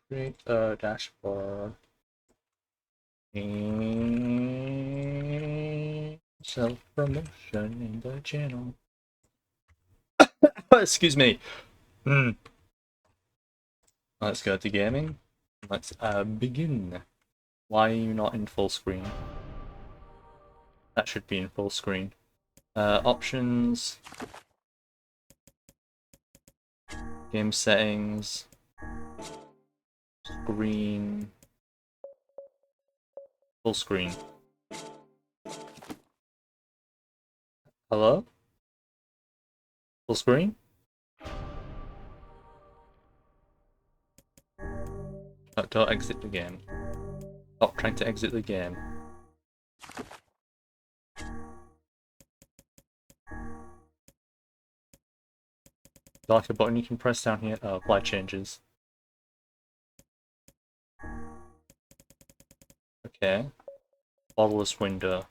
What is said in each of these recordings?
Create a dashboard. And self-promotion in the channel. Excuse me. Let's go to gaming. Let's begin. Why are you not in full screen? That should be in full screen. Options. Game settings. Screen. Full screen. Hello? Full screen? Oh, don't exit the game. Stop trying to exit the game. Like a button you can press down here. Oh, apply changes. Okay. Borderless window.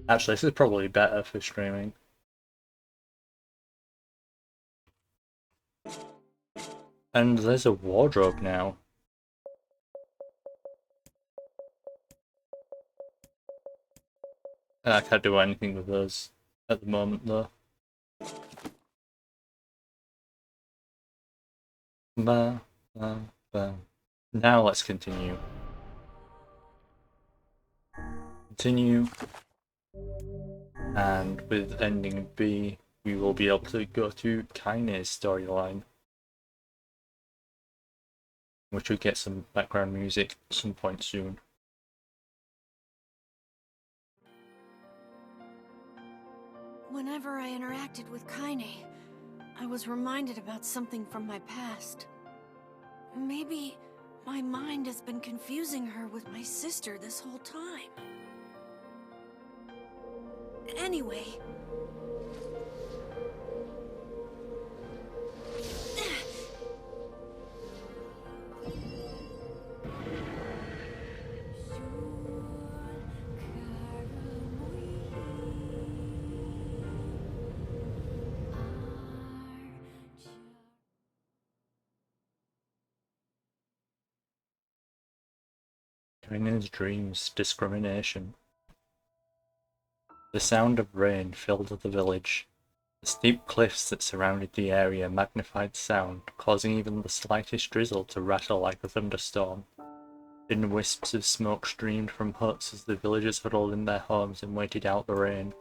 Actually, this is probably better for streaming. And there's a wardrobe now. I can't do anything with those at the moment, though. Ba, ba, ba. Now let's continue. Continue. And with ending B, we will be able to go to Kaine's storyline, which will get some background music at some point soon. Whenever I interacted with Kaine, I was reminded about something from my past. Maybe my mind has been confusing her with my sister this whole time. Anyway... Kaine's dreams, discrimination. The sound of rain filled the village. The steep cliffs that surrounded the area magnified the sound, causing even the slightest drizzle to rattle like a thunderstorm. Thin wisps of smoke streamed from huts as the villagers huddled in their homes and waited out the rain.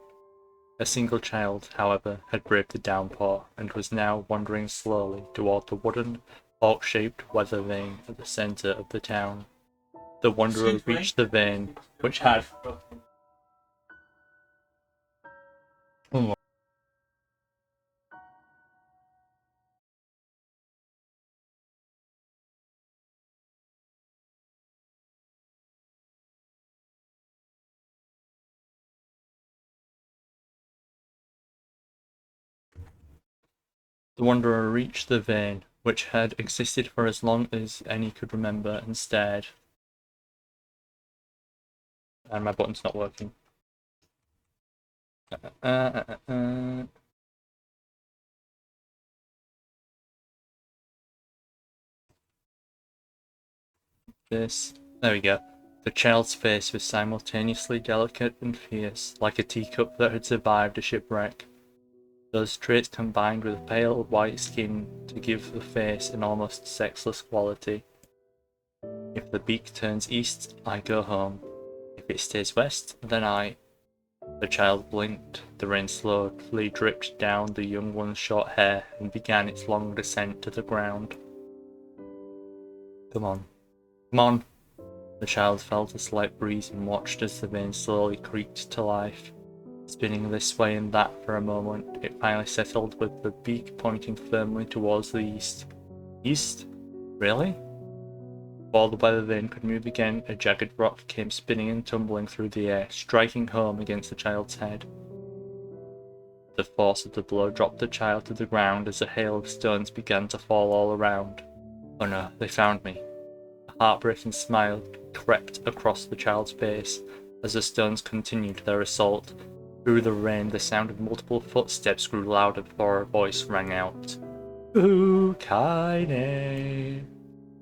A single child, however, had braved the downpour and was now wandering slowly toward the wooden, fork-shaped weather vane at the centre of the town. The wanderer reached the vane, which had... The wanderer reached the vein, which had existed for as long as any could remember, and stared. And my button's not working. This. There we go. The child's face was simultaneously delicate and fierce, like a teacup that had survived a shipwreck. Those traits combined with pale white skin to give the face an almost sexless quality. If the beak turns east, I go home. If it stays west, then I... The child blinked. The rain slowly dripped down the young one's short hair and began its long descent to the ground. Come on. Come on! The child felt a slight breeze and watched as the vein slowly creaked to life. Spinning this way and that for a moment, it finally settled with the beak pointing firmly towards the east. East? Really? Before the weather vane could move again, a jagged rock came spinning and tumbling through the air, striking home against the child's head. The force of the blow dropped the child to the ground as a hail of stones began to fall all around. Oh no, they found me. A heartbreaking smile crept across the child's face as the stones continued their assault. Through the rain, the sound of multiple footsteps grew louder before a voice rang out. Ooh, Kaine.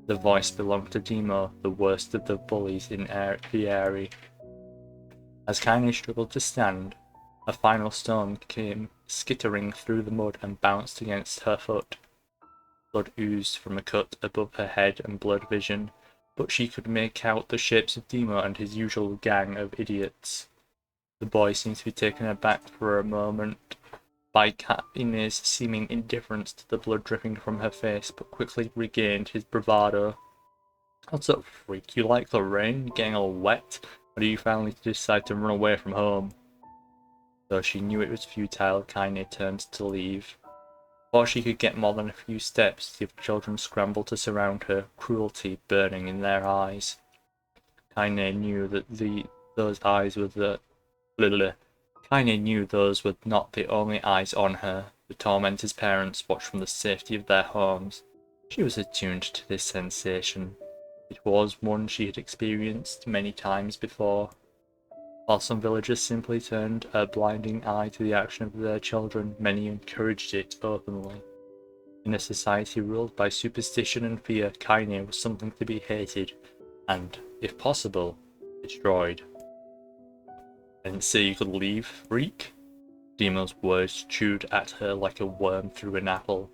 The voice belonged to Demo, the worst of the bullies in the area. As Kaine struggled to stand, a final stone came skittering through the mud and bounced against her foot. Blood oozed from a cut above her head and blurred vision, but she could make out the shapes of Demo and his usual gang of idiots. The boy seemed to be taken aback for a moment by Kaine's seeming indifference to the blood dripping from her face, but quickly regained his bravado. What's up, freak? You like the rain? Getting all wet? Or do you finally decide to run away from home? Though she knew it was futile, Kaine turned to leave. Before she could get more than a few steps, the other children scrambled to surround her, cruelty burning in their eyes. Kaine knew that those eyes were the... Kaine knew those were not the only eyes on her. The tormentor's parents watched from the safety of their homes. She was attuned to this sensation. It was one she had experienced many times before. While some villagers simply turned a blinding eye to the action of their children, many encouraged it openly. In a society ruled by superstition and fear, Kaine was something to be hated and, if possible, destroyed. I didn't say you could leave, freak. Demo's words chewed at her like a worm through an apple.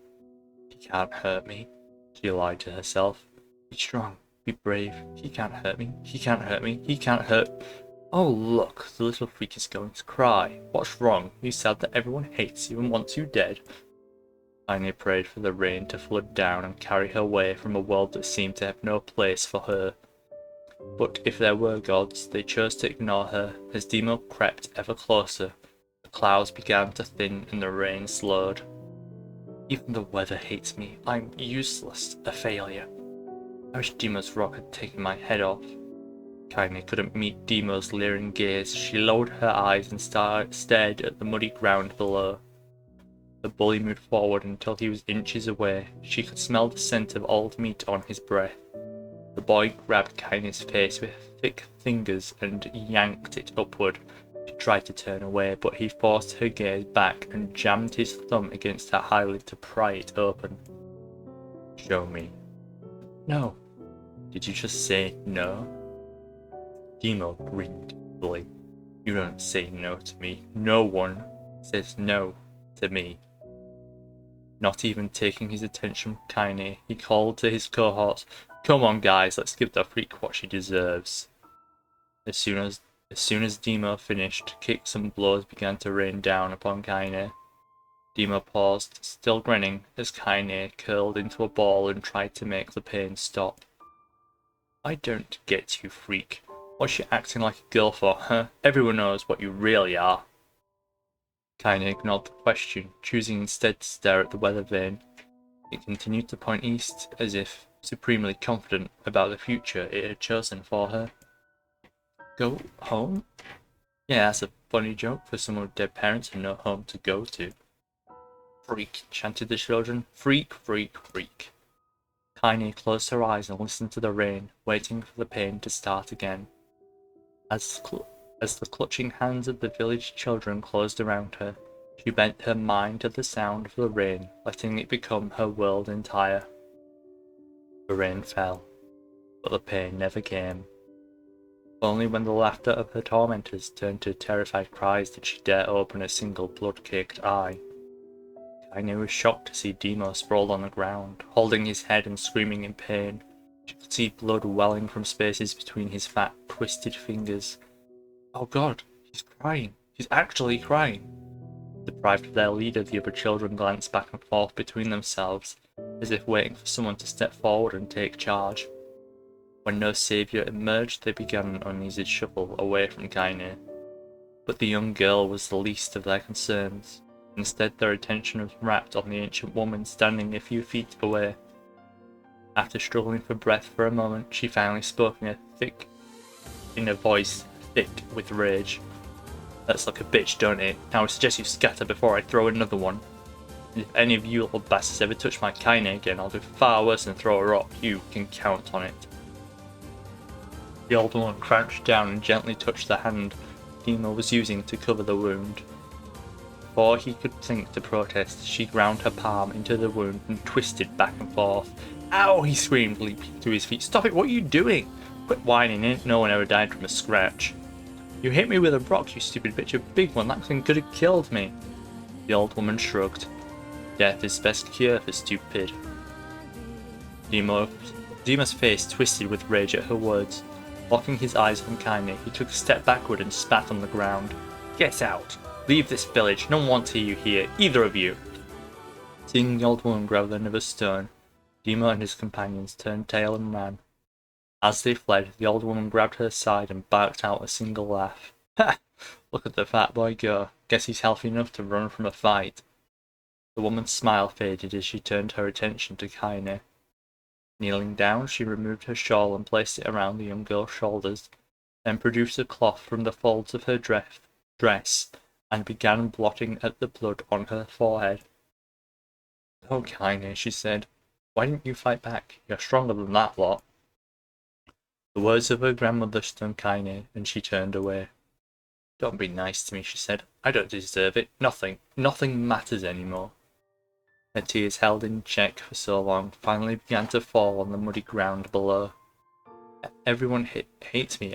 He can't hurt me, she lied to herself. Be strong, be brave. He can't hurt me, he can't hurt me, he can't hurt... Oh look, the little freak is going to cry. What's wrong? You said that everyone hates you and wants you dead. Kaine prayed for the rain to flood down and carry her away from a world that seemed to have no place for her. But if there were gods, they chose to ignore her. As Demo crept ever closer, the clouds began to thin and the rain slowed. Even the weather hates me. I'm useless, a failure. I wish Demo's rock had taken my head off. Kaine couldn't meet Demo's leering gaze. She lowered her eyes and stared at the muddy ground below. The bully moved forward until he was inches away. She could smell the scent of old meat on his breath. The boy grabbed Kaine's face with thick fingers and yanked it upward. She tried to turn away, but he forced her gaze back and jammed his thumb against her eyelid to pry it open. Show me. No. Did you just say no? Demo grinned evilly. You don't say no to me. No one says no to me. Not even taking his attention from Kaine, he called to his cohorts, Come on guys, let's give the freak what she deserves. As soon as Demo finished, kicks and blows began to rain down upon Kaine. Demo paused, still grinning, as Kaine curled into a ball and tried to make the pain stop. I don't get you, freak. What's you acting like a girl for, huh? Everyone knows what you really are. Kaine ignored the question, choosing instead to stare at the weather vane. It continued to point east, as if supremely confident about the future it had chosen for her. Go home? Yeah, that's a funny joke for someone with dead parents and no home to go to. Freak, chanted the children. Freak, freak, freak. Kaine closed her eyes and listened to the rain, waiting for the pain to start again. As the clutching hands of the village children closed around her, she bent her mind to the sound of the rain, letting it become her world entire. The rain fell, but the pain never came. Only when the laughter of her tormentors turned to terrified cries did she dare open a single blood-caked eye. Kaine was shocked to see Demo sprawled on the ground, holding his head and screaming in pain. She could see blood welling from spaces between his fat, twisted fingers. Oh god, he's crying. He's actually crying. Deprived of their leader, the other children glanced back and forth between themselves, as if waiting for someone to step forward and take charge. When no saviour emerged, they began an uneasy shuffle away from Kaine. But the young girl was the least of their concerns. Instead, their attention was wrapped on the ancient woman standing a few feet away. After struggling for breath for a moment, she finally spoke in a voice thick with rage. That's like a bitch, don't it? Now I suggest you scatter before I throw another one. And if any of you little bastards ever touch my Kaine again, I'll do far worse than throw a rock. You can count on it. The old woman crouched down and gently touched the hand Demo was using to cover the wound. Before he could think to protest, she ground her palm into the wound and twisted back and forth. Ow! He screamed, leaping to his feet. Stop it! What are you doing? Quit whining, ain't no one ever died from a scratch. You hit me with a rock, you stupid bitch, a big one. That thing could have killed me. The old woman shrugged. Death is best cure for stupid. Dima's face twisted with rage at her words. Locking his eyes on Kaine, he took a step backward and spat on the ground. Get out! Leave this village, no one wants you here, either of you! Seeing the old woman grab another stone, Dima and his companions turned tail and ran. As they fled, the old woman grabbed her side and barked out a single laugh. Ha! Look at the fat boy go. Guess he's healthy enough to run from a fight. The woman's smile faded as she turned her attention to Kaine. Kneeling down, she removed her shawl and placed it around the young girl's shoulders, then produced a cloth from the folds of her dress and began blotting at the blood on her forehead. Oh, Kaine, she said, why didn't you fight back? You're stronger than that lot. The words of her grandmother stung Kaine, and she turned away. Don't be nice to me, she said. I don't deserve it. Nothing matters anymore. Her tears, held in check for so long, finally began to fall on the muddy ground below. Everyone hates me.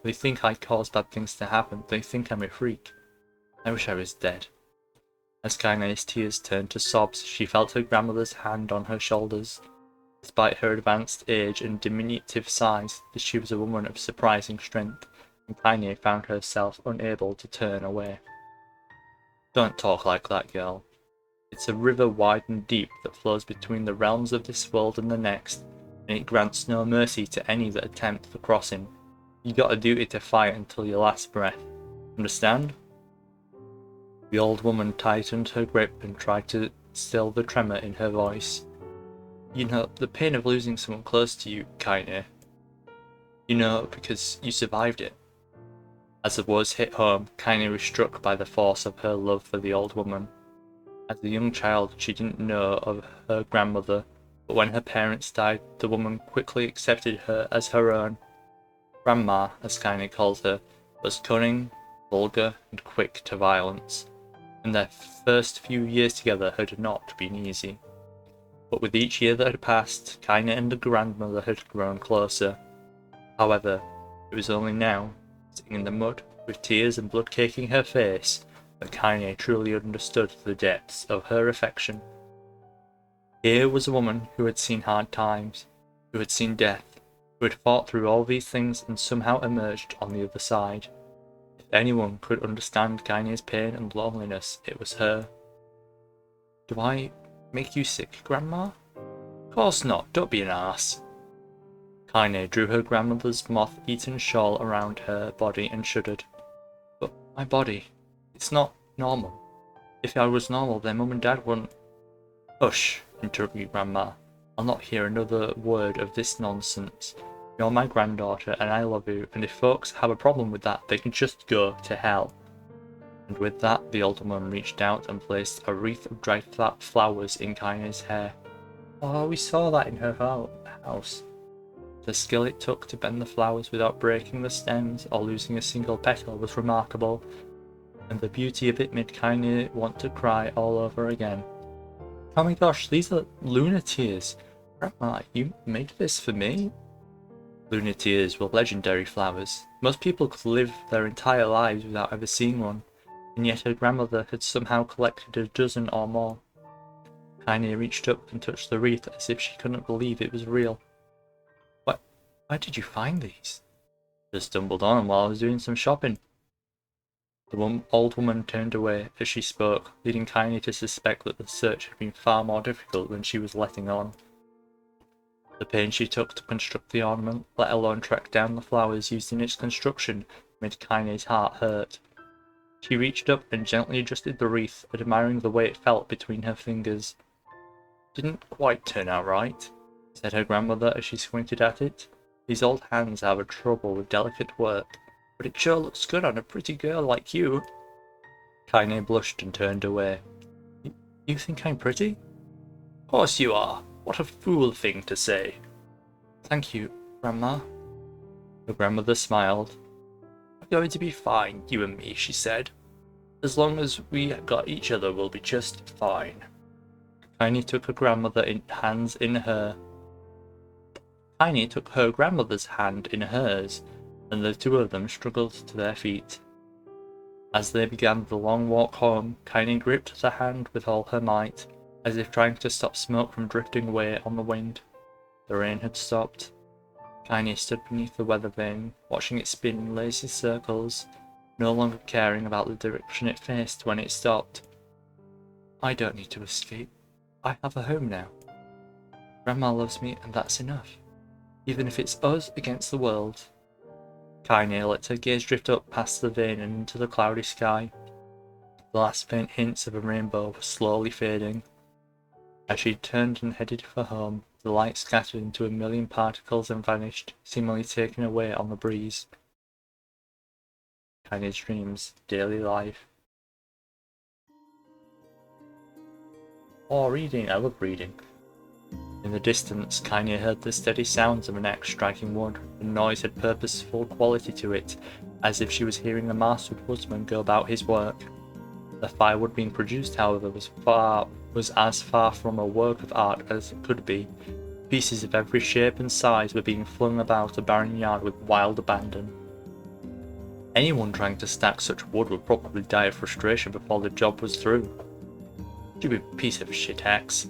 They think I cause bad things to happen. They think I'm a freak. I wish I was dead. As Kaine's tears turned to sobs, she felt her grandmother's hand on her shoulders. Despite her advanced age and diminutive size, she was a woman of surprising strength, and Kaine found herself unable to turn away. Don't talk like that, girl. It's a river wide and deep that flows between the realms of this world and the next, and it grants no mercy to any that attempt the crossing. You got a duty to fight until your last breath. Understand? The old woman tightened her grip and tried to still the tremor in her voice. You know, the pain of losing someone close to you, Kaine. You know, because you survived it. As the words hit home, Kaine was struck by the force of her love for the old woman. As a young child, she didn't know of her grandmother, but when her parents died, the woman quickly accepted her as her own. Grandma, as Kaine calls her, was cunning, vulgar, and quick to violence, and their first few years together had not been easy. But with each year that had passed, Kaine and the grandmother had grown closer. However, it was only now, sitting in the mud, with tears and blood caking her face, that Kaine truly understood the depths of her affection. Here was a woman who had seen hard times, who had seen death, who had fought through all these things and somehow emerged on the other side. If anyone could understand Kaine's pain and loneliness, it was her. Do I make you sick, Grandma? Of course not, don't be an arse. Kaine drew her grandmother's moth-eaten shawl around her body and shuddered. But my body, it's not normal. If I was normal, then Mum and Dad wouldn't... Hush, interrupted Grandma. I'll not hear another word of this nonsense. You're my granddaughter, and I love you, and if folks have a problem with that, they can just go to hell. And with that, the old woman reached out and placed a wreath of dried flowers in Kaine's hair. Oh, we saw that in her house. The skill it took to bend the flowers without breaking the stems or losing a single petal was remarkable, and the beauty of it made Kaine want to cry all over again. Oh my gosh, these are lunar tears. Grandma, you made this for me? Lunar tears were legendary flowers. Most people could live their entire lives without ever seeing one, and yet her grandmother had somehow collected a dozen or more. Kaine reached up and touched the wreath as if she couldn't believe it was real. Where did you find these? Just stumbled on them while I was doing some shopping. The old woman turned away as she spoke, leading Kaine to suspect that the search had been far more difficult than she was letting on. The pains she took to construct the ornament, let alone track down the flowers used in its construction, made Kaine's heart hurt. She reached up and gently adjusted the wreath, admiring the way it felt between her fingers. Didn't quite turn out right, said her grandmother as she squinted at it. These old hands have a trouble with delicate work, but it sure looks good on a pretty girl like you. Kaine blushed and turned away. You think I'm pretty? Of course you are. What a fool thing to say. Thank you, Grandma. Her grandmother smiled. We're going to be fine, you and me, she said. As long as we got each other, we'll be just fine. Tiny took her grandmother's hand in hers, and the two of them struggled to their feet. As they began the long walk home, Tiny gripped the hand with all her might, as if trying to stop smoke from drifting away on the wind. The rain had stopped. Tiny stood beneath the weather vane, watching it spin in lazy circles, no longer caring about the direction it faced when it stopped. I don't need to escape. I have a home now. Grandma loves me, and that's enough. Even if it's us against the world. Tiny let her gaze drift up past the vane and into the cloudy sky. The last faint hints of a rainbow were slowly fading. As she turned and headed for home, the light scattered into a million particles and vanished, seemingly taken away on the breeze. Tiny's dreams, daily life. Oh, reading. I love reading. In the distance, Kanye heard the steady sounds of an axe striking wood. The noise had purposeful quality to it, as if she was hearing a master woodsman go about his work. The firewood being produced, however, was as far from a work of art as it could be. Pieces of every shape and size were being flung about a barren yard with wild abandon. Anyone trying to stack such wood would probably die of frustration before the job was through. Stupid piece of shit axe.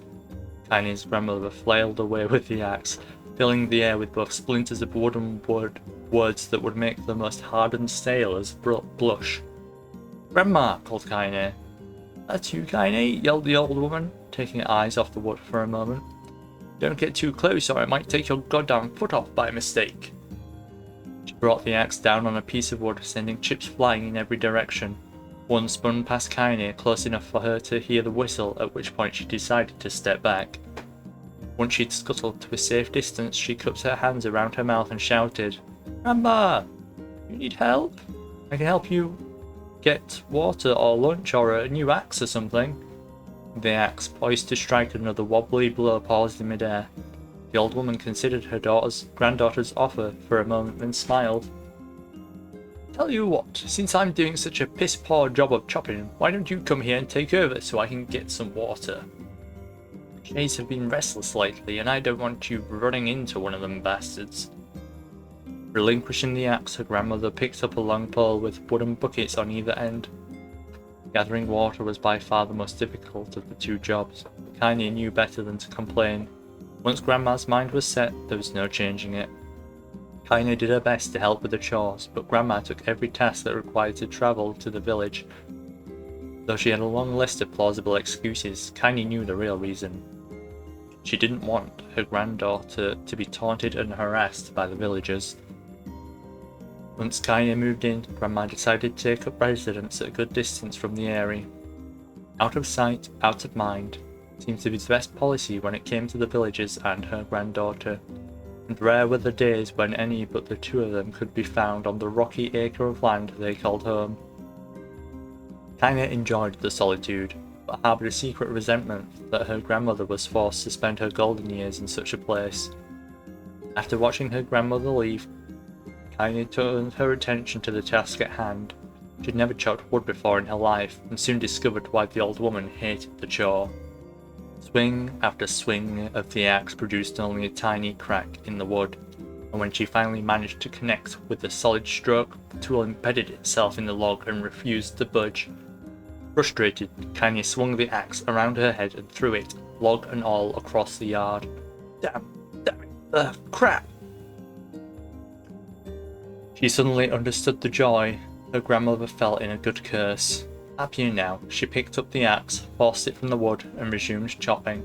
Tiny's grandmother flailed away with the axe, filling the air with both splinters of wood and words that would make the most hardened sailors blush. "Grandma!" called Tiny. "That's you, Tiny," yelled the old woman, taking her eyes off the wood for a moment. "Don't get too close or I might take your goddamn foot off by mistake." She brought the axe down on a piece of wood, sending chips flying in every direction. One spun past Tiny, close enough for her to hear the whistle, at which point she decided to step back. Once she'd scuttled to a safe distance, she cupped her hands around her mouth and shouted, "Grandma! You need help? I can help you get water or lunch or a new axe or something." The axe, poised to strike another wobbly blow, paused in midair. The old woman considered her granddaughter's offer for a moment, then smiled. "Tell you what, since I'm doing such a piss-poor job of chopping, why don't you come here and take over so I can get some water? Shays have been restless lately, and I don't want you running into one of them bastards." Relinquishing the axe, her grandmother picked up a long pole with wooden buckets on either end. Gathering water was by far the most difficult of the two jobs. Tiny knew better than to complain. Once Grandma's mind was set, there was no changing it. Tiny did her best to help with the chores, but Grandma took every task that required to travel to the village. Though she had a long list of plausible excuses, Tiny knew the real reason. She didn't want her granddaughter to be taunted and harassed by the villagers. Once Tiny moved in, Grandma decided to take up residence at a good distance from the area. Out of sight, out of mind seemed to be the best policy when it came to the villagers and her granddaughter, and rare were the days when any but the two of them could be found on the rocky acre of land they called home. Tiny enjoyed the solitude, but harboured a secret resentment that her grandmother was forced to spend her golden years in such a place. After watching her grandmother leave, Tiny turned her attention to the task at hand. She'd never chopped wood before in her life, and soon discovered why the old woman hated the chore. Swing after swing of the axe produced only a tiny crack in the wood, and when she finally managed to connect with the solid stroke, the tool embedded itself in the log and refused to budge. Frustrated, Tiny swung the axe around her head and threw it, log and all, across the yard. Damn it, crap! She suddenly understood the joy her grandmother felt in a good curse. Happier now, she picked up the axe, forced it from the wood, and resumed chopping.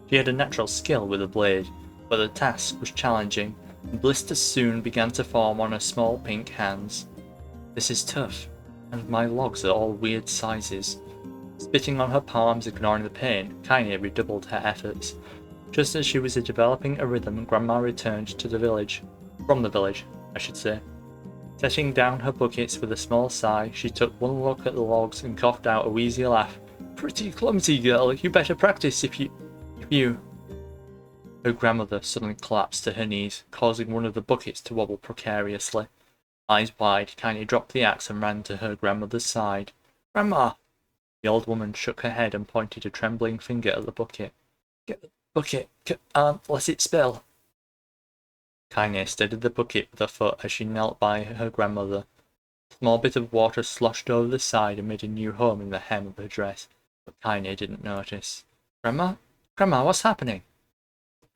She had a natural skill with a blade, but the task was challenging, and blisters soon began to form on her small pink hands. "This is tough, and my logs are all weird sizes." Spitting on her palms, ignoring the pain, Tiny redoubled her efforts. Just as she was developing a rhythm, Grandma returned to the village. From the village, I should say. Setting down her buckets with a small sigh, she took one look at the logs and coughed out a wheezy laugh. "Pretty clumsy, girl. You better practice if you... Her grandmother suddenly collapsed to her knees, causing one of the buckets to wobble precariously. Eyes wide, Tiny dropped the axe and ran to her grandmother's side. Grandma! The old woman shook her head and pointed a trembling finger at the bucket. Get the bucket, let it spill. Kaine steadied the bucket with her foot as she knelt by her grandmother. A small bit of water sloshed over the side and made a new home in the hem of her dress, but Kaine didn't notice. Grandma? Grandma, what's happening?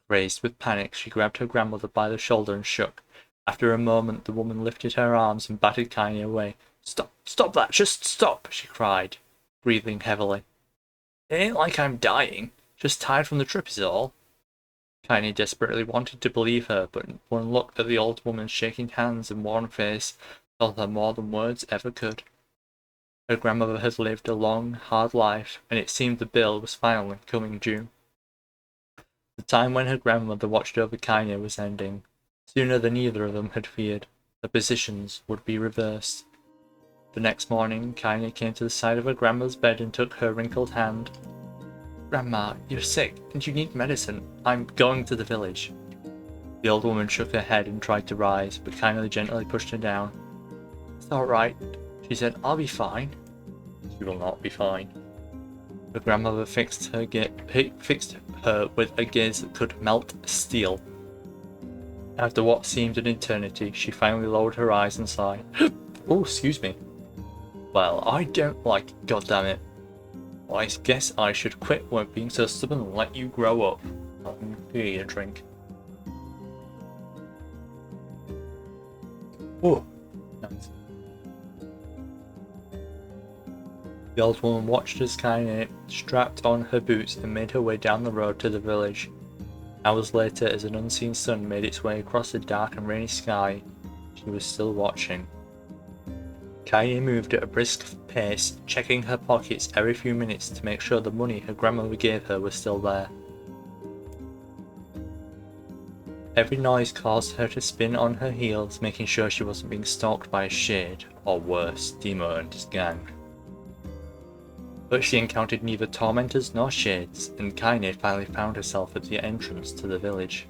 Raised with panic, she grabbed her grandmother by the shoulder and shook. After a moment, the woman lifted her arms and batted Kaine away. Stop that, just stop, she cried, breathing heavily. It ain't like I'm dying, just tired from the trip is all. Kaine desperately wanted to believe her, but one look at the old woman's shaking hands and worn face told her more than words ever could. Her grandmother had lived a long, hard life, and it seemed the bill was finally coming due. The time when her grandmother watched over Kaine was ending. Sooner than either of them had feared, the positions would be reversed. The next morning, Kaine came to the side of her grandmother's bed and took her wrinkled hand. Grandma, you're sick, and you need medicine. I'm going to the village. The old woman shook her head and tried to rise, but Kaine gently pushed her down. It's all right, she said. I'll be fine. She will not be fine. Her grandmother fixed her with a gaze that could melt steel. After what seemed an eternity, she finally lowered her eyes and sighed. Oh, excuse me. Well, I don't like it, goddammit. Well, I guess I should quit being so stubborn and let you grow up. Here you drink. Oh, nice. The old woman watched as Kaine strapped on her boots and made her way down the road to the village. Hours later, as an unseen sun made its way across the dark and rainy sky, she was still watching. Kaine moved at a brisk pace, checking her pockets every few minutes to make sure the money her grandmother gave her was still there. Every noise caused her to spin on her heels, making sure she wasn't being stalked by a shade, or worse, Demo and his gang. But she encountered neither tormentors nor shades, and Kaine finally found herself at the entrance to the village.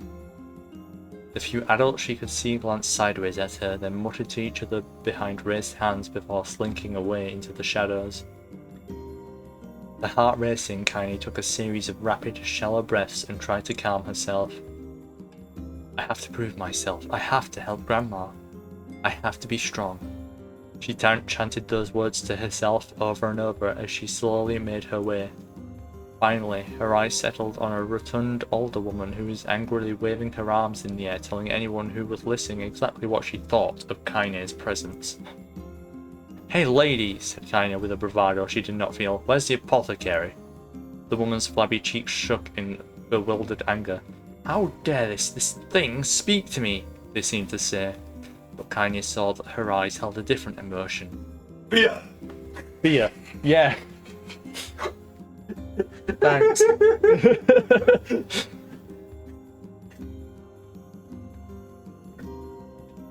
The few adults she could see glanced sideways at her, then muttered to each other behind raised hands before slinking away into the shadows. Her heart racing, Kaine took a series of rapid, shallow breaths and tried to calm herself. I have to prove myself. I have to help Grandma. I have to be strong. She chanted those words to herself over and over as she slowly made her way. Finally, her eyes settled on a rotund older woman who was angrily waving her arms in the air, telling anyone who was listening exactly what she thought of Kaine's presence. Hey lady, said Kaine with a bravado she did not feel. Where's the apothecary? The woman's flabby cheeks shook in bewildered anger. How dare this thing speak to me? They seemed to say. But Kaine saw that her eyes held a different emotion. Beer! Beer, yeah. Thanks.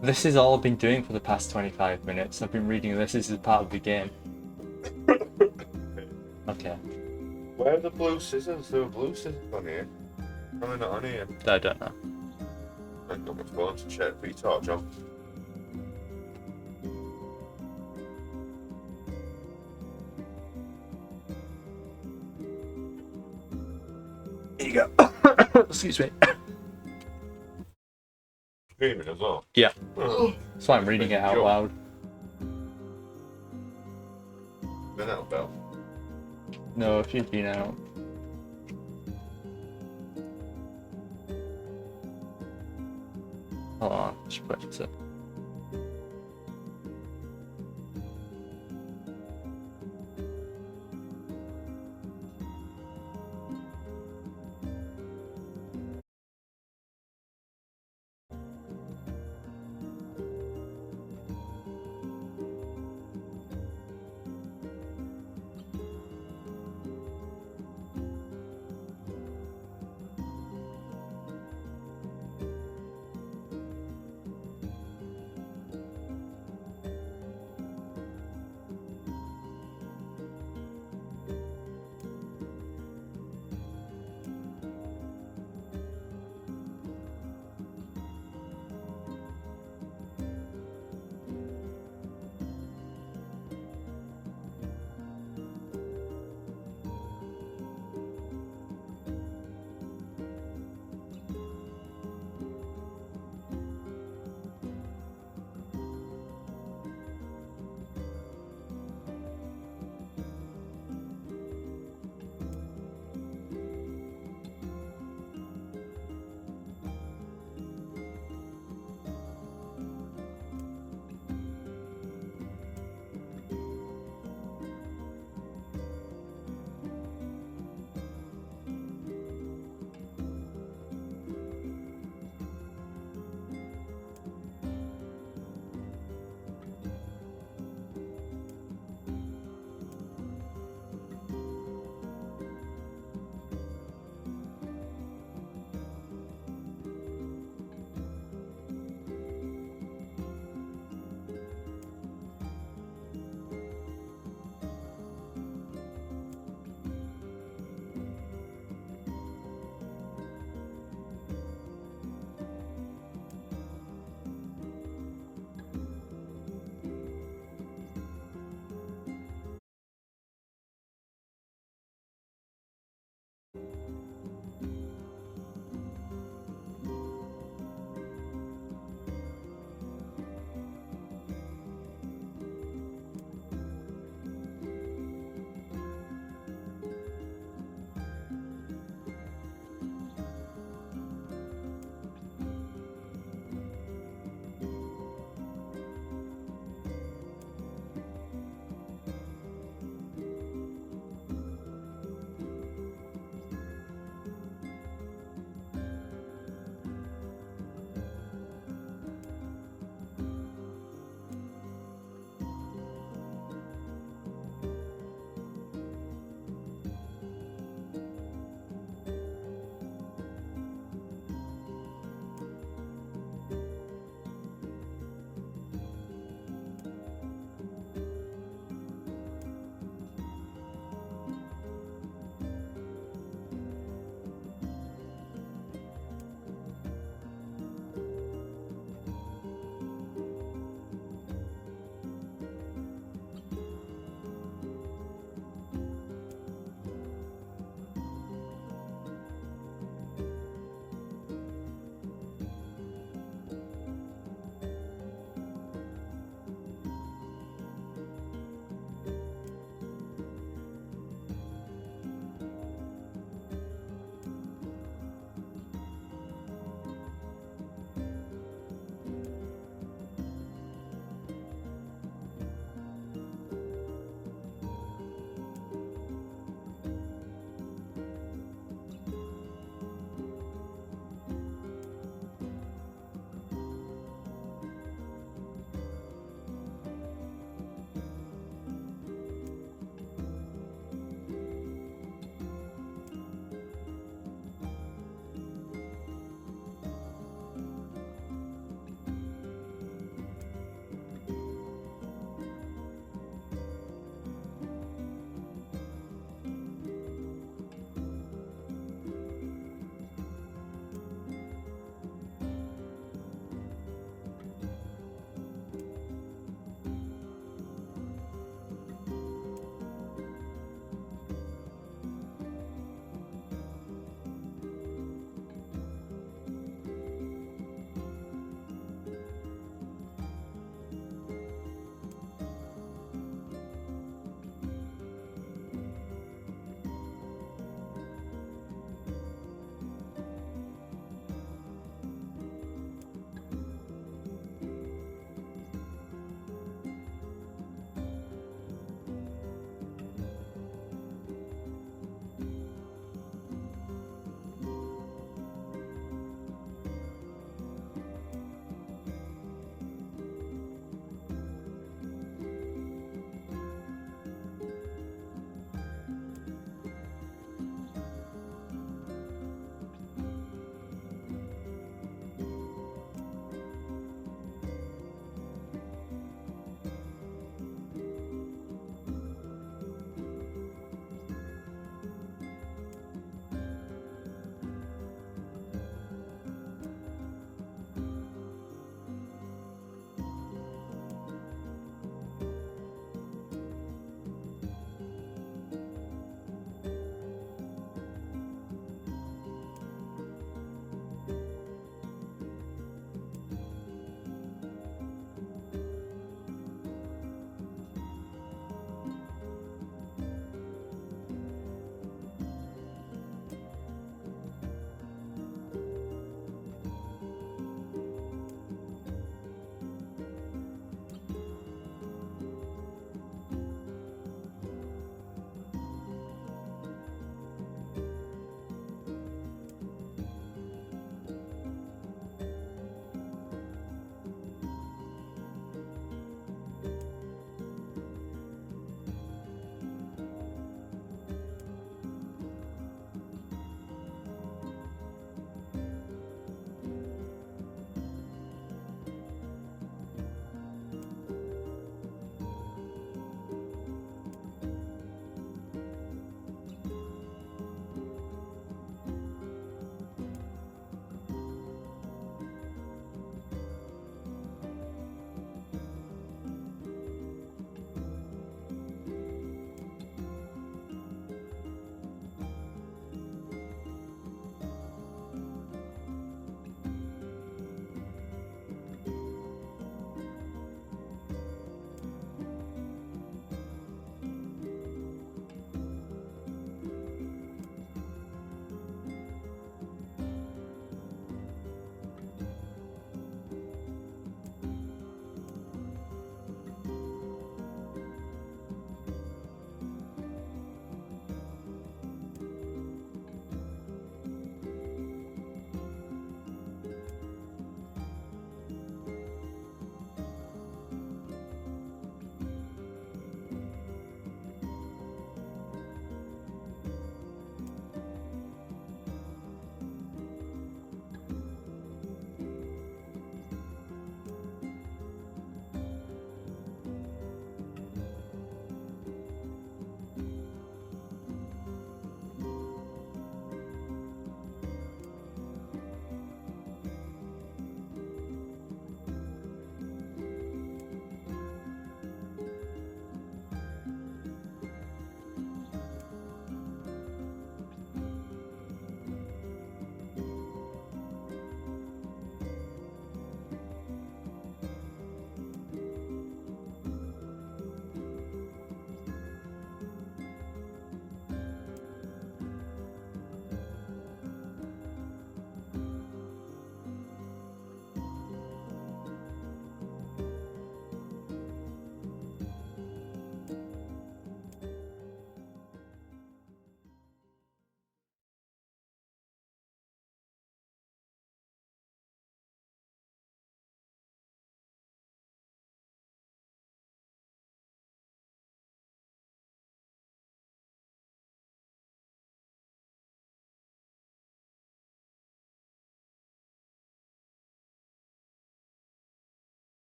This is all I've been doing for the past 25 minutes. I've been reading this as part of the game. Okay. Where are the blue scissors? There were blue scissors on here. Why are they not on here? I don't know. I got my phone to check for your torch on. Here you go. Excuse me. Screaming as well. Yeah. Oh. That's why I'm reading it out loud. Been out, Bell. No, she's been out. Hold on, she put it.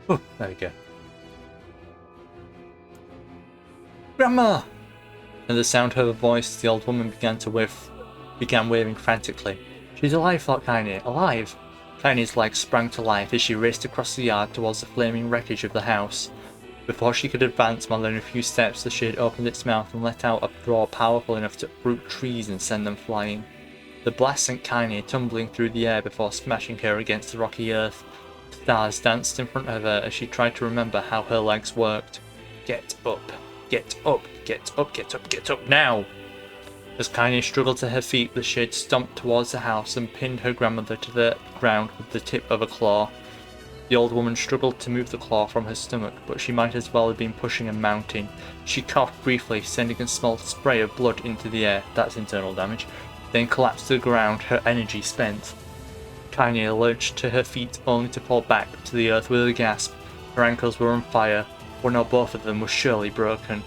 Oh, there we go. Grandma! At the sound of her voice, the old woman began waving frantically. She's alive, thought Kaine. Alive! Kaine's legs sprang to life as she raced across the yard towards the flaming wreckage of the house. Before she could advance more than a few steps, the shade opened its mouth and let out a roar powerful enough to uproot trees and send them flying. The blast sent Kaine tumbling through the air before smashing her against the rocky earth. Stars danced in front of her as she tried to remember how her legs worked. Get up, get up, get up, get up, get up now! As Kaine struggled to her feet, the shade stomped towards the house and pinned her grandmother to the ground with the tip of a claw. The old woman struggled to move the claw from her stomach, but she might as well have been pushing a mountain. She coughed briefly, sending a small spray of blood into the air. That's internal damage. Then collapsed to the ground, her energy spent. Kaine lurched to her feet, only to fall back to the earth with a gasp. Her ankles were on fire. One or both of them was surely broken.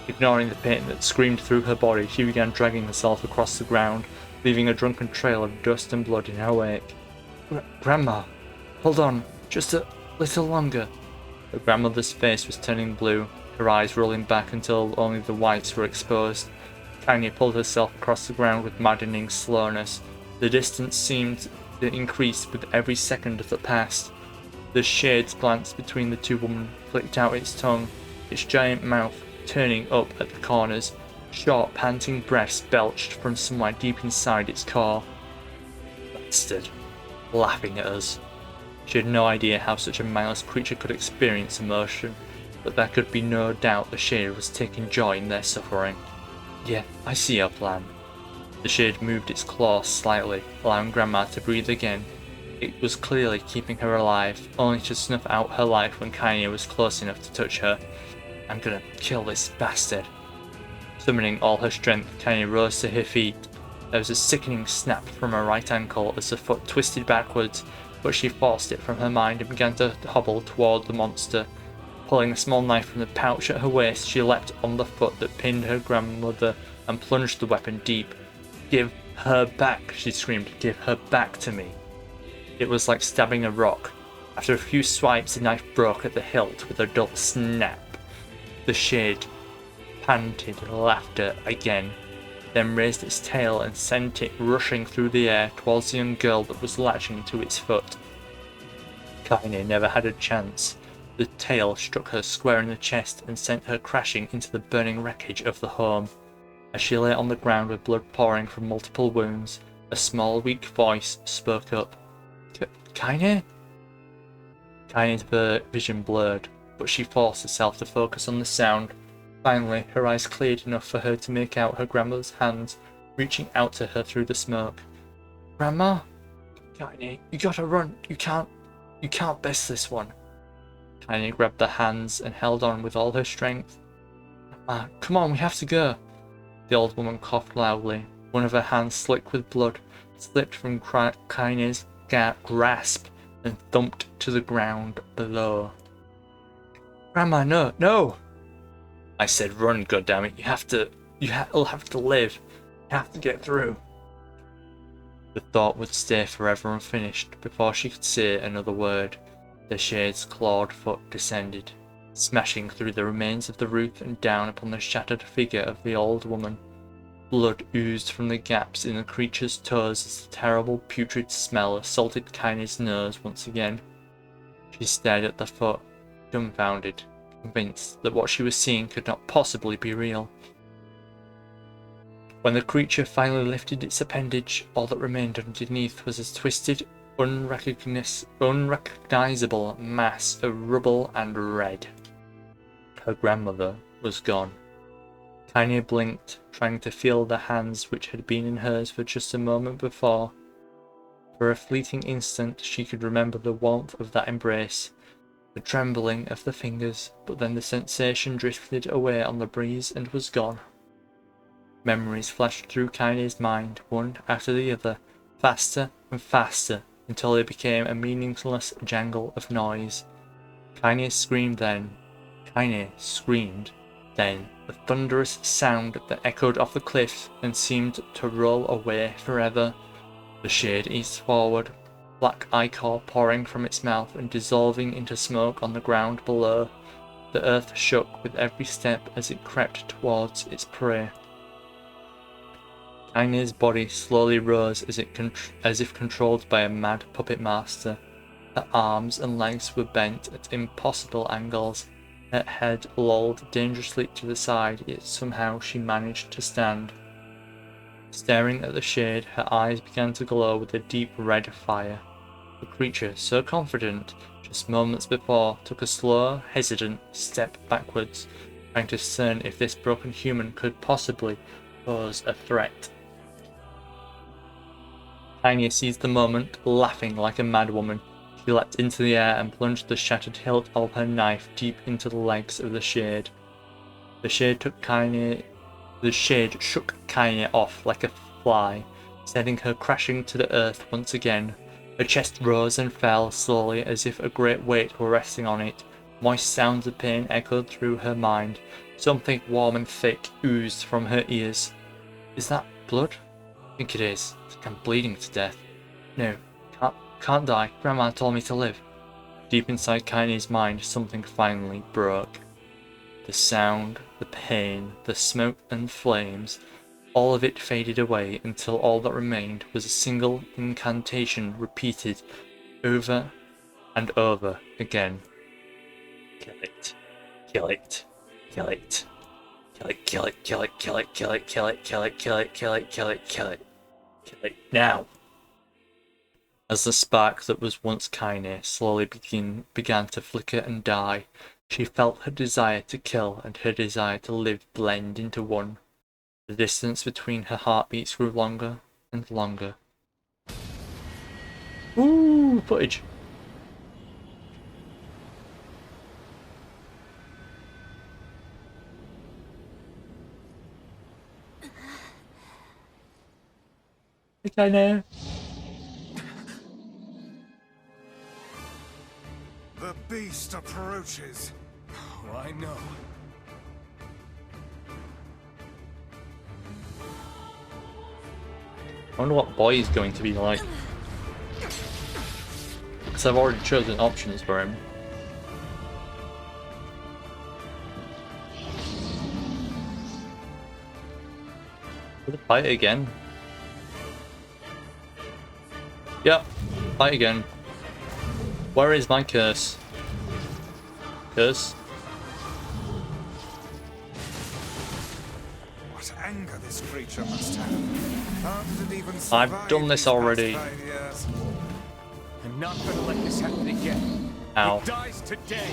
Ignoring the pain that screamed through her body, she began dragging herself across the ground, leaving a drunken trail of dust and blood in her wake. Grandma, hold on. Just a little longer. Her grandmother's face was turning blue, her eyes rolling back until only the whites were exposed. Kaine pulled herself across the ground with maddening slowness. The distance seemed to increase with every second that passed. The shade's glance between the two women flicked out its tongue, its giant mouth turning up at the corners. Short, panting breaths belched from somewhere deep inside its core. Bastard. Laughing at us. She had no idea how such a mindless creature could experience emotion, but there could be no doubt the shade was taking joy in their suffering. Yeah, I see your plan. The shade moved its claws slightly, allowing Grandma to breathe again. It was clearly keeping her alive, only to snuff out her life when Kaine was close enough to touch her. I'm gonna kill this bastard. Summoning all her strength, Kaine rose to her feet. There was a sickening snap from her right ankle as the foot twisted backwards, but she forced it from her mind and began to hobble toward the monster. Pulling a small knife from the pouch at her waist, she leapt on the foot that pinned her grandmother and plunged the weapon deep. Give her back, she screamed. Give her back to me. It was like stabbing a rock. After a few swipes, the knife broke at the hilt with a dull snap. The shade panted laughter again, then raised its tail and sent it rushing through the air towards the young girl that was latching to its foot. Kaine never had a chance. The tail struck her square in the chest and sent her crashing into the burning wreckage of the home. As she lay on the ground with blood pouring from multiple wounds, a small, weak voice spoke up. Kaine? Kaine's vision blurred, but she forced herself to focus on the sound. Finally, her eyes cleared enough for her to make out her grandmother's hands reaching out to her through the smoke. Grandma? Kaine, you gotta run. You can't best this one. Kaine grabbed the hands and held on with all her strength. Grandma, come on, we have to go. The old woman coughed loudly. One of her hands, slick with blood, slipped from Kaine's grasp and thumped to the ground below. Grandma, no, no! I said run, goddammit. You'll have to live. You have to get through. The thought would stay forever unfinished before she could say another word. The shade's clawed foot descended, smashing through the remains of the roof and down upon the shattered figure of the old woman. Blood oozed from the gaps in the creature's toes as the terrible putrid smell assaulted Kaine's nose once again. She stared at the foot, dumbfounded, convinced that what she was seeing could not possibly be real. When the creature finally lifted its appendage, all that remained underneath was a twisted, unrecognizable mass of rubble and red. Her grandmother was gone. Kaine blinked, trying to feel the hands which had been in hers for just a moment before. For a fleeting instant she could remember the warmth of that embrace, the trembling of the fingers, but then the sensation drifted away on the breeze and was gone. Memories flashed through Kaine's mind, one after the other, faster and faster, until they became a meaningless jangle of noise. Kaine screamed then. A thunderous sound that echoed off the cliffs and seemed to roll away forever. The shade eased forward, black ichor pouring from its mouth and dissolving into smoke on the ground below. The earth shook with every step as it crept towards its prey. Kaine's body slowly rose as if controlled by a mad puppet master. Her arms and legs were bent at impossible angles. Her head lolled dangerously to the side, yet somehow she managed to stand. Staring at the shade, her eyes began to glow with a deep red fire. The creature, so confident just moments before, took a slow, hesitant step backwards, trying to discern if this broken human could possibly pose a threat. Kaine seized the moment, laughing like a madwoman. She leapt into the air and plunged the shattered hilt of her knife deep into the legs of the shade. The shade shook Kaine off like a fly, sending her crashing to the earth once again. Her chest rose and fell slowly as if a great weight were resting on it. Moist sounds of pain echoed through her mind. Something warm and thick oozed from her ears. Is that blood? I think it is. I'm bleeding to death. No, can't die. Grandma told me to live. Deep inside Kaine's mind, something finally broke. The sound, the pain, the smoke and flames, all of it faded away until all that remained was a single incantation repeated over and over again. Kill it. Kill it. Kill it. Kill it, kill it, kill it, kill it, kill it, kill it, kill it, kill it, kill it, kill it, kill it. Kill it now. As the spark that was once Kaine slowly began to flicker and die, she felt her desire to kill and her desire to live blend into one. The distance between her heartbeats grew longer and longer. Ooh, footage. Hey, Kaine. The beast approaches. Oh, I know. I wonder what boy is going to be like. Because I've already chosen options for him. Will it fight again? Yep, fight again. Where is my curse? Curse? What anger this creature must have. How did it even survive? I've done this already. I'm not gonna let this happen again. Ow. It dies today.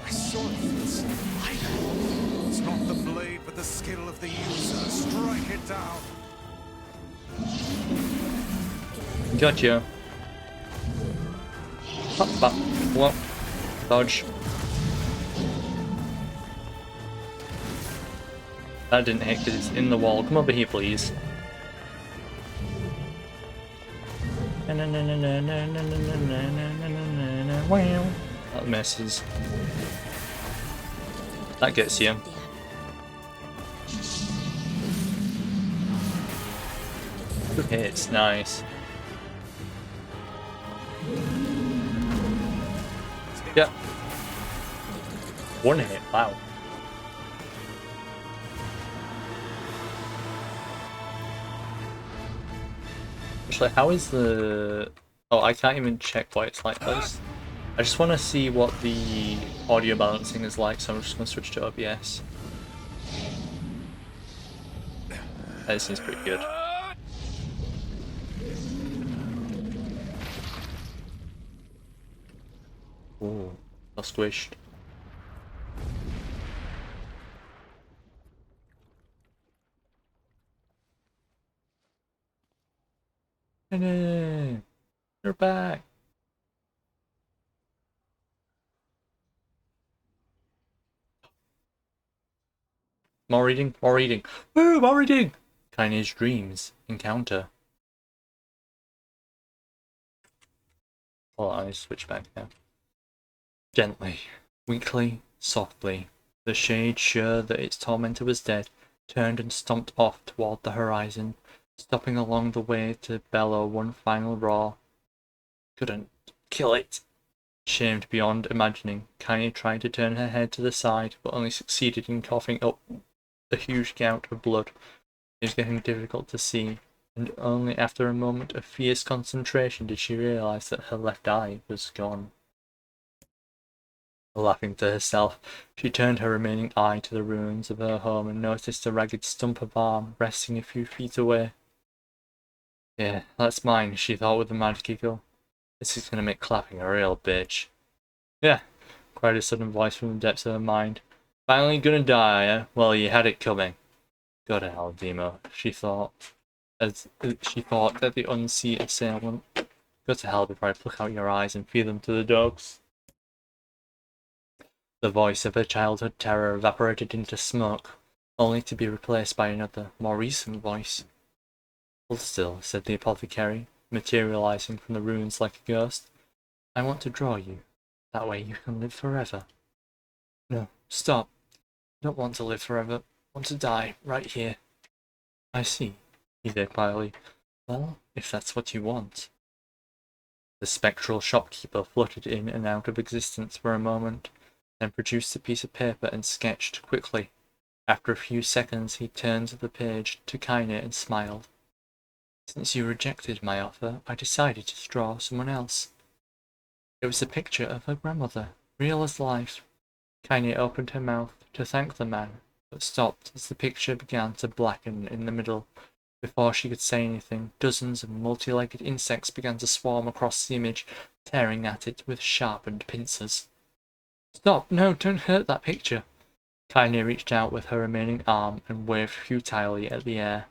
My sword feels lighter. It's not the blade, but the skill of the user. Strike it down. Gotcha. Hop, hop, whoop. Dodge. That didn't hit because it's in the wall. Come over here, please. Wow. That misses. That gets you. Good hits, nice. Yeah. One hit, wow. Actually, how is the... Oh, I can't even check why it's like this. I just want to see what the audio balancing is like, so I'm just going to switch to OBS. That seems pretty good. Ooh, I squished. Hey, you're back. More reading, more reading. Woo, more reading! Kaine's dreams encounter. Hold on, I switch back now. Gently, weakly, softly, the shade, sure that its tormentor was dead, turned and stomped off toward the horizon. stopping along the way to bellow one final roar. Couldn't kill it. Shamed beyond imagining, Kaine tried to turn her head to the side, but only succeeded in coughing up a huge gout of blood. It was getting difficult to see, and only after a moment of fierce concentration did she realize that her left eye was gone. Laughing to herself, she turned her remaining eye to the ruins of her home and noticed a ragged stump of arm resting a few feet away. Yeah, that's mine, she thought with a mad giggle. This is gonna make clapping a real bitch. Yeah, cried a sudden voice from the depths of her mind. Finally gonna die, eh? Well, you had it coming. Go to hell, Demo, she thought, as she thought that the unseen assailant. Go to hell before I pluck out your eyes and feed them to the dogs. The voice of her childhood terror evaporated into smoke, only to be replaced by another, more recent voice. Hold still, said the apothecary, materializing from the ruins like a ghost. I want to draw you. That way you can live forever. No, stop. I don't want to live forever. I want to die, right here. I see, he said quietly. Well, if that's what you want. The spectral shopkeeper fluttered in and out of existence for a moment, then produced a piece of paper and sketched quickly. After a few seconds he turned the page to Kaine and smiled. Since you rejected my offer, I decided to draw someone else. It was a picture of her grandmother, real as life. Kaine opened her mouth to thank the man, but stopped as the picture began to blacken in the middle. Before she could say anything, dozens of multi-legged insects began to swarm across the image, tearing at it with sharpened pincers. Stop! No, don't hurt that picture! Kaine reached out with her remaining arm and waved futilely at the air.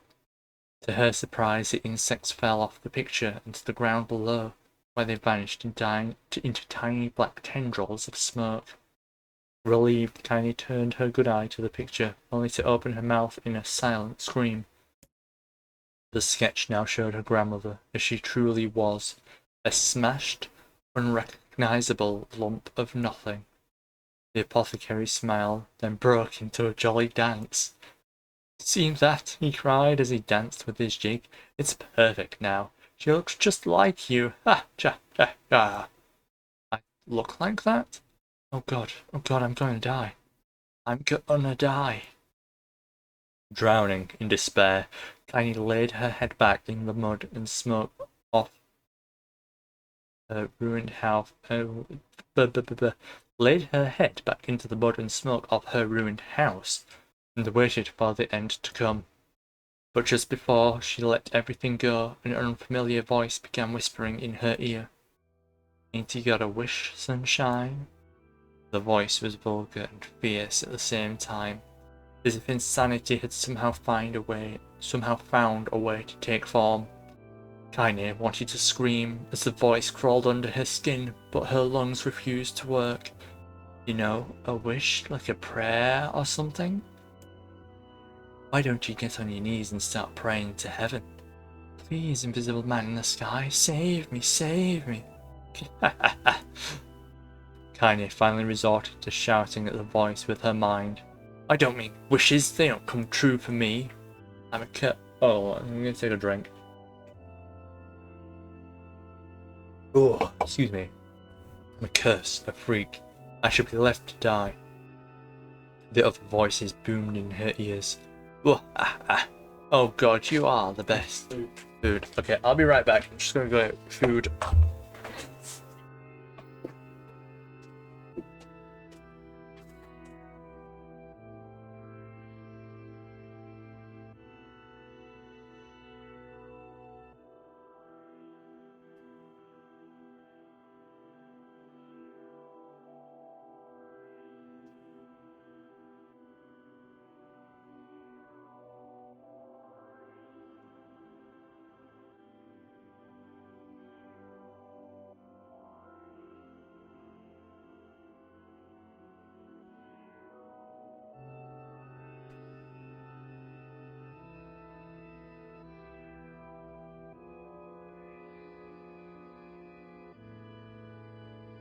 To her surprise, the insects fell off the picture and to the ground below, where they vanished into tiny black tendrils of smoke. Relieved, Kaine turned her good eye to the picture, only to open her mouth in a silent scream. The sketch now showed her grandmother as she truly was, a smashed, unrecognizable lump of nothing. The apothecary smiled, then broke into a jolly dance. See that? He cried as he danced with his jig. It's perfect now. She looks just like you. Ha! Cha! Ha! Ha! I look like that? Oh god, I'm gonna die. I'm gonna die. Drowning in despair, Tiny laid her head back in the mud and smoke off her ruined house. Laid her head back into the mud and smoke off her ruined house, and waited for the end to come. But just before she let everything go, an unfamiliar voice began whispering in her ear. Ain't you got a wish, sunshine? The voice was vulgar and fierce at the same time, as if insanity had somehow found a way to take form. Kaine wanted to scream as the voice crawled under her skin, but her lungs refused to work. You know, a wish, like a prayer or something? Why don't you get on your knees and start praying to heaven? Please, invisible man in the sky, save me, save me. Kaine finally resorted to shouting at the voice with her mind. I don't mean wishes, they don't come true for me. I'm a cut. Oh, I'm gonna take a drink. Oh, excuse me. I'm a curse, a freak. I should be left to die. The other voices boomed in her ears. Oh, oh god, you are the best. Food. Okay, I'll be right back. I'm just gonna go get food.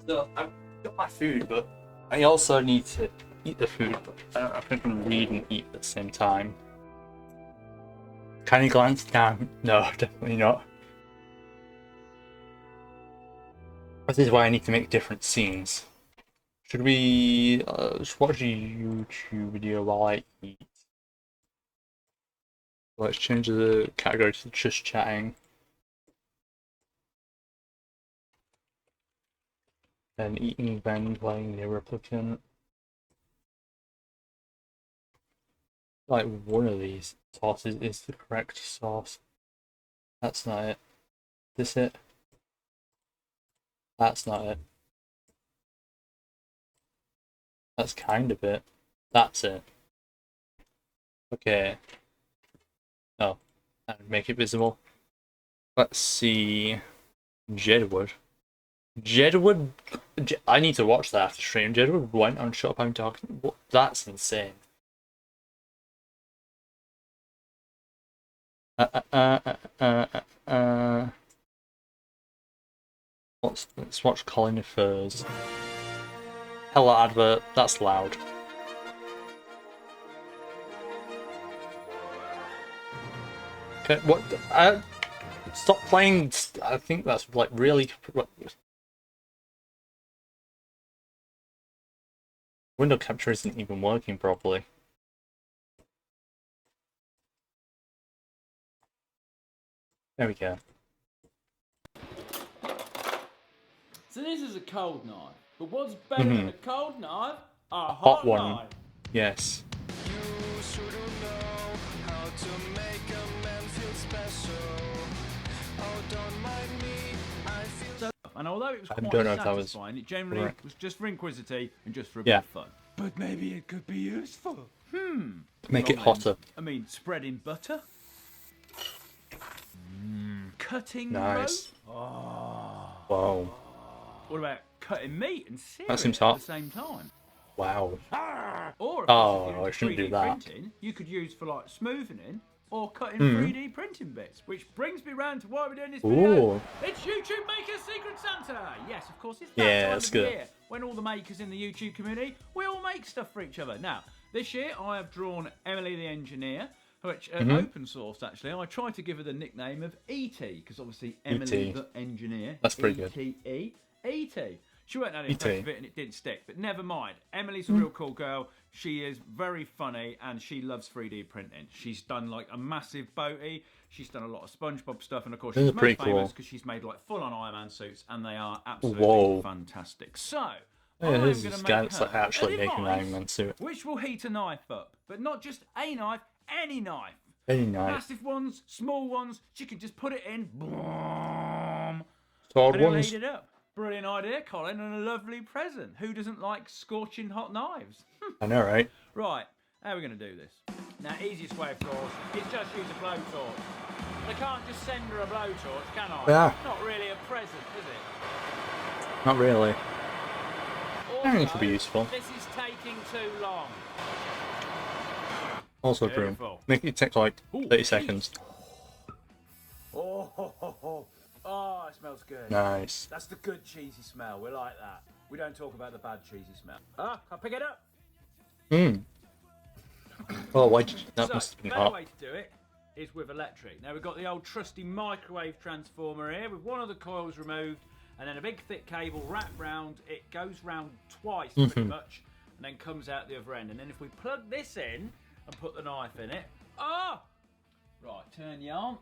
So I've got my food, but I also need to eat the food. But I don't know if I can read and eat at the same time. Can you glance down? No, definitely not. This is why I need to make different scenes. Should we just watch a YouTube video while I eat? Let's change the category to just chatting. Then eating, then playing Nier Replicant. Like one of these sauces is the correct sauce. That's not it. This it? That's not it. That's kind of it. That's it. Okay. Oh, and make it visible. Let's see. Jedward. Jedward. I need to watch that after stream. Jedward went on Shut Up I'm Talking. What? That's insane. Let's watch Colin Furs. Hello advert. That's loud. Okay, what? Stop playing. I think that's like really. Window capture isn't even working properly. There we go. So this is a cold knife, but what's better than a cold knife? A Hot hot one. knife. Yes. You shouldn't know how to make a man feel special. Oh, don't mind me, I feel. And although it was I quite don't know if that was satisfying, it generally correct. was just for inquisity and just for a Yeah. bit of fun. But maybe it could be useful. Make it Well then, hotter. I mean, spreading butter. Cutting Nice. rope. Oh. Wow. What about cutting meat and searing That seems it at hot. the same time? Wow. Or if Oh, you're into I shouldn't 3D do that. Printing, you could use for like smoothing or cutting Hmm. 3D printing bits, which brings me round to why we're doing this video. Ooh. It's YouTube Maker's Secret Santa! Yes, of course, it's that Yeah, time that's of the good. year when all the makers in the YouTube community, we all make stuff for each other. Now, this year I have drawn Emily the Engineer, which open sourced actually. I tried to give her the nickname of E.T. because obviously Emily the Engineer. That's pretty good. E.T. E.T. She weren't that E.T. impressed with it and it didn't stick, but never mind. Emily's a real cool girl. She is very funny and she loves 3D printing. She's done like a massive boaty. She's done a lot of SpongeBob stuff, and of course Those she's are pretty most famous cool. because she's made like full-on Iron Man suits, and they are absolutely Whoa. fantastic. So Yeah, I'm there's going this to guy make that's like her actually a making an device Iron Man suit. which will heat a knife up, but not just a knife, any knife. Very nice. Massive ones, small ones. She can just put it in, boom, Sword and it'll ones. heat it up. Brilliant idea, Colin, and a lovely present. Who doesn't like scorching hot knives? I know, right? Right, how are we going to do this? Now, easiest way, of course, is just use a blowtorch. I can't just send her a blowtorch, can I? Yeah. Not really a present, is it? Not really. I think it Also, could be useful. This is taking too long. Also, broom. Beautiful. Make it take like Ooh, 30 seconds. Oh, ho, ho, ho. Oh, it smells good. Nice. That's the good cheesy smell. We like that. We don't talk about the bad cheesy smell. Ah, I'll pick it up. Hmm. Oh, why did you... That So, must have the been better hot. way to do it is with electric. Now, we've got the old trusty microwave transformer here with one of the coils removed and then a big thick cable wrapped round. It goes round twice pretty much and then comes out the other end. And then if we plug this in and put the knife in it... Ah! Right, turn you on.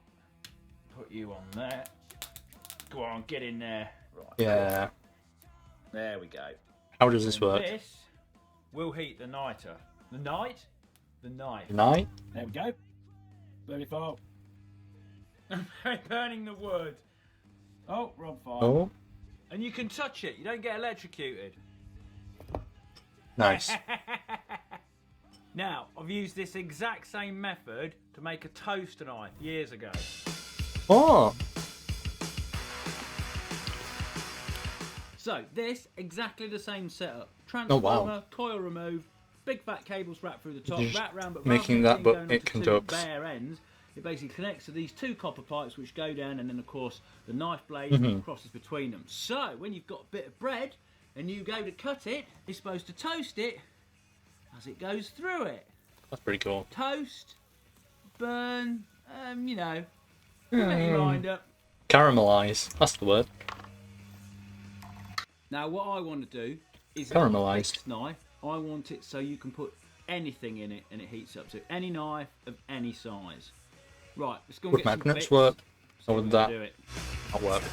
Put you on there. Go on, get in there. Right. Yeah. There we go. How does this And work? This will heat the niter. The night? The knife. Night? There we go. Beautiful. Burning the wood. Oh, we're on fire. Oh, And you can touch it. You don't get electrocuted. nice. Now, I've used this exact same method to make a toaster knife years ago. Oh, So, this, exactly the same setup. Oh, Transformer, wow. coil removed, big fat cables wrapped through the top, Just wrapped round, but making rather than that, but going it onto two conducts. bare ends, it basically connects to these two copper pipes which go down, and then, of course, the knife blade crosses between them. So, when you've got a bit of bread, and you go to cut it, it's supposed to toast it as it goes through it. that's pretty cool. Toast, burn, you know, make your mind up. Caramelize. That's the word. Now, what I want to do is Caramelised. a fixed knife. I want it so you can put anything in it and it heats up. So any knife of any size. Right, let's go and Would get some magnets bits. work? See Or if would we can that do it. not work?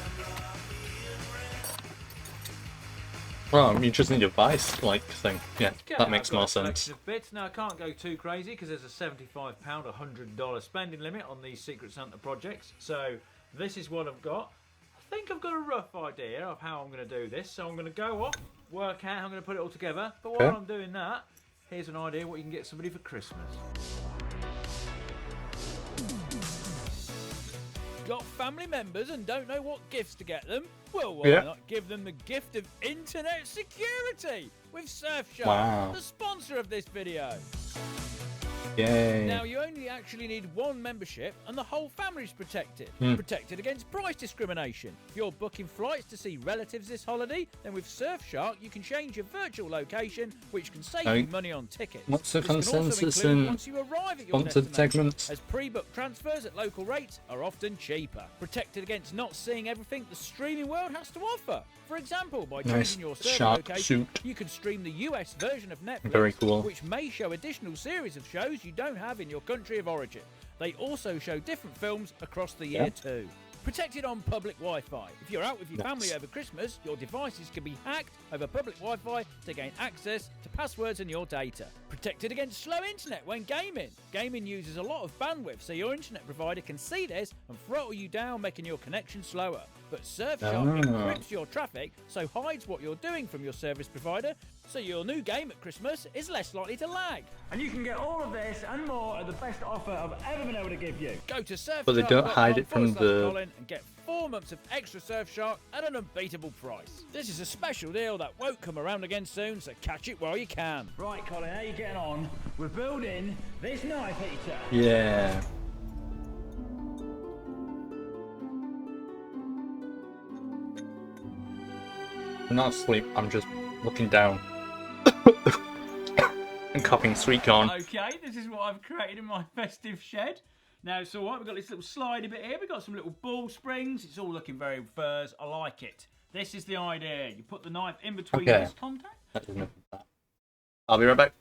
Well, you just need a vice-like thing. Yeah, Okay, that makes I've got more a collection sense. of bits. Now, I can't go too crazy because there's a £75, $100 spending limit on these Secret Santa projects. So this is what I've got. I think I've got a rough idea of how I'm going to do this. So I'm going to go off, work out how I'm going to put it all together. But while Okay. I'm doing that, here's an idea what you can get somebody for Christmas. Got family members and don't know what gifts to get them? Well, why Yeah. not give them the gift of internet security with Surfshark, Wow. the sponsor of this video. Yay. Now, you only actually need one membership and the whole family's protected. Protected against price discrimination. If you're booking flights to see relatives this holiday, then with Surfshark you can change your virtual location, which can save you money on tickets. What's the This can also consensus include in once you arrive at your sponsored destination, segments? as pre-booked transfers at local rates are often cheaper. Protected against not seeing everything the streaming world has to offer. For example, by Nice changing your server shark location, suit. you can stream the US version of Netflix, Very cool. which may show additional series of shows you don't have in your country of origin. They also show different films across the year too. Protected on public Wi-Fi. If you're out with your family over Christmas, your devices can be hacked over public Wi-Fi to gain access to passwords and your data. Protected against slow internet when gaming. Gaming uses a lot of bandwidth, so your internet provider can see this and throttle you down, making your connection slower. But Surfshark encrypts your traffic, so hides what you're doing from your service provider, so your new game at Christmas is less likely to lag. And you can get all of this and more at the best offer I've ever been able to give you. Go to Surfshark. But they don't hide it from the- and get 4 months of extra Surfshark at an unbeatable price. This is a special deal that won't come around again soon, so catch it while you can. Right, Colin, how you getting on? We're building this knife heater. Yeah. I'm not asleep, I'm just looking down. And copying sweet corn. Okay, this is what I've created in my festive shed. Now, it's all right, we've got this little slidey bit here. We've got some little ball springs. It's all looking very furs. I like it. This is the idea. You put the knife in between Okay. this contact. That doesn't open that. I'll be right back.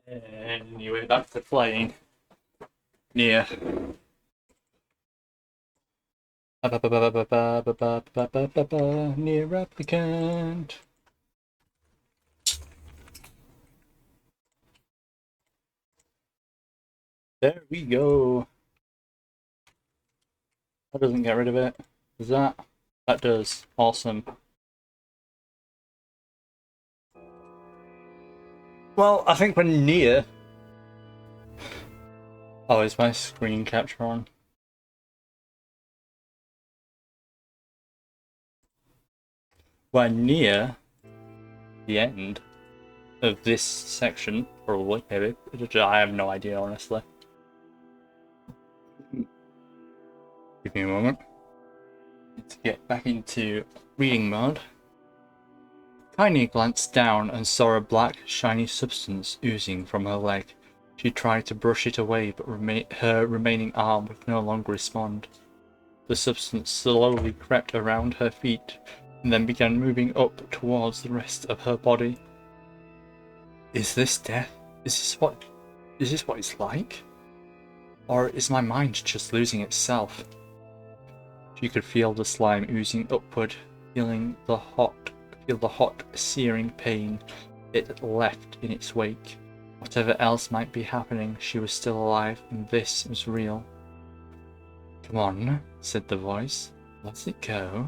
Anyway, back to playing Nier. Nier Replicant. There we go. That doesn't get rid of it. Does that? That does. Awesome. Well, I think when Nier... Oh, is my screen capture on? When Nier the end of this section, probably, maybe. I have no idea, honestly. Give me a moment. Need to get back into reading mode. Tiny glanced down and saw a black, shiny substance oozing from her leg. She tried to brush it away, but her remaining arm would no longer respond. The substance slowly crept around her feet, and then began moving up towards the rest of her body. Is this death? Is this what it's like? Or is my mind just losing itself? She could feel the slime oozing upward, feeling the hot, feel the hot, searing pain it left in its wake. Whatever else might be happening, she was still alive, and this was real. "Come on," said the voice. "Let it go."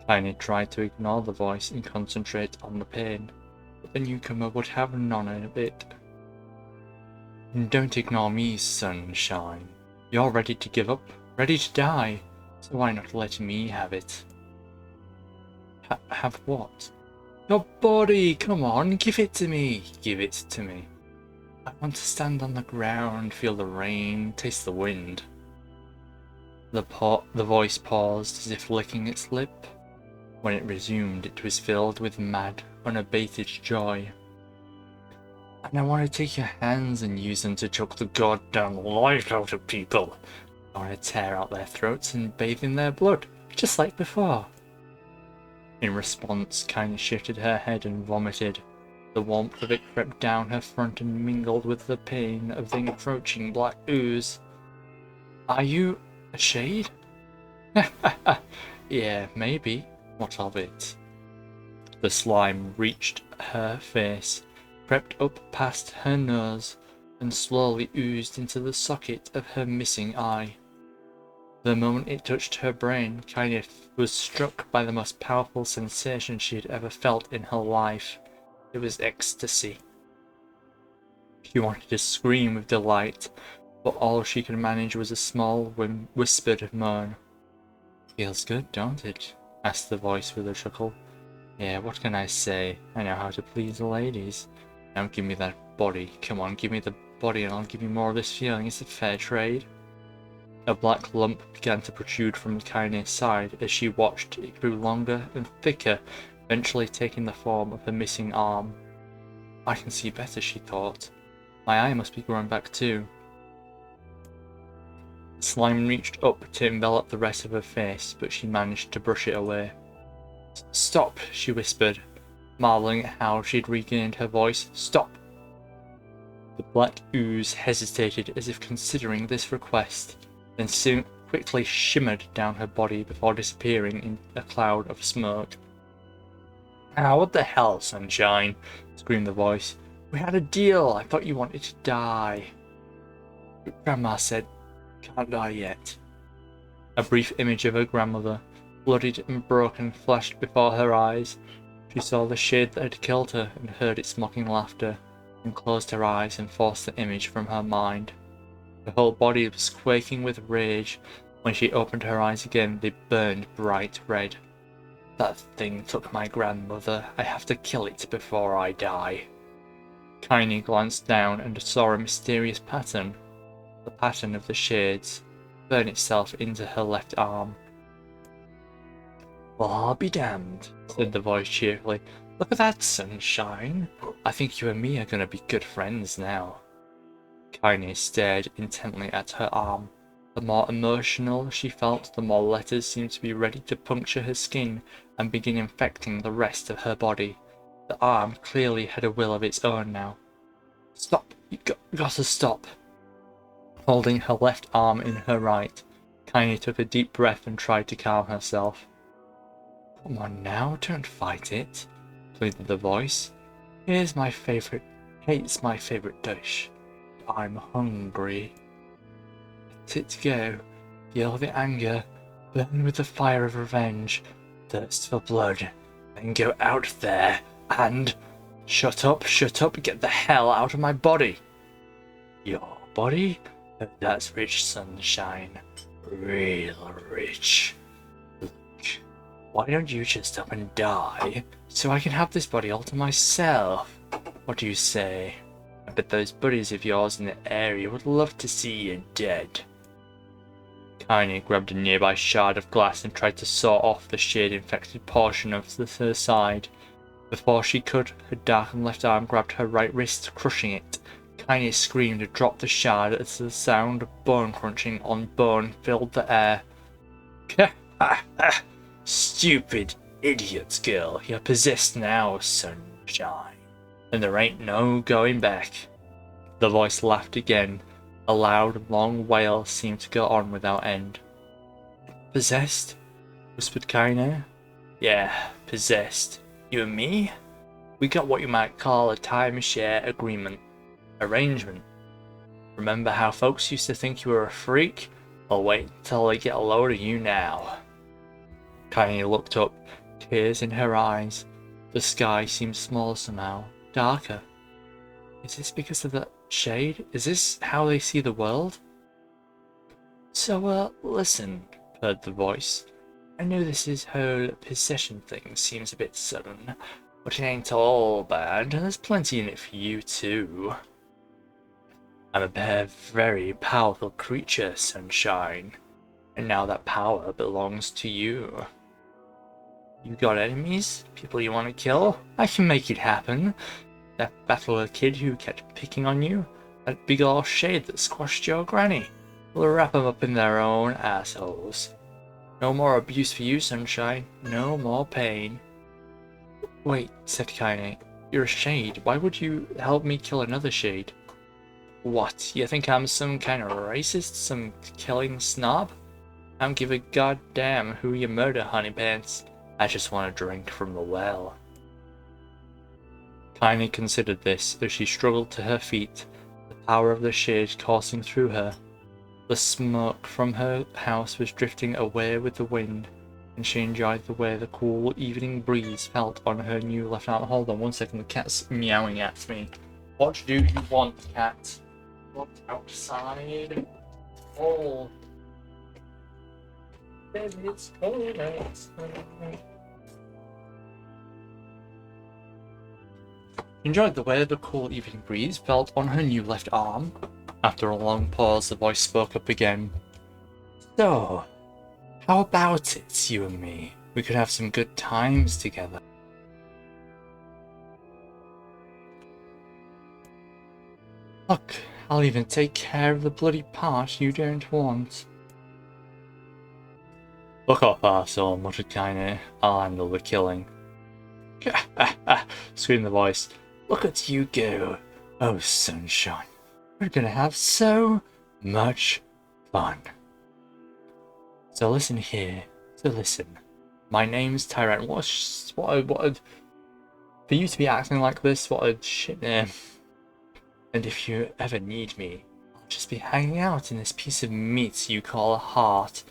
Tiny tried to ignore the voice and concentrate on the pain, but the newcomer would have none of it. "Don't ignore me, sunshine. You're ready to give up, ready to die, so why not let me have it?" Have what? "Your body! Come on, give it to me! Give it to me. I want to stand on the ground, feel the rain, taste the wind." The voice paused as if licking its lip. When it resumed, it was filled with mad, unabated joy. "And I want to take your hands and use them to choke the goddamn life out of people. I want to tear out their throats and bathe in their blood, just like before." In response, Kinda shifted her head and vomited. The warmth of it crept down her front and mingled with the pain of the approaching black ooze. "Are you a shade?" "Yeah, maybe. What of it?" The slime reached her face, crept up past her nose, and slowly oozed into the socket of her missing eye. The moment it touched her brain, Kinda was struck by the most powerful sensation she had ever felt in her life. It was ecstasy. She wanted to scream with delight, but all she could manage was a small, whispered moan. "Feels good, don't it?" asked the voice with a chuckle. "Yeah, what can I say? I know how to please the ladies. Now give me that body. Come on, give me the body and I'll give you more of this feeling. It's a fair trade." A black lump began to protrude from Kaine's side as she watched. It grew longer and thicker, eventually taking the form of her missing arm. "I can see better," she thought. "My eye must be growing back too." The slime reached up to envelop the rest of her face, but she managed to brush it away. "Stop," she whispered, marveling at how she'd regained her voice. "Stop!" The black ooze hesitated as if considering this request, then soon quickly shimmered down her body before disappearing in a cloud of smoke. "Ah, what the hell, sunshine?" screamed the voice. "We had a deal. I thought you wanted to die." Grandma said, "Can't die yet." A brief image of her grandmother, bloodied and broken, flashed before her eyes. She saw the shade that had killed her and heard its mocking laughter, and closed her eyes and forced the image from her mind. Her whole body was quaking with rage. When she opened her eyes again, they burned bright red. "That thing took my grandmother. I have to kill it before I die." Kaine glanced down and saw a mysterious pattern. The pattern of the shades burn itself into her left arm. "Well, I'll be damned," said the voice cheerfully. "Look at that, sunshine. I think you and me are going to be good friends now." Kaine stared intently at her arm. The more emotional she felt, the more letters seemed to be ready to puncture her skin and begin infecting the rest of her body. The arm clearly had a will of its own now. "Stop! You gotta stop!" Holding her left arm in her right, Kaine took a deep breath and tried to calm herself. "Come on now, don't fight it," pleaded the voice. Hate's my favorite dish. I'm hungry." Let it go. Feel the anger. Burn with the fire of revenge. Thirst for blood. Then go out there and... Shut up, get the hell out of my body." "Your body? That's rich, sunshine. Real rich. Look, why don't you just up and die, so I can have this body all to myself? What do you say? I bet those buddies of yours in the area would love to see you dead." Kaine grabbed a nearby shard of glass and tried to saw off the shade-infected portion of her side. Before she could, her darkened left arm grabbed her right wrist, crushing it. Kaine screamed and dropped the shard as the sound of bone crunching on bone filled the air. "Stupid idiot girl, you're possessed now, sunshine. And there ain't no going back." The voice laughed again. A loud, long wail seemed to go on without end. "Possessed?" whispered Kaine. Yeah, possessed. You and me? We got what you might call a timeshare agreement. Arrangement. Remember how folks used to think you were a freak? Well, wait till they get a load of you now. Kaine looked up, tears in her eyes. The sky seemed smaller somehow, darker. Is this because of the shade? Is this how they see the world? So, listen, heard the voice. I know this whole possession thing seems a bit sudden, but it ain't all bad, and there's plenty in it for you too. I'm a very powerful creature, Sunshine, and now that power belongs to you. You got enemies? People you want to kill? I can make it happen. That battler kid who kept picking on you? That big ol' shade that squashed your granny? We'll wrap them up in their own assholes. No more abuse for you, Sunshine. No more pain. Wait, said Kaine. You're a shade. Why would you help me kill another shade? What, you think I'm some kind of racist? Some killing snob? I don't give a goddamn who you murder, honeypants. I just want to drink from the well. Kaine considered this as she struggled to her feet, the power of the shade coursing through her. The smoke from her house was drifting away with the wind, and she enjoyed the way the cool evening breeze felt on her new left arm. Hold on 1 second, the cat's meowing at me. What do you want, cat? Look outside. Oh. Baby, it's cold outside. Enjoyed the way the cool evening breeze felt on her new left arm. After a long pause, the voice spoke up again. So, how about it, you and me? We could have some good times together. Look, I'll even take care of the bloody part you don't want. Look off, arsehole, muttered Kaine. I'll handle the killing. Screamed the voice. Look at you go. Oh, Sunshine. We're gonna have so much fun. So listen here. My name's Tyrant. What a... For you to be acting like this, what a shit name. And if you ever need me, I'll just be hanging out in this piece of meat you call a heart.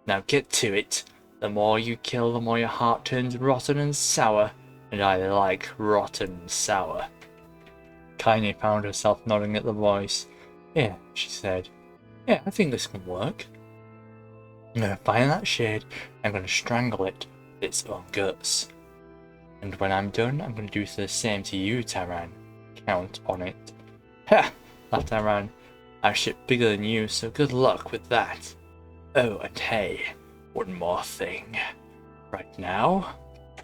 Now get to it. The more you kill, the more your heart turns rotten and sour. And I like rotten sour. Kaine found herself nodding at the voice. Yeah, she said. Yeah, I think this can work. I'm gonna find that shade, I'm gonna strangle it with its own guts. And when I'm done, I'm gonna do the same to you, Taran. Count on it. Ha! Laughed Taran. I have shit bigger than you, so good luck with that. Oh, and hey, one more thing. Right now,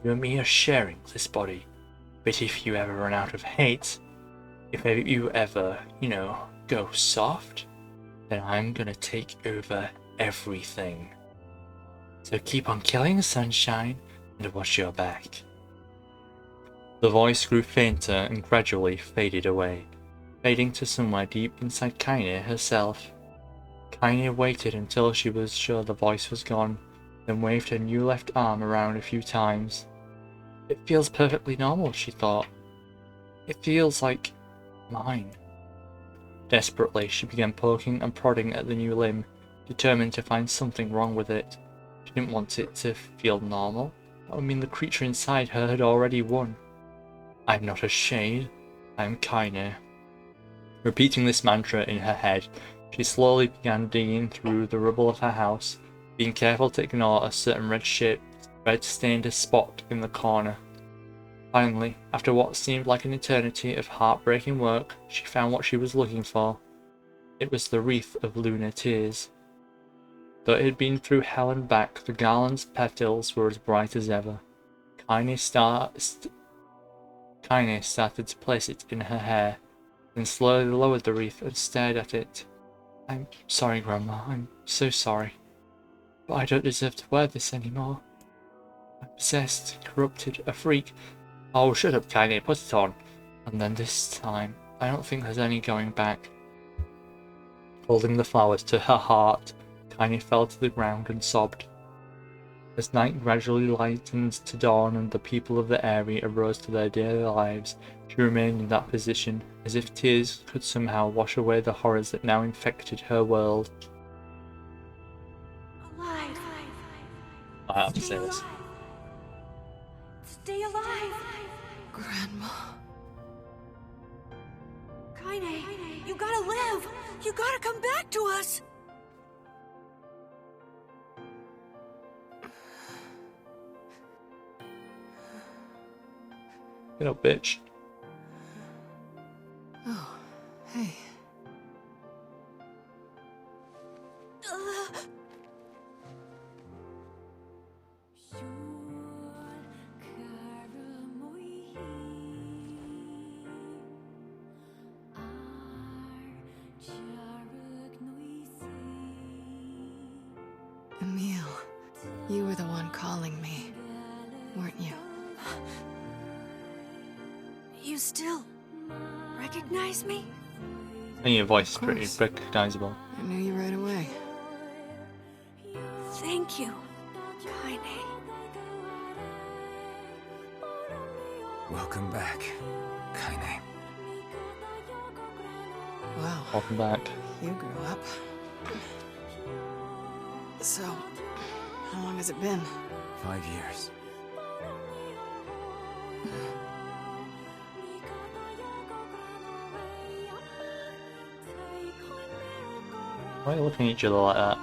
you and me are sharing this body. But if you ever run out of hate, if you ever, go soft, then I'm gonna take over everything. So keep on killing, Sunshine, and watch your back. The voice grew fainter and gradually faded away, fading to somewhere deep inside Kaine herself. Kaine waited until she was sure the voice was gone, then waved her new left arm around a few times. It feels perfectly normal, she thought. It feels like mine. Desperately, she began poking and prodding at the new limb, determined to find something wrong with it. She didn't want it to feel normal. That would mean the creature inside her had already won. I'm not a shade, I'm Kaine. Repeating this mantra in her head, she slowly began digging through the rubble of her house, being careful to ignore a certain red-stained spot in the corner. Finally, after what seemed like an eternity of heartbreaking work, she found what she was looking for. It was the wreath of lunar tears. Though it had been through hell and back, the garland's petals were as bright as ever. Kaine started to place it in her hair, then slowly lowered the wreath and stared at it. I'm sorry, Grandma. I'm so sorry. But I don't deserve to wear this anymore. I'm possessed, corrupted, a freak. Oh, shut up, Kaine. Put it on. And then this time, I don't think there's any going back. Holding the flowers to her heart, Kaine fell to the ground and sobbed. As night gradually lightened to dawn and the people of the area arose to their daily lives, she remained in that position, as if tears could somehow wash away the horrors that now infected her world. Alive. I have to say this. Stay alive. Grandma. Kaine, you gotta live. You gotta come back to us. Get up, bitch. Oh, hey. Emil, you were the one calling me, weren't you? You still recognize me? And your voice is pretty recognizable. I knew you right away. Thank you, Kaine. Welcome back, Kaine. Wow, Welcome back. you grew up. So, how long has it been? 5 years. Why are you looking at each other like that?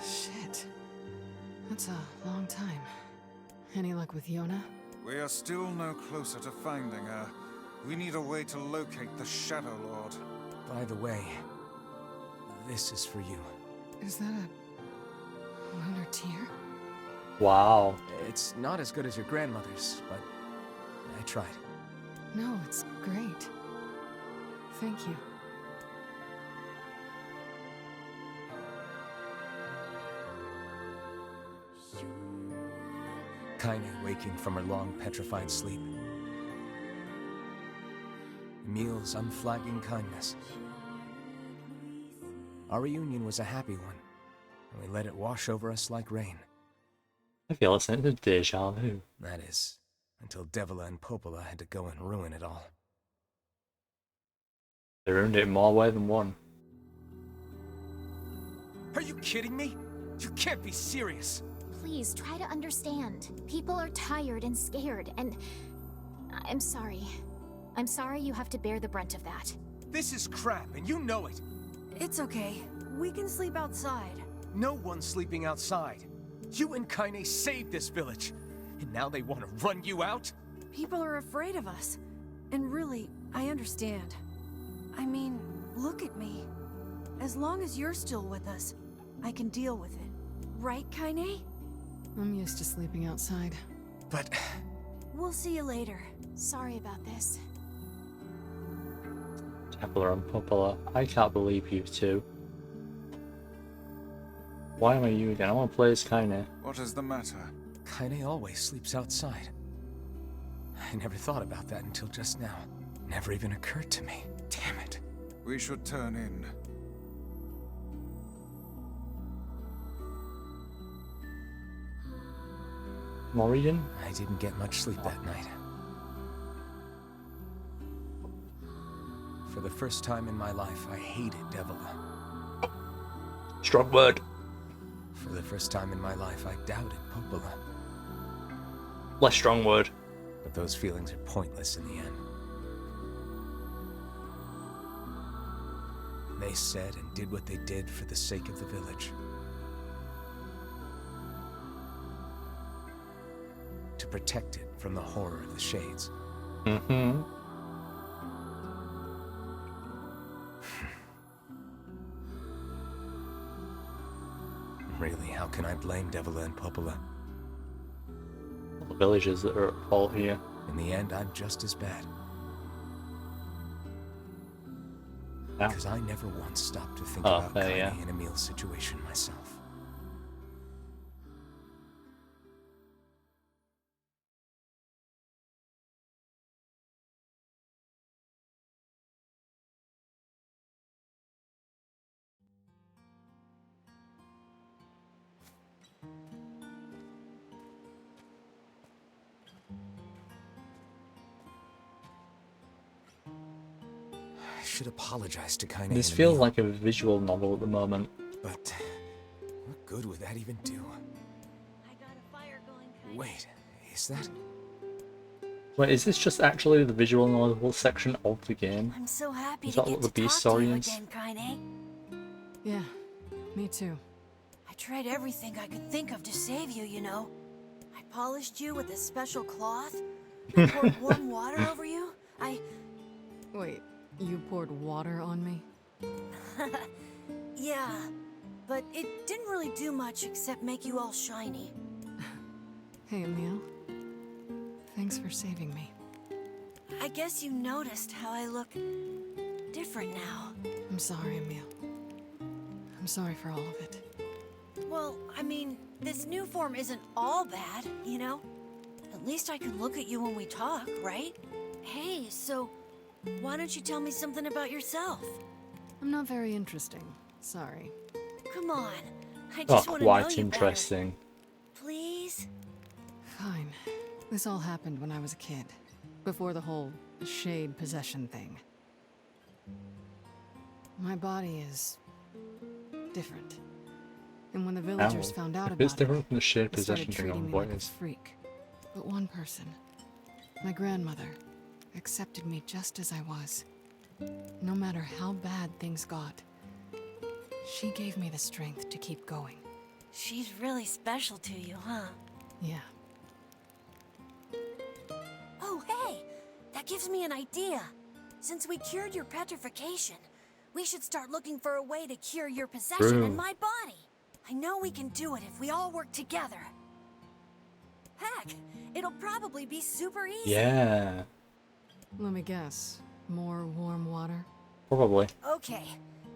Shit. That's a long time. Any luck with Yona? We are still no closer to finding her. We need a way to locate the Shadow Lord. By the way, this is for you. Is that a lunar tear? Wow. It's not as good as your grandmother's, but I tried. No, it's great. Thank you. Kaine waking from her long petrified sleep. Emil's unflagging kindness. Our reunion was a happy one, and we let it wash over us like rain. I feel a sense of deja vu. That is, until Devila and Popola had to go and ruin it all. They ruined it in more ways than one. Are you kidding me? You can't be serious! Please try to understand. People are tired and scared, and I'm sorry. I'm sorry you have to bear the brunt of that. This is crap, and you know it! It's okay. We can sleep outside. No one's sleeping outside. You and Kaine saved this village, and now they want to run you out? People are afraid of us. And really, I understand. I mean, look at me. As long as you're still with us, I can deal with it. Right, Kaine? I'm used to sleeping outside. But... We'll see you later. Sorry about this. Devila and Popola, I can't believe you two. Why am I you again? I want to play as Kaine. What is the matter? Kaine always sleeps outside. I never thought about that until just now. Never even occurred to me. Damn it. We should turn in. More reading? I didn't get much sleep that night. For the first time in my life, I hated Devila. Strong word. For the first time in my life, I doubted Popola. Less strong word. But those feelings are pointless in the end. They said and did what they did for the sake of the village. To protect it from the horror of the Shades. Mm-hmm. Really, how can I blame Devila and Popola? The villagers that are at fault here. In the end, I'm just as bad. Yeah. Because I never once stopped to think Oh, about fair, Kaine yeah. and Emil's situation myself. should apologize to Kaine. This feels like a visual novel at the moment. But what good would that even do? I got a fire going, Kaine. Wait, is that? Wait, is this just actually the visual novel section of the game? I'm so happy Is to that get what the to beast talk to story you is? again, Kaine. Yeah, me too. I tried everything I could think of to save you, you know. I polished you with a special cloth. I poured warm water over you. Wait, you poured water on me? Yeah, but it didn't really do much except make you all shiny. Hey, Emil. Thanks for saving me. I guess you noticed how I look different now. I'm sorry, Emil. I'm sorry for all of it. Well, I mean, this new form isn't all bad, you know? At least I can look at you when we talk, right? Hey, so why don't you tell me something about yourself? I'm not very interesting. Sorry. Come on, I Not just want to know quite you interesting. better. Please? Fine. This all happened when I was a kid. Before the whole shade possession thing. My body is different. And when the villagers found out If about it's different from the it, shared they started possession thing treating on me what like a is. freak. But one person, my grandmother, accepted me just as I was. No matter how bad things got, she gave me the strength to keep going. She's really special to you, huh? Yeah. Oh, hey! That gives me an idea. Since we cured your petrification, we should start looking for a way to cure your possession True. in my body. I know we can do it if we all work together. Heck, it'll probably be super easy. Yeah, Let me guess. More warm water? probably. Okay,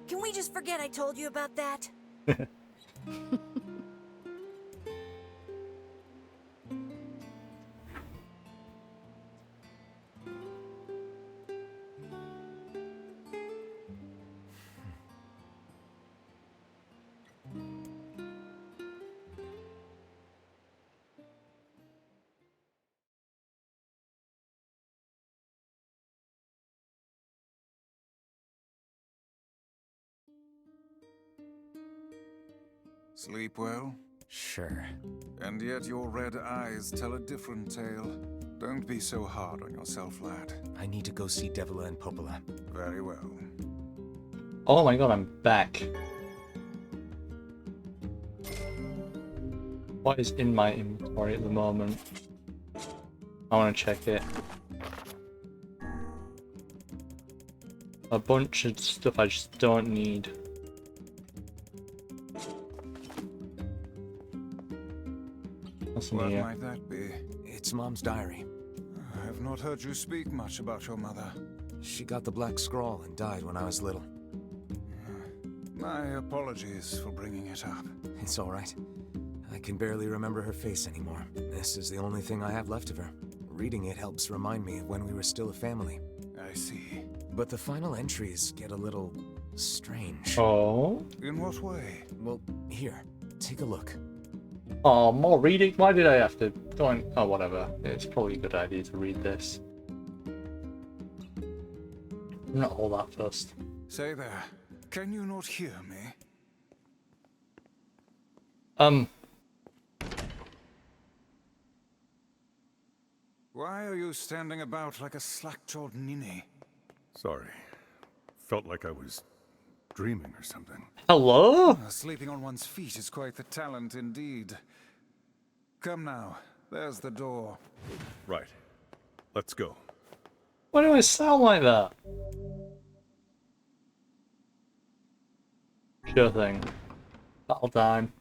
can we just forget I told you about that? Sleep well? Sure. And yet your red eyes tell a different tale. Don't be so hard on yourself, lad. I need to go see Devila and Popola. Very well. Oh my god, I'm back. What is in my inventory at the moment? I want to check it. A bunch of stuff I just don't need. What's in What here? might that be? It's Mom's diary. I have not heard you speak much about your mother. She got the Black Scrawl and died when I was little. My apologies for bringing it up. It's alright. I can barely remember her face anymore. This is the only thing I have left of her. Reading it helps remind me of when we were still a family. I see. But the final entries get a little strange. Oh. In what way? Well, here, take a look. Oh, more reading? Why did I have to join? Oh, whatever. It's probably a good idea to read this. I'm not all that fussed. Say there, can you not hear me? Why are you standing about like a slack-jawed ninny? Sorry. Felt like I was dreaming or something. Hello? Sleeping on one's feet is quite the talent indeed. Come now, there's the door. Right. Let's go. Why do I sound like that? Sure thing. Battle time.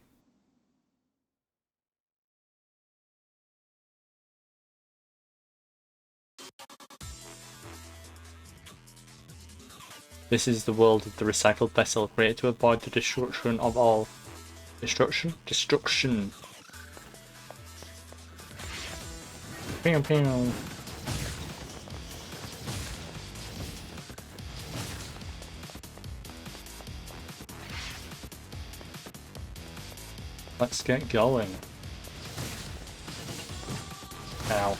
This is the world of the recycled vessel, created to avoid the destruction of all. Destruction? Destruction. Pew pew. Let's get going. Ow.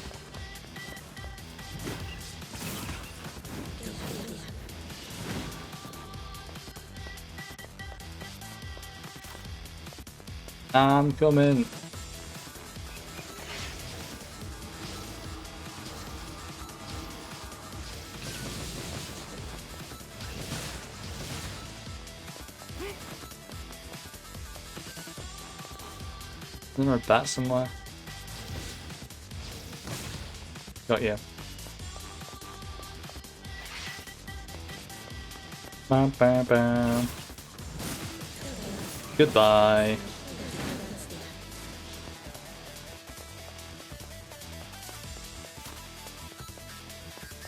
I'm coming. Isn't there a bat somewhere? Got you. Bam, bam, bam. Goodbye.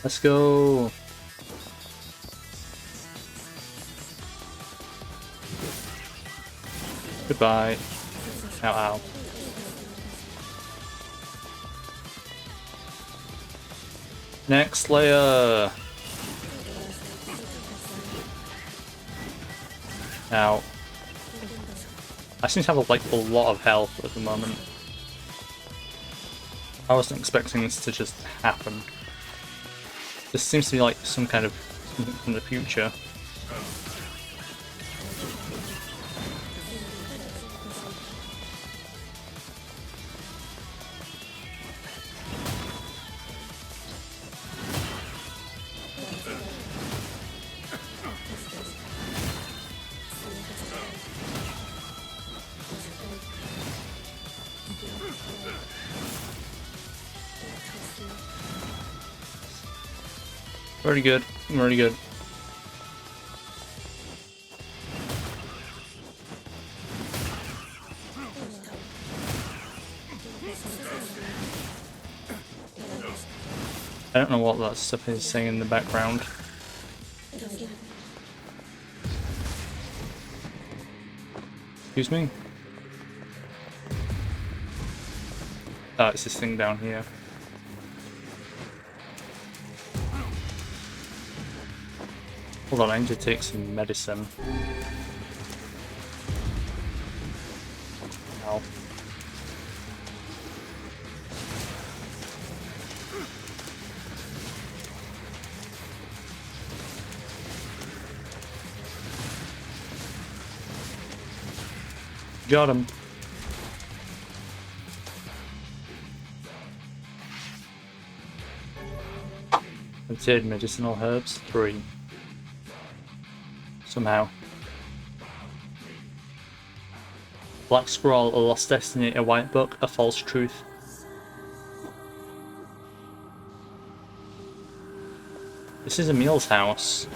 Let's go. Goodbye. Ow, ow. Next layer. Now, I seem to have like a lot of health at the moment. I wasn't expecting this to just happen. This seems to be like some kind of something from the future. Very good, very good. I don't know what that stuff is saying in the background. Excuse me? Oh, it's this thing down here. Hold on, I need to take some medicine. Ow. Got him. Obtained medicinal herbs 3. Somehow. Black Scroll, a lost destiny, a white book, a false truth. This is Emil's house.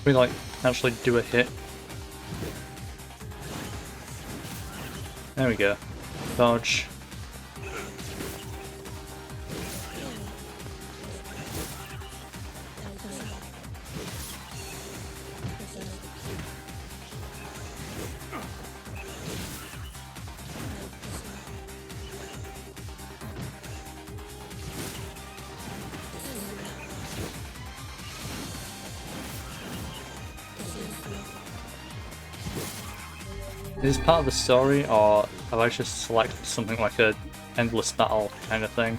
We like actually do a hit. There we go. Dodge. Is this part of the story, or have I just selected something like a endless battle kind of thing?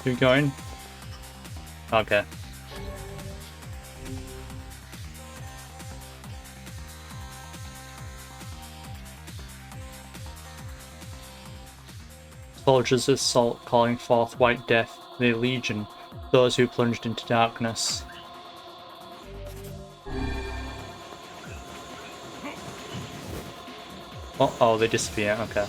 Keep going? Okay. Soldiers of Salt calling forth White Death, the Legion, those who plunged into darkness. Oh, they disappear. Okay.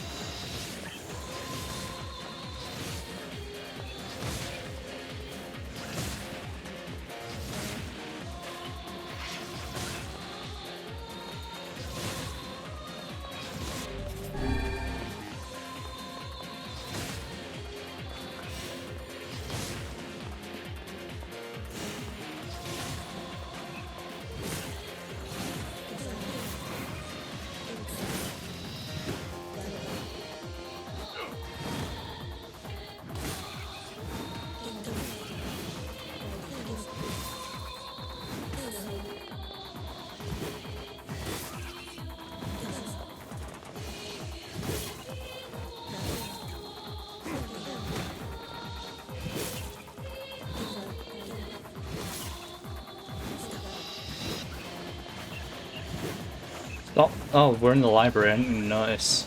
Oh, oh, we're in the library. I didn't even notice.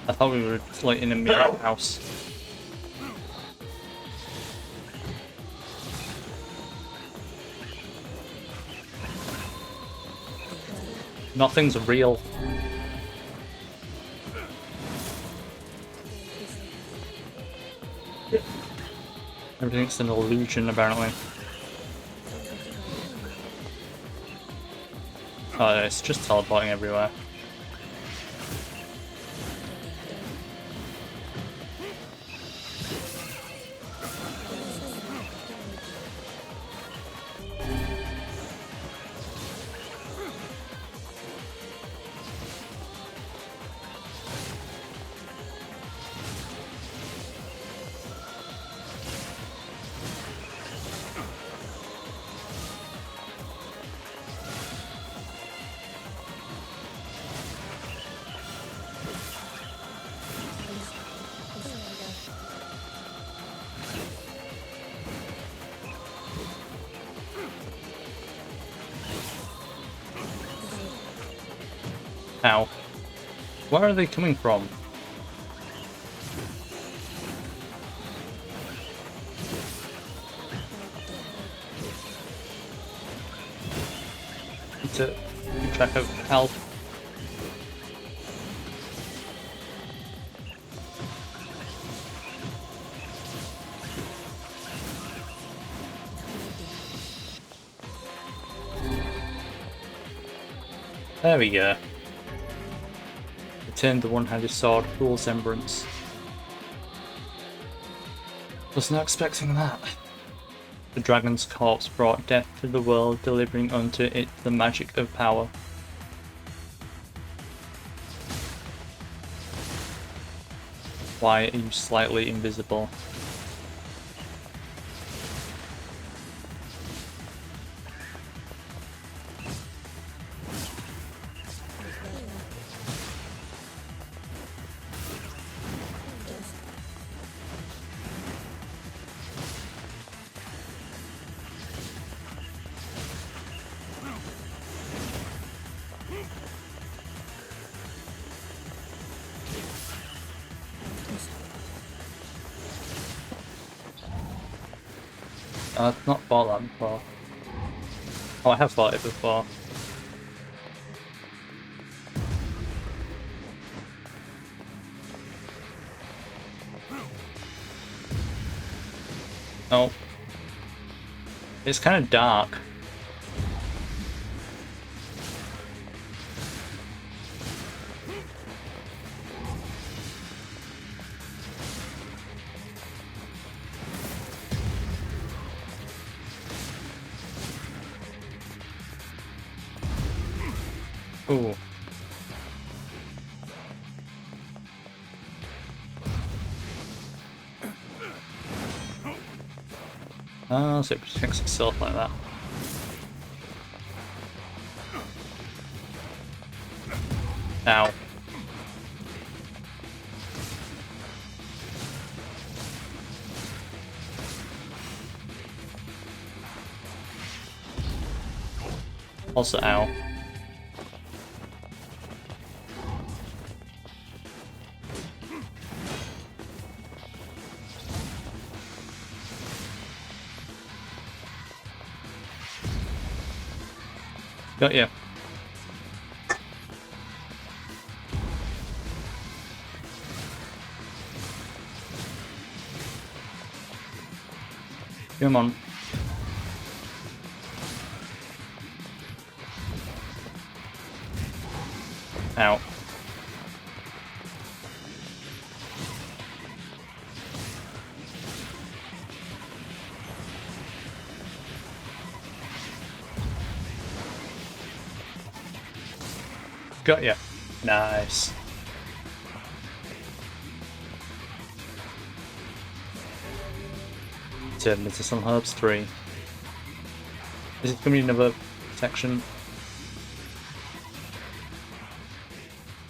I thought we were like in a mirror house. Nothing's real. Everything's an illusion, apparently. Oh, it's just teleporting everywhere. Ow. Where are they coming from? Need to keep track of health. There we go. Returned the one-handed sword, full semblance. Was not expecting that. The dragon's corpse brought death to the world, delivering unto it the magic of power. Why are you slightly invisible? I've not bought that before. Oh, I have bought it before. Oh. It's kind of dark. Ooh. Oh, so it protects itself like that. Ow. Also, ow. Got you. Come on. Ow. Got ya. Nice. Turned into some herbs 3. Is it going to be another section?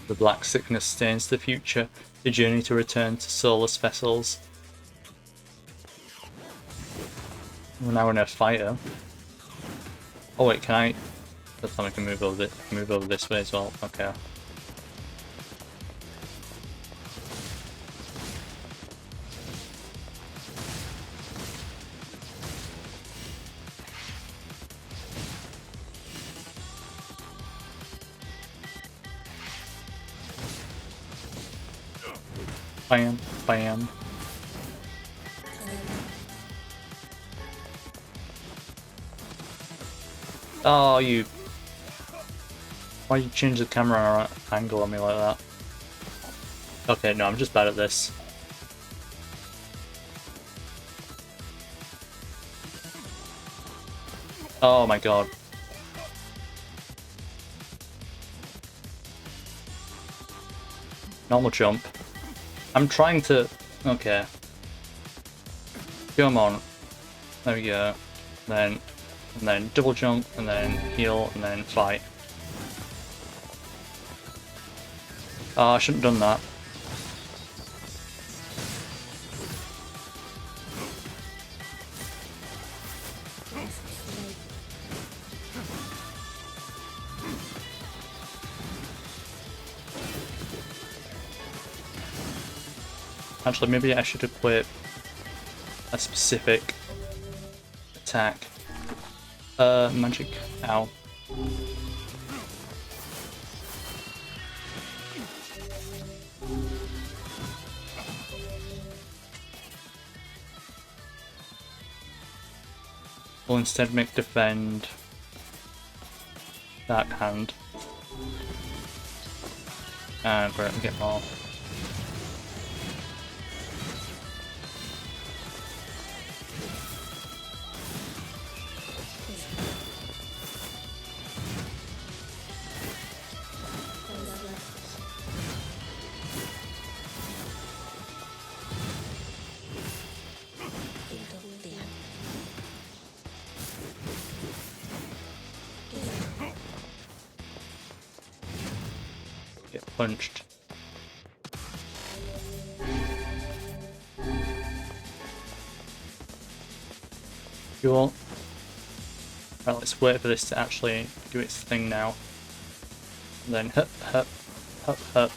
The black sickness stains the future. The journey to return to soulless vessels. We're now in a fighter. Oh wait, can I? That's time I can move over this way as well. Okay. Bam, bam. Oh, you. Why you change the camera angle on me like that? Okay, no, I'm just bad at this. Oh my god. Normal jump. I'm trying to... Okay. Come on. There we go. And then double jump, and then heal, and then fight. Oh, I shouldn't have done that. Actually, maybe I should equip a specific attack. Magic. Ow. We'll instead make defend that hand. And we're gonna get more. Get punched. Cool. Right, let's wait for this to actually do its thing now. And then hup, hup, hup, hup.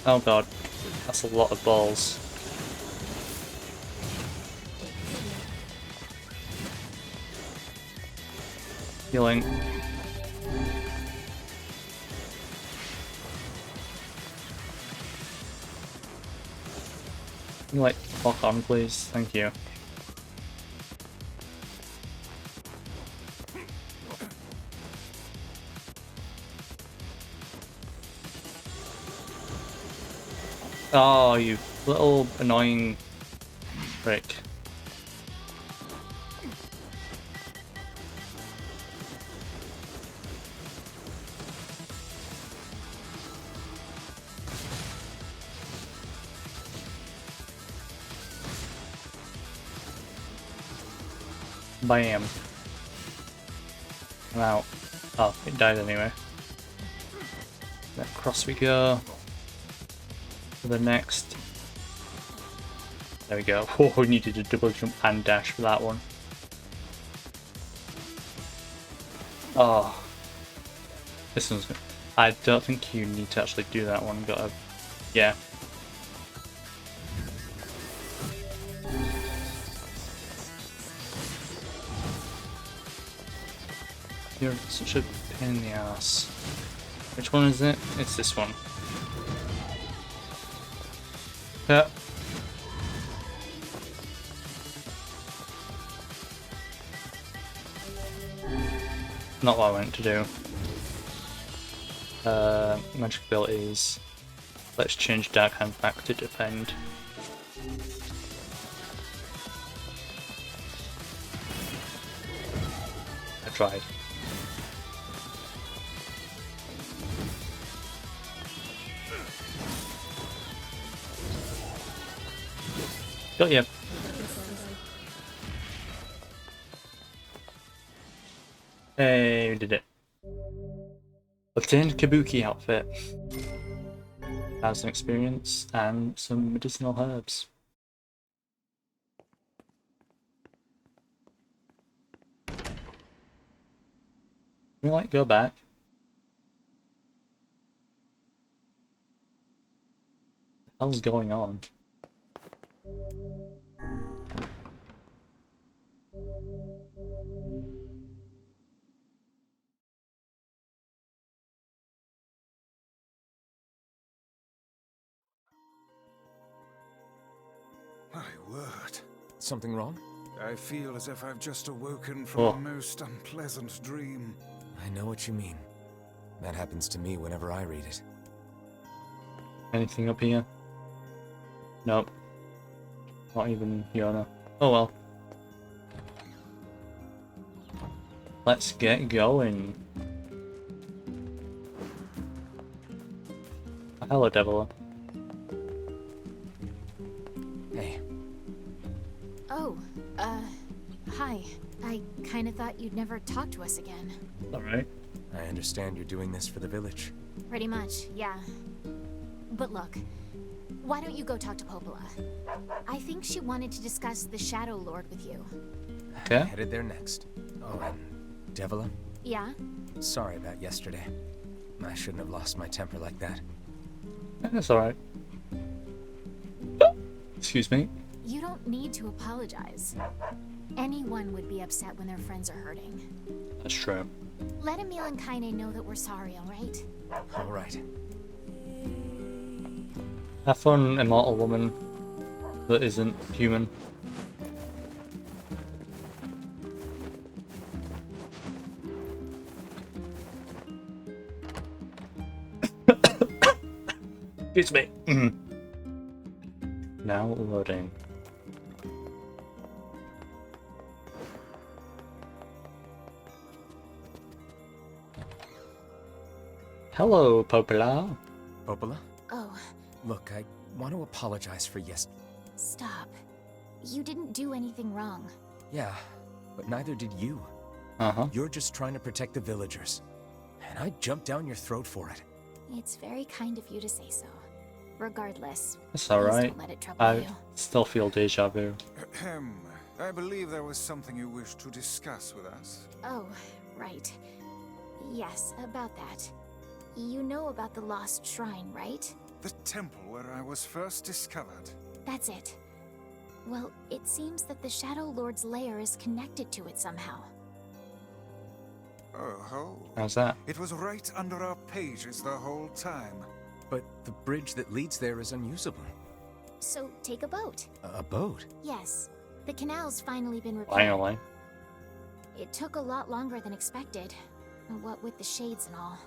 Oh god, that's a lot of balls. Healing. Can you like lock on please? Thank you. Oh, you little annoying prick. Bam. I'm out. Oh, it died anyway. Across we go. To the next. There we go. Oh, we needed a double jump and dash for that one. Oh. This one's good. I don't think you need to actually do that one. Gotta. Yeah. You're such a pain in the ass. Which one is it? It's this one. Yeah. Not what I went to do. Magic abilities. Let's change Dark Hand back to defend. I tried. Got you. Hey, we did it. Obtained Kabuki outfit. 1,000 experience and some medicinal herbs. Can we like go back? What the hell's going on? My word. Something wrong? I feel as if I've just awoken from Oh. a most unpleasant dream. I know what you mean. That happens to me whenever I read it. Anything up here? Nope. Not even Fiona. Oh well. Let's get going. Hello, Devil. Hey. Oh, hi. I kinda thought you'd never talk to us again. Alright. I understand you're doing this for the village. Pretty much, yeah. But look, why don't you go talk to Popola? I think she wanted to discuss the Shadow Lord with you. Okay. Headed there next. Oh, and Devila? Yeah? Sorry about yesterday. I shouldn't have lost my temper like that. That's alright. Excuse me. You don't need to apologize. Anyone would be upset when their friends are hurting. That's true. Let Emil and Kaine know that we're sorry, alright? Alright. Have fun, immortal woman that isn't human. Excuse me. Now loading. Hello, Popola. Popola? Oh, Look, I want to apologize for stop. You didn't do anything wrong. Yeah, but neither did you. Uh-huh. You're just trying to protect the villagers. And I jumped down your throat for it. It's very kind of you to say so. Regardless, That's please alright. don't let it trouble I you. still feel deja vu. Ahem. I believe there was something you wished to discuss with us. Oh, right. Yes, about that. You know about the lost shrine, right? The temple where I was first discovered. That's it. Well, it seems that the Shadow Lord's lair is connected to it somehow. Oh, How's that? it was right under our pages the whole time. But the bridge that leads there is unusable. So take a boat. A boat? Yes, the canal's finally been repaired. Finally. It took a lot longer than expected. What with the shades and all.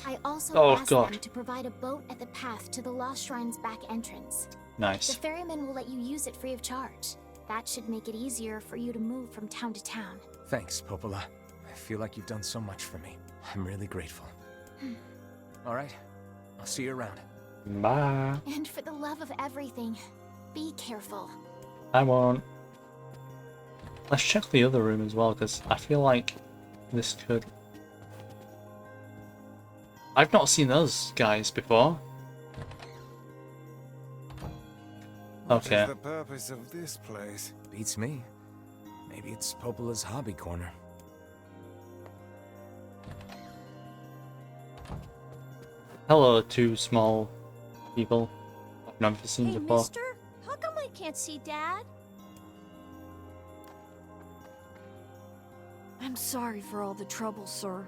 I also Oh, asked God. them to provide a boat at the path to the Lost Shrine's back entrance. The Nice. ferryman will let you use it free of charge. That should make it easier for you to move from town to town. Thanks, Popola. I feel like you've done so much for me. I'm really grateful. Alright, I'll see you around. Bye. And for the love of everything, be careful. I won't. Let's check the other room as well, because I feel like this could... I've not seen those guys before. What Okay. is the purpose of this place? Beats me. Maybe it's Popola's hobby corner. Hello, two small people I've never seen before. mister, how come I can't see Dad? I'm sorry for all the trouble, sir.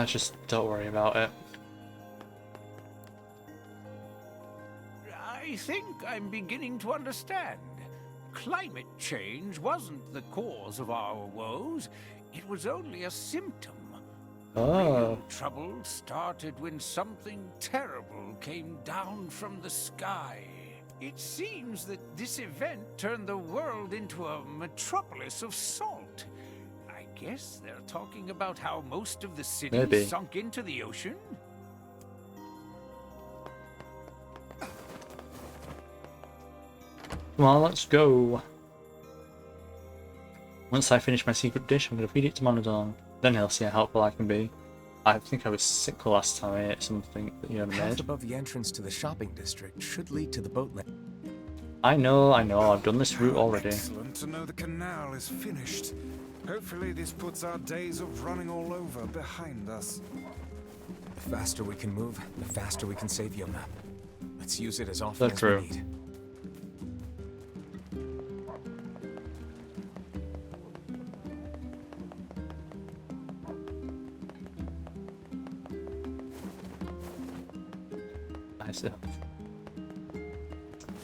Just don't worry about it. I think I'm beginning to understand. Climate change wasn't the cause of our woes. It was only a symptom. The real trouble started when something terrible came down from the sky. It seems that this event turned the world into a metropolis of salt. I guess they're talking about how most of the city Maybe. sunk into the ocean? Come on, let's go. Once I finish my secret dish, I'm going to feed it to Monodon. Then he'll see how helpful I can be. I think I was sick the last time I ate something that you had Path made. above the entrance to the shopping district should lead to the boat landing. I know, I've done this route already. Excellent to know the canal is finished. Hopefully this puts our days of running all over behind us. The faster we can move, the faster we can save Yona. Let's use it as often That's as we true. need. I see.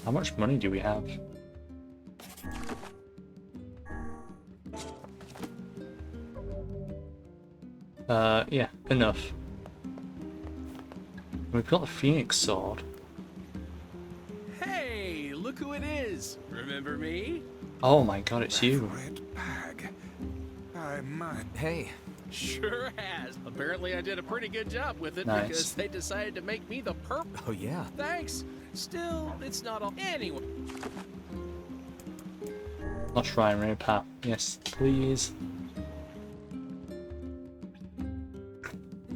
How much money do we have? Yeah, enough. We've got the Phoenix Sword. Hey, look who it is. Remember me? Oh my god, it's you. Red bag. I might. Hey, Sure has. Apparently I did a pretty good job with it Nice. because they decided to make me the perp. oh yeah. Thanks. Still, it's not all. Anyway. Not Shrine Ray Pat. Yes, please.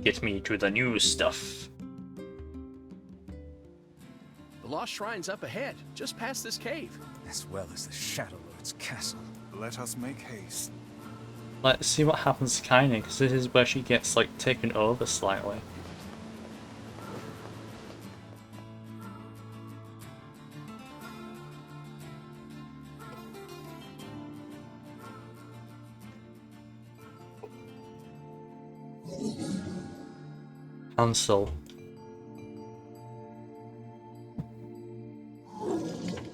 Get me to the new stuff. The Lost Shrine's up ahead, just past this cave. As well as the Shadow Lord's castle. Let us make haste. Let's see what happens to Kaine, because this is where she gets like taken over slightly. Hansel.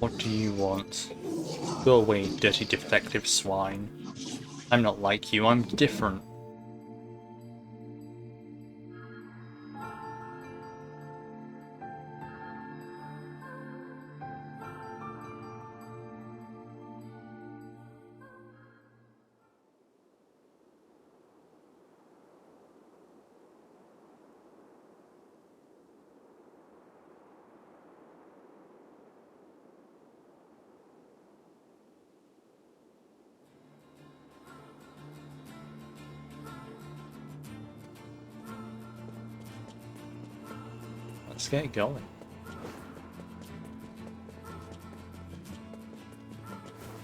What do you want? Go away, dirty defective swine. I'm not like you, I'm different. Let's get going.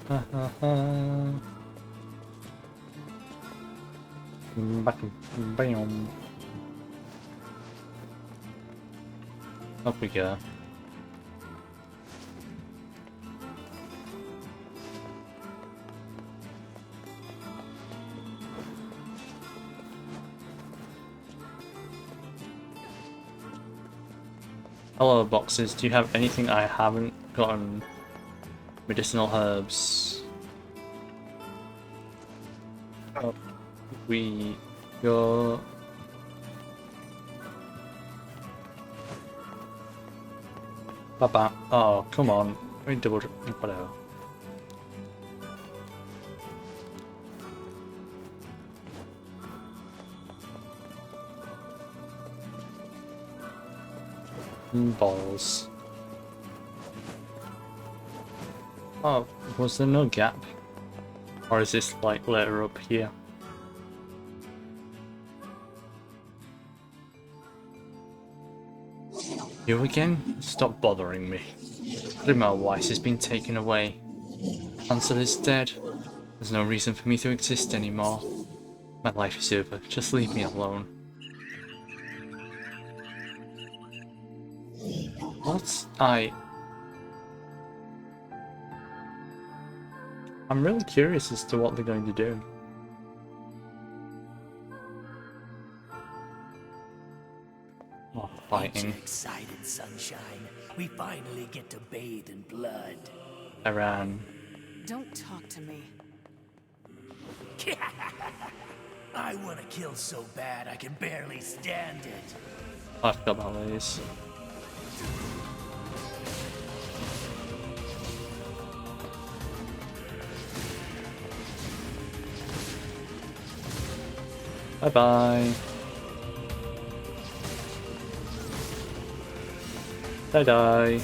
Ha ha ha. Bam. Up we go. Hello boxes, do you have anything I haven't gotten? Medicinal herbs. Up we go. Baba. Oh, come on. We double whatever. Balls. Oh, was there no gap? Or is this like later up here? You again? Stop bothering me. Grimmer Weiss has been taken away. Hansel is dead. There's no reason for me to exist anymore. My life is over. Just leave me alone. What? I'm really curious as to what they're going to do. Oh, Aren't fighting. you excited, sunshine? We finally get to bathe in blood. Iran. Don't talk to me. I want to kill so bad I can barely stand it. I forgot about these. Bye bye. Die die.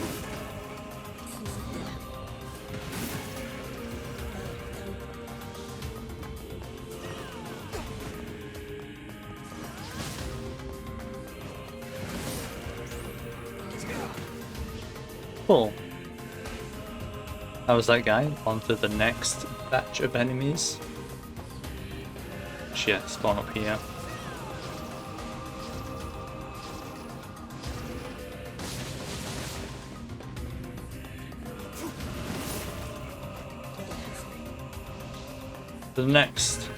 Cool. That was that guy. On to the next batch of enemies. Shit, spawn up here. The next.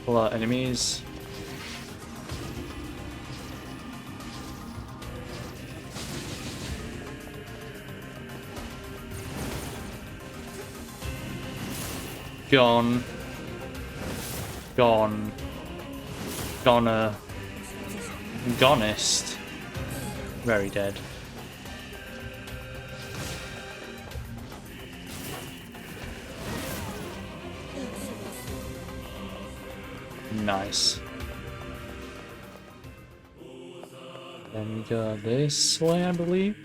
A lot of enemies. Gone. Gone. Gonest. Very dead. Nice. Then we go this way, I believe.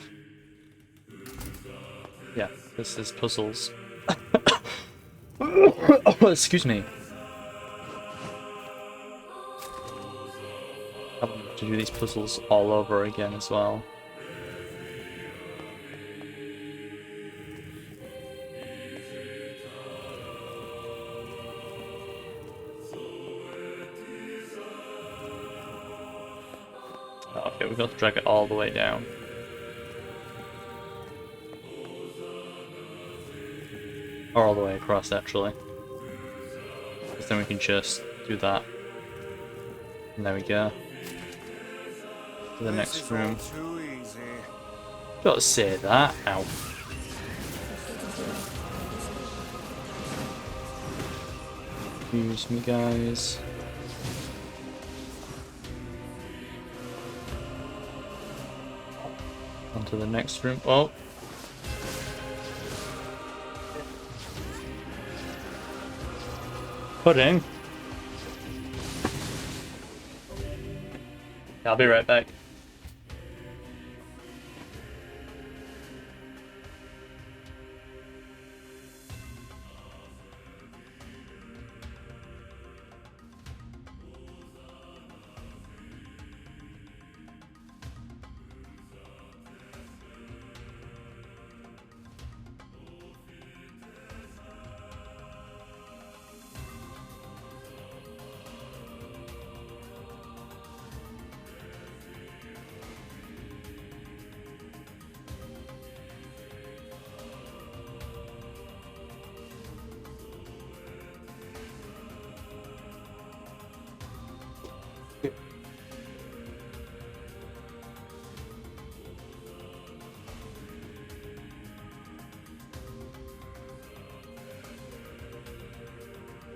Yeah, this is puzzles. Oh, excuse me. I have to do these puzzles all over again as well. Okay, we've got to drag it all the way down. Or all the way across, actually. Because then we can just do that. And there we go. To the next room. Don't say that. Ow. Excuse me, guys. On to the next room. Oh! Pudding. I'll be right back.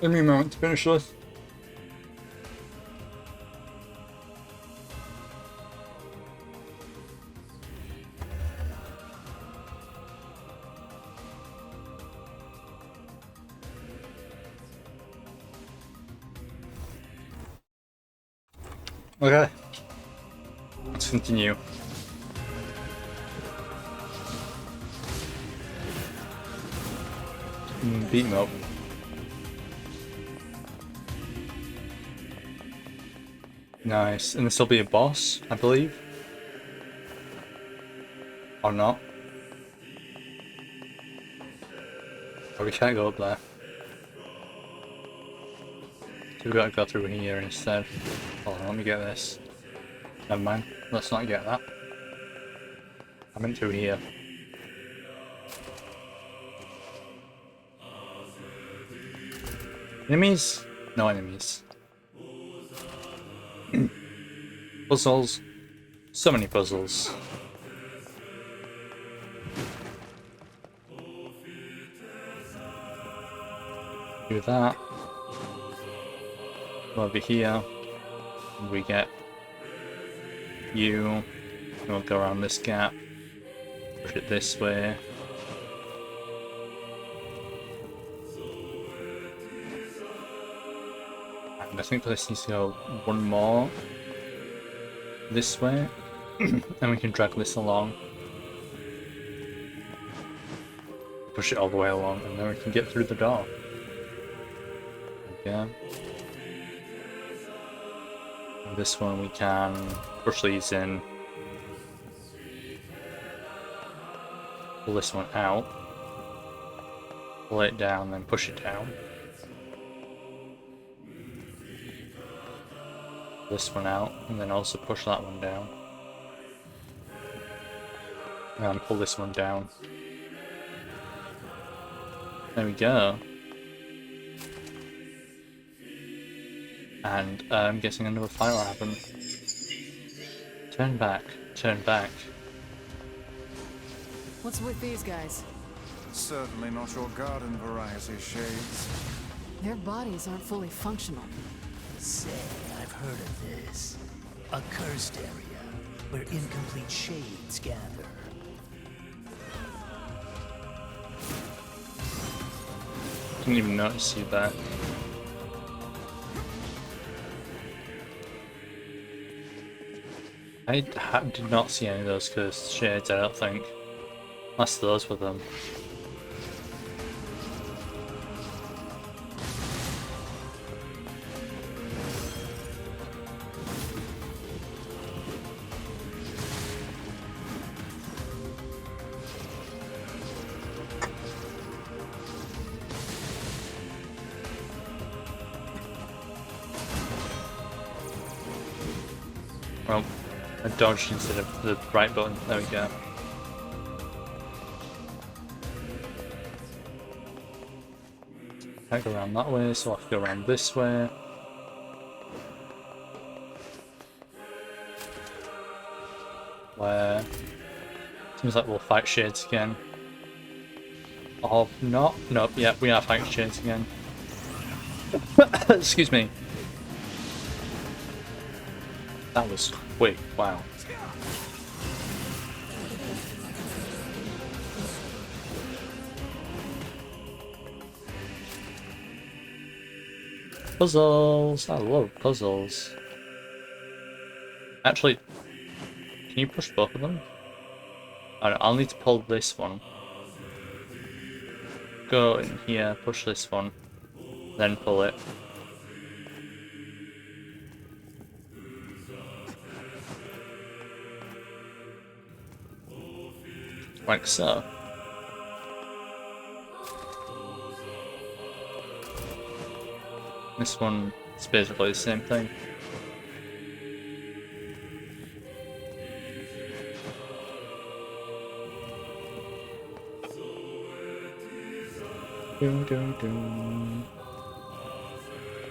Give me a moment to finish this. Okay. Let's continue. Beat him up. Nice. And this will be a boss, I believe. Or not. Oh, we can't go up there. So we've got to go through here instead. Hold on, let me get this. Never mind. Let's not get that. I meant through here. Enemies? No enemies. Puzzles. So many puzzles. Do that. Over here. We get you. We'll go around this gap. Push it this way. And I think this needs to go one more this way. And we can drag this along. Push it all the way along, and then we can get through the door. Yeah. And this one we can push these in. Pull this one out. Pull it down, then push it down. This one out, and then also push that one down. And pull this one down. There we go. And I'm guessing another fight will happen. Turn back, turn back. What's with these guys? Certainly not your garden variety, Shades. Their bodies aren't fully functional. Say, I've heard of this. A cursed area where incomplete shades gather. Didn't even notice you there. I did not see any of those cursed shades, I don't think. Unless those were them. Well, I dodged instead of the right button. There we go. Can't go around that way, so I'll have to go around this way. Where seems like we'll fight shades again. Or not? Nope, yeah, we are fighting shades again. Excuse me. That was quick, wow. Puzzles! I love puzzles. Actually, can you push both of them? I'll need to pull this one. Go in here, push this one, then pull it. Like so. This one is basically the same thing.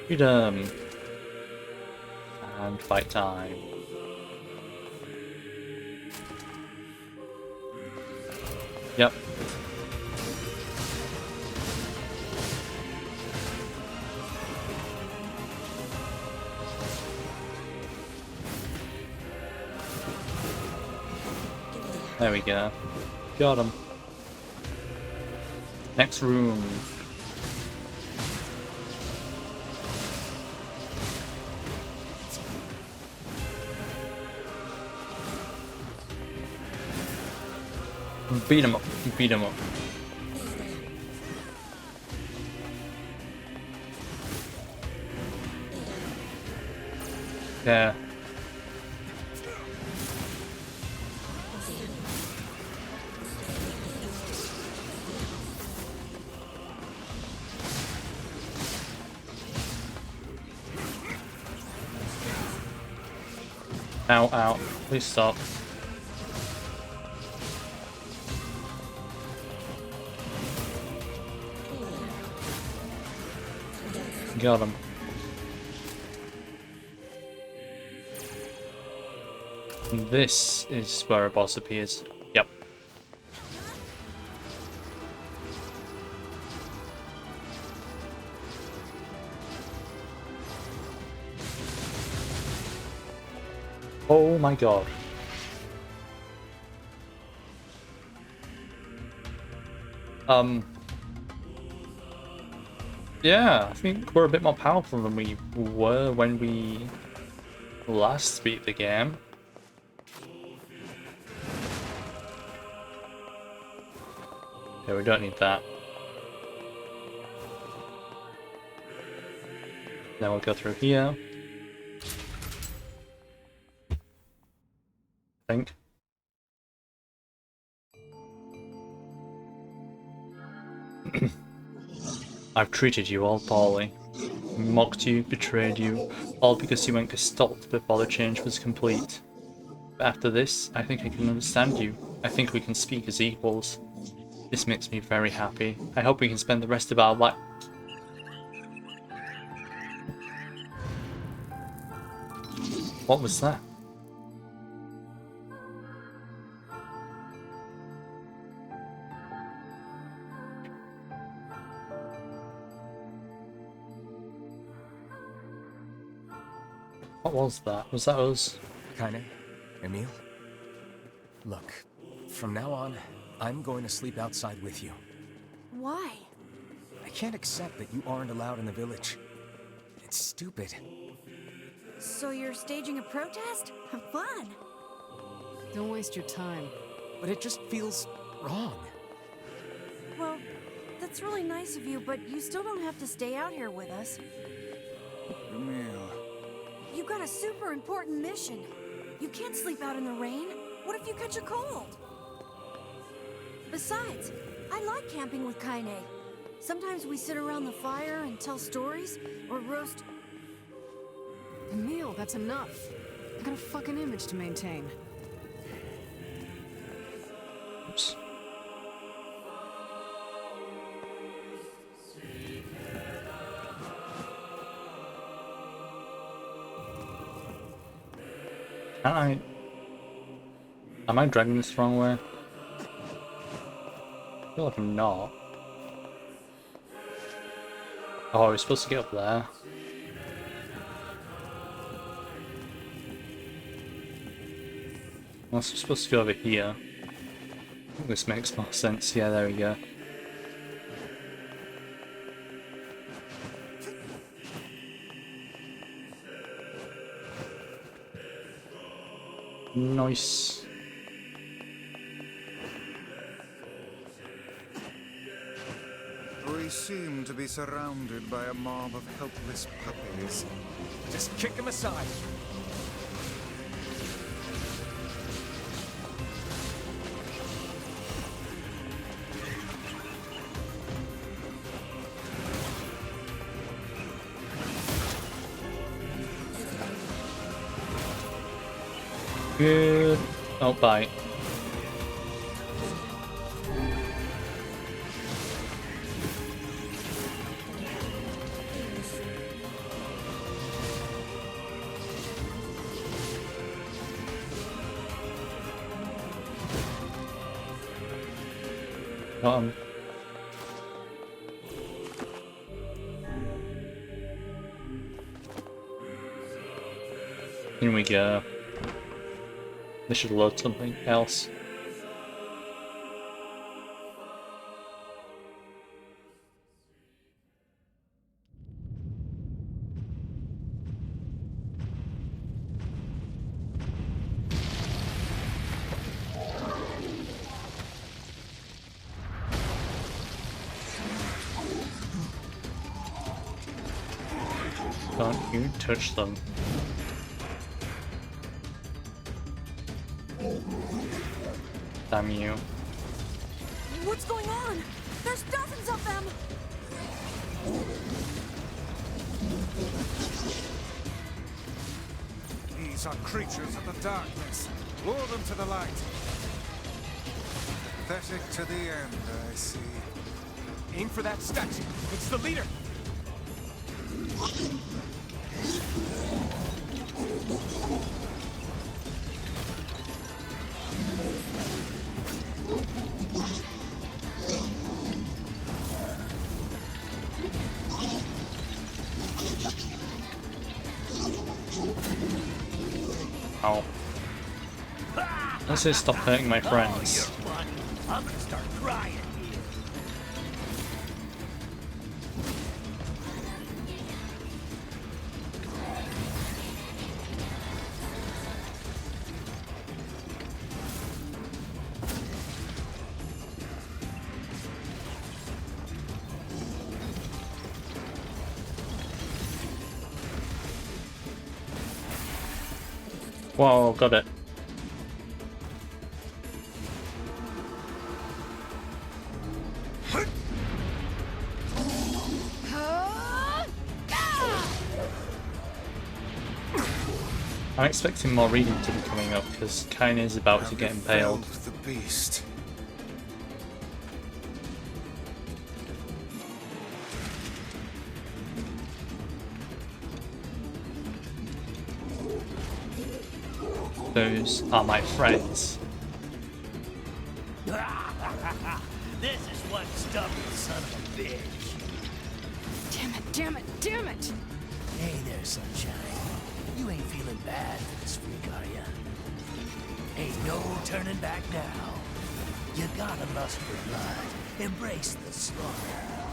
Freedom! And fight time. Yep. There we go. Got him. Next room. Beat him up. Beat him up. Yeah. Ow, ow. Please stop. Got him. This is where a boss appears. Yep. Oh my god. Yeah, I think we're a bit more powerful than we were when we last beat the game. Yeah, we don't need that. Then we'll go through here. I think. I've treated you all poorly. Mocked you, betrayed you, all because you went gestalt before the change was complete. But after this, I think I can understand you. I think we can speak as equals. This makes me very happy. I hope we can spend the rest of our life. What was that? What was that? Was that us? Kaine? Emil? Look, from now on, I'm going to sleep outside with you. Why? I can't accept that you aren't allowed in the village. It's stupid. So you're staging a protest? Fun! Don't waste your time. But it just feels wrong. Well, that's really nice of you, but you still don't have to stay out here with us. Emil. You've got a super important mission. You can't sleep out in the rain. What if you catch a cold? Besides, I like camping with Kaine. Sometimes we sit around the fire and tell stories, or roast... Emil, that's enough. I got a fucking image to maintain. Oops. Am I dragging this the wrong way? I feel like I'm not. Oh, we're supposed to get up there. Unless we're supposed to go over here. I think this makes more sense. Yeah, there we go. Nice. We seem to be surrounded by a mob of helpless puppies. Just kick him aside. Good. Oh, bye. Got him. Here we go. This should load something else. Don't you touch them. Damn you. What's going on? There's dozens of them! These are creatures of the darkness. Lure them to the light. Pathetic to the end, I see. Aim for that statue. It's the leader. Ow. Let's just stop hurting my friends. You're funny. I'm gonna start crying here. Whoa, got it. I'm expecting more reading to be coming up because Kaine is about to get impaled. The beast. Those are my friends. This is one stubborn son of a bitch. Damn it, damn it, damn it! Hey there, Sunshine. You ain't feeling bad for this freak, are ya? Ain't no turning back now. You gotta lust for blood. Embrace the slaughter.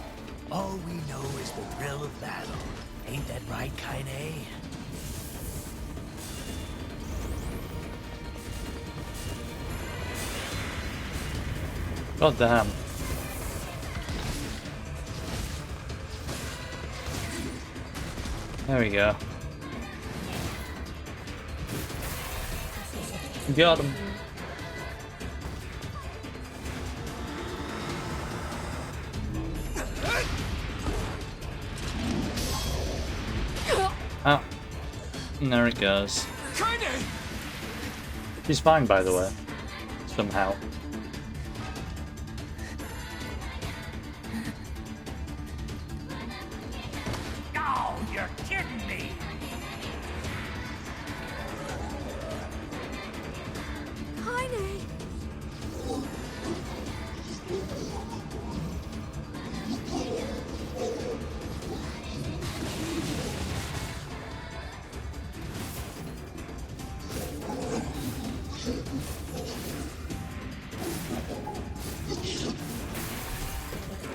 All we know is the thrill of battle. Ain't that right, Kaine? God damn. There we go. Got him. Ah. And there it goes. He's fine, by the way. Somehow. Oh, you're kidding me! Kaine!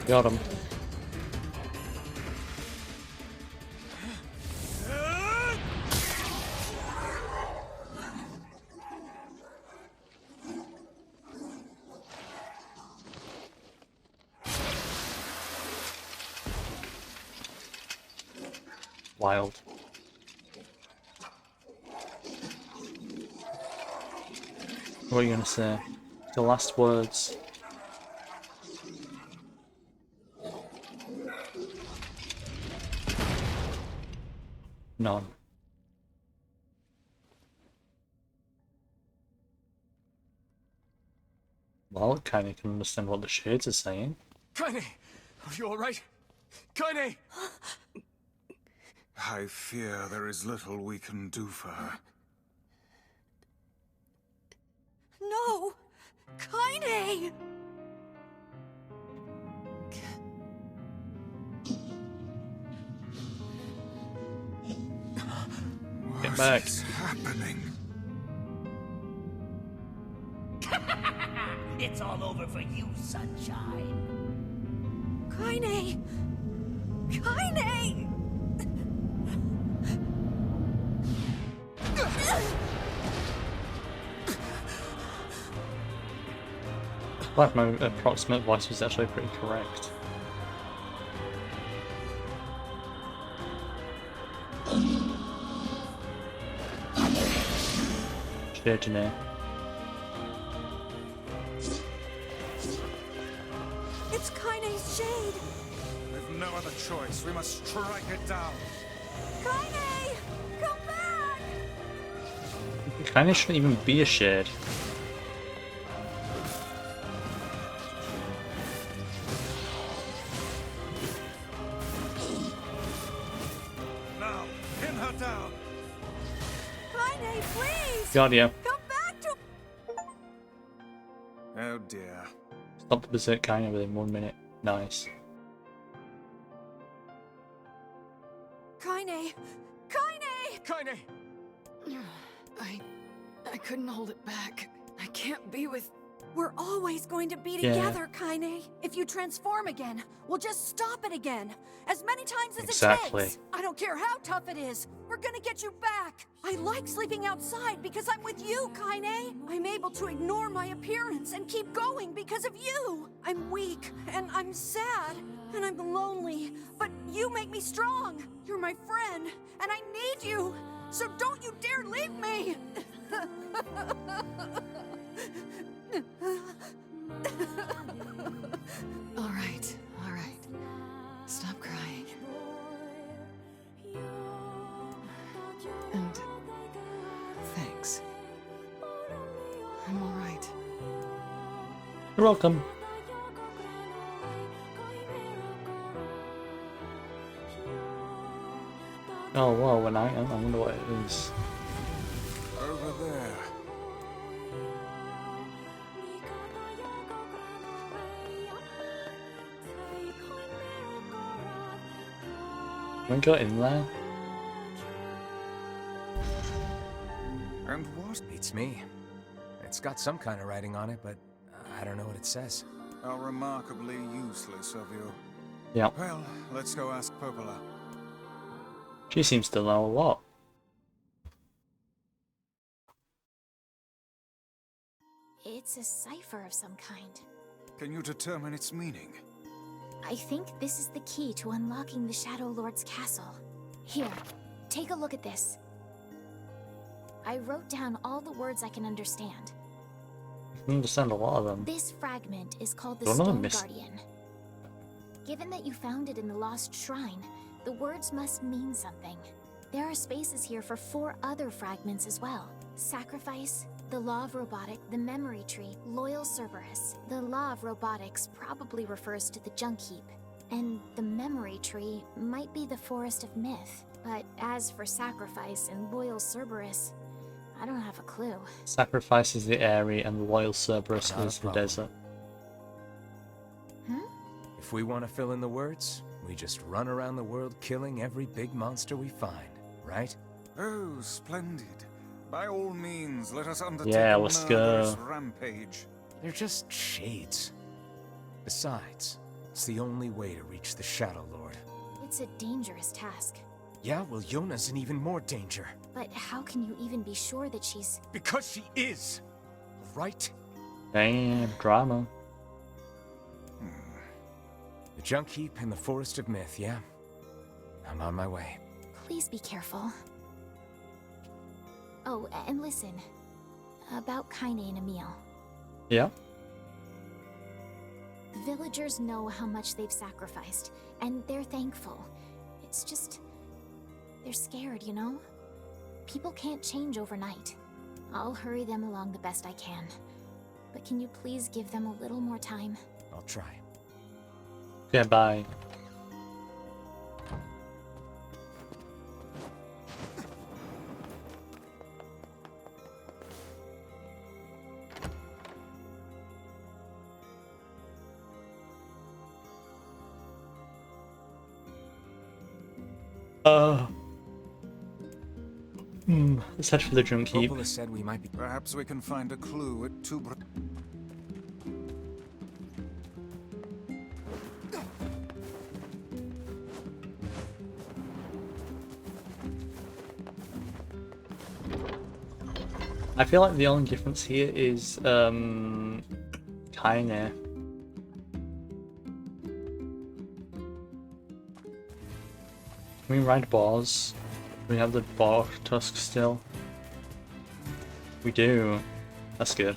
Got him. Wild. What are you gonna say? The last words. None. Well, kinda can understand what the shades are saying. Kaine! Are you alright? Kaine! I fear there is little we can do for her. No! Kaine! Get back. What is happening? It's all over for you, Sunshine. Kaine! Kaine! Like my approximate voice was actually pretty correct. Virginia. It's Kaine's shade! We've no other choice. We must strike it down. Kaine! Come back! Kinda shouldn't even be a shade. Now, pin her down. Kaine, please! Got ya. Come back to... Oh dear. Stop the berserk kinda within 1 minute. Nice. Kaine! Kaine! Kaine! I couldn't hold it back. I can't be with... We're always going to be Yeah. together, Kaine. If you transform again, we'll just stop it again. As many times as Exactly. it takes. I don't care how tough it is. We're gonna get you back. I like sleeping outside because I'm with you, Kaine. I'm able to ignore my appearance and keep going because of you. I'm weak, and I'm sad, and I'm lonely. But you make me strong. You're my friend, and I need you. So don't you dare leave me. All right. Stop crying. And thanks. I'm all right. You're welcome. Oh, whoa, an item. I wonder what it is. Over there. Can we go in there? And what? Beats me. It's got some kind of writing on it, but I don't know what it says. How remarkably useless of you. Yeah. Well, let's go ask Popola. She seems to know a lot. It's a cipher of some kind. Can you determine its meaning? I think this is the key to unlocking the Shadow Lord's castle. Here, take a look at this. I wrote down all the words I can understand. I can understand a lot of them. This fragment is called the Don't know, Stone miss. Guardian. Given that you found it in the Lost Shrine, the words must mean something. There are spaces here for 4 other fragments as well. Sacrifice, the Law of Robotic, the Memory Tree, Loyal Cerberus. The Law of Robotics probably refers to the Junk Heap, and the Memory Tree might be the Forest of Myth. But as for Sacrifice and Loyal Cerberus, I don't have a clue. Sacrifice is the area and the Loyal Cerberus Not a is the problem. desert. If we want to fill in the words, we just run around the world killing every big monster we find, right? Oh, splendid. By all means, let us undertake Yeah, a let's murderous go. rampage. They're just shades. Besides, it's the only way to reach the Shadow Lord. It's a dangerous task. Yeah, well, Yona's in even more danger. But how can you even be sure that she's... Because she is! Right? Damn, drama. The Junk Heap and the Forest of Myth, yeah? I'm on my way. Please be careful. Oh, and listen. About Kaine and Emil. Yeah. The villagers know how much they've sacrificed, and they're thankful. It's just... they're scared, you know? People can't change overnight. I'll hurry them along the best I can. But can you please give them a little more time? I'll try. Okay, bye. Let's head for the Junk Heap. Popola said we might be... Perhaps we can find a clue at Tubra. I feel like the only difference here is Kaine. Can we ride boars? Do we have the boar tusk still? We do. That's good.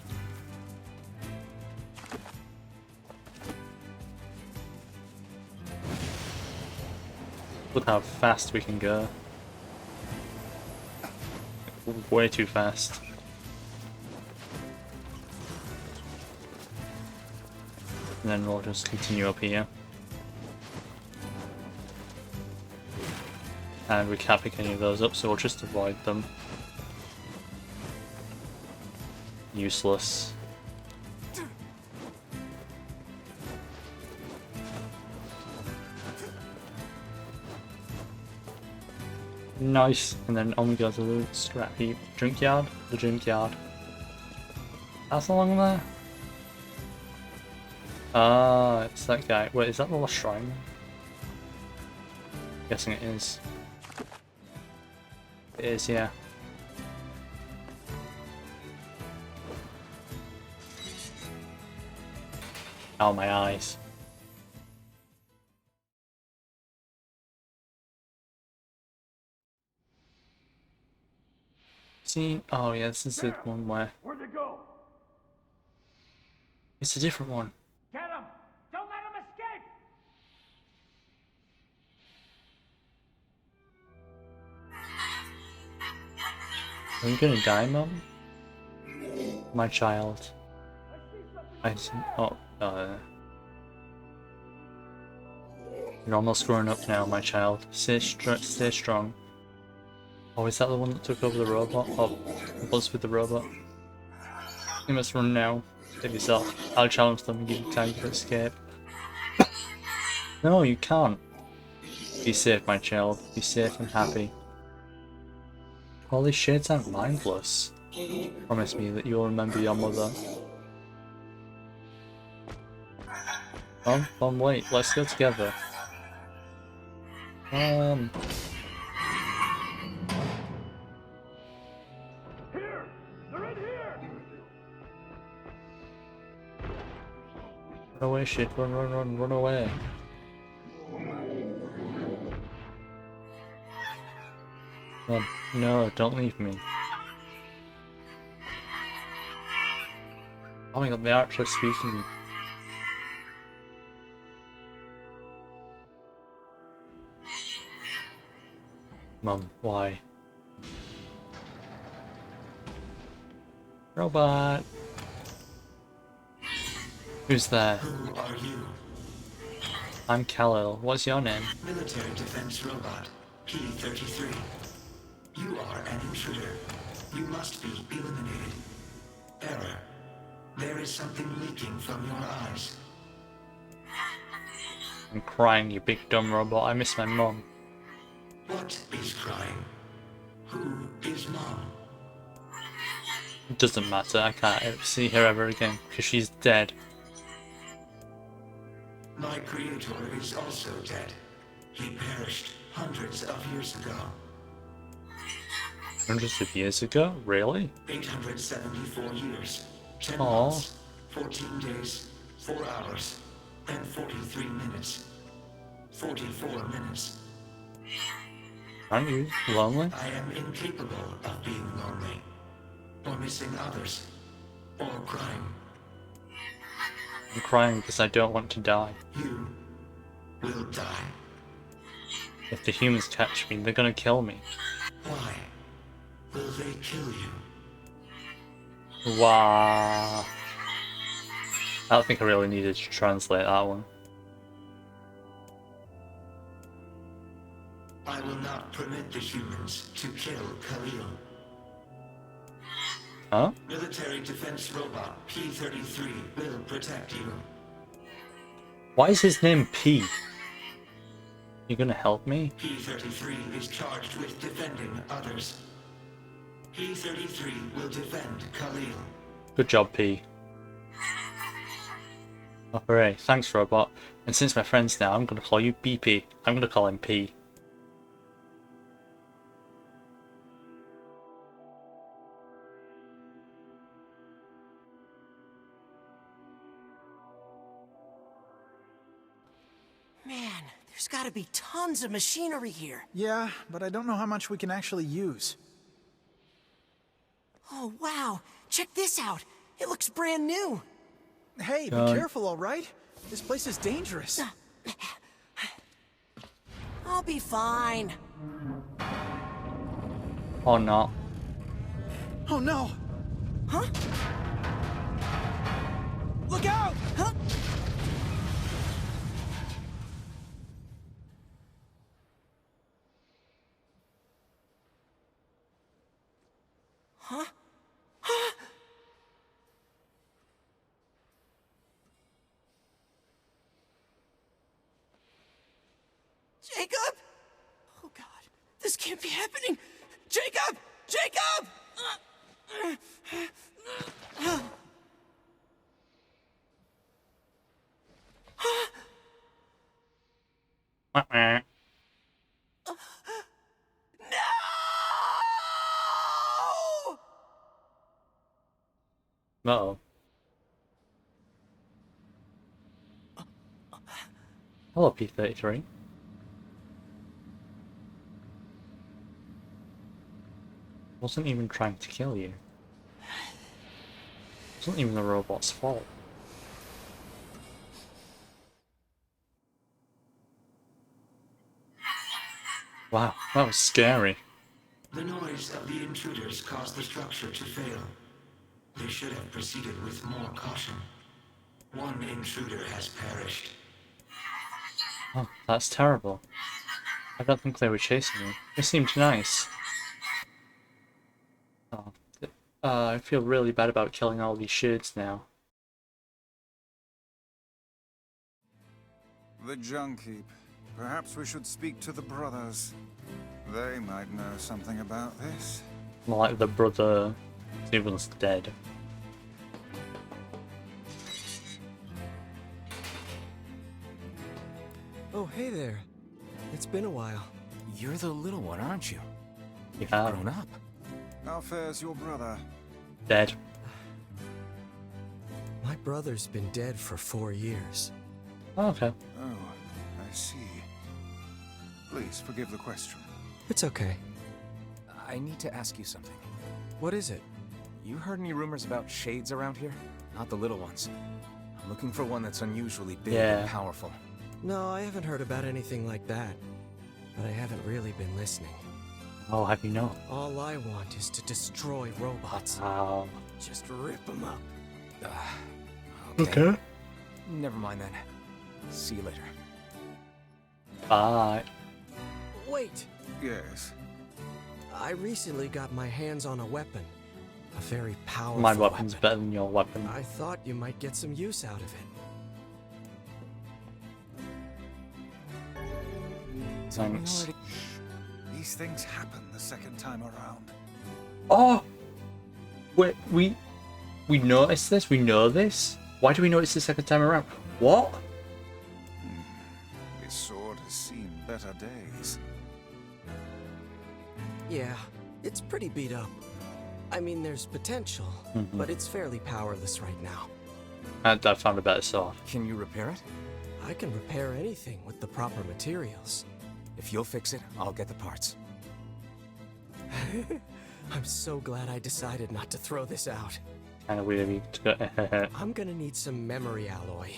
Look how fast we can go. Way too fast. And then we'll just continue up here. And we can't pick any of those up, so we'll just avoid them. Useless. Nice. And then on we go to the scrap heap. Drink yard? The drink yard. That's along there? Ah, it's that guy. Wait, is that the lost shrine? Guessing it is. It is, yeah. Oh, my eyes. See? Oh, yeah, this is the one where... Where'd they go? It's a different one. Get him! Don't let him escape! Are you gonna die, Mum? My child. I see. Oh, You're almost grown up now, my child. Stay strong. Oh, is that the one that took over the robot? Oh, was with the robot. You must run now. Save yourself. I'll challenge them and give you time to escape. No, you can't. Be safe, my child. Be safe and happy. All these shades aren't mindless. Promise me that you'll remember your mother. Come, wait. Let's go together. Here! They're in here! Run away, shit. Run away. Oh, no, don't leave me. Oh my god, they are actually speaking. Mum, why? Robot! Who's there? Who are you? I'm Kal-El. What's your name? Military defense robot, P-33. You are an intruder. You must be eliminated. Error. There is something leaking from your eyes. I'm crying, you big dumb robot. I miss my mum. What is crying? Who is Mom? It doesn't matter. I can't ever see her ever again because she's dead. My creator is also dead. He perished hundreds of years ago. Hundreds of years ago? Really? 874 years, 10 Aww. months, 14 days, 4 hours, and 43 minutes. 44 minutes. Aren't you lonely? I am incapable of being lonely, or missing others, or crying. I'm crying because I don't want to die. You will die. If the humans catch me, they're gonna kill me. Why will they kill you? Wow. I don't think I really needed to translate that one. I will not permit the humans to kill Khalil. Huh? Military defense robot P-33 will protect you. Why is his name P? You gonna help me? P-33 is charged with defending others. P-33 will defend Khalil. Good job, P. Oh, hooray. Thanks, robot. And since we're friends now, I'm gonna call you BP. I'm gonna call him P. Man, there's gotta be tons of machinery here. Yeah, but I don't know how much we can actually use. Oh, wow. Check this out. It looks brand new. Hey, be careful, all right? This place is dangerous. I'll be fine. Or not. Oh, no. Huh? Look out! Huh? Huh? Huh? Jacob? Oh God, the This can't be happening! Jacob! Jacob! No. Hello, P-33. Wasn't even trying to kill you. Wasn't even the robot's fault. Wow, that was scary. The noise of the intruders caused the structure to fail. They should have proceeded with more caution. One intruder has perished. Oh, that's terrible. I don't think they were chasing me. They seemed nice. Oh, I feel really bad about killing all these shades now. The junk heap. Perhaps we should speak to the brothers. They might know something about this. More like the brother Steven's dead. Oh, hey there. It's been a while. You're the little one, aren't you? You've grown up. How fares your brother? Dead. My brother's been dead for 4 years. Oh, okay. Oh, I see. Please forgive the question. It's okay. I need to ask you something. What is it? You heard any rumors about shades around here? Not the little ones. I'm looking for one that's unusually big and powerful. No, I haven't heard about anything like that. But I haven't really been listening. Oh, have you not? All I want is to destroy robots. Wow. Just rip them up. Okay. Never mind then. See you later. Bye. Wait! Yes? I recently got my hands on a weapon. A very powerful My weapon's better than your weapon. I thought you might get some use out of it. Thanks. These things happen the second time around. Oh! Wait, we noticed this? We know this? Why do we notice the second time around? What? This sword has seen better days. Yeah, it's pretty beat up. I mean, there's potential, but it's fairly powerless right now. And I found a better sword. Can you repair it? I can repair anything with the proper materials. If you'll fix it, I'll get the parts. I'm so glad I decided not to throw this out. Kind of weird of you to go. I'm gonna need some memory alloy.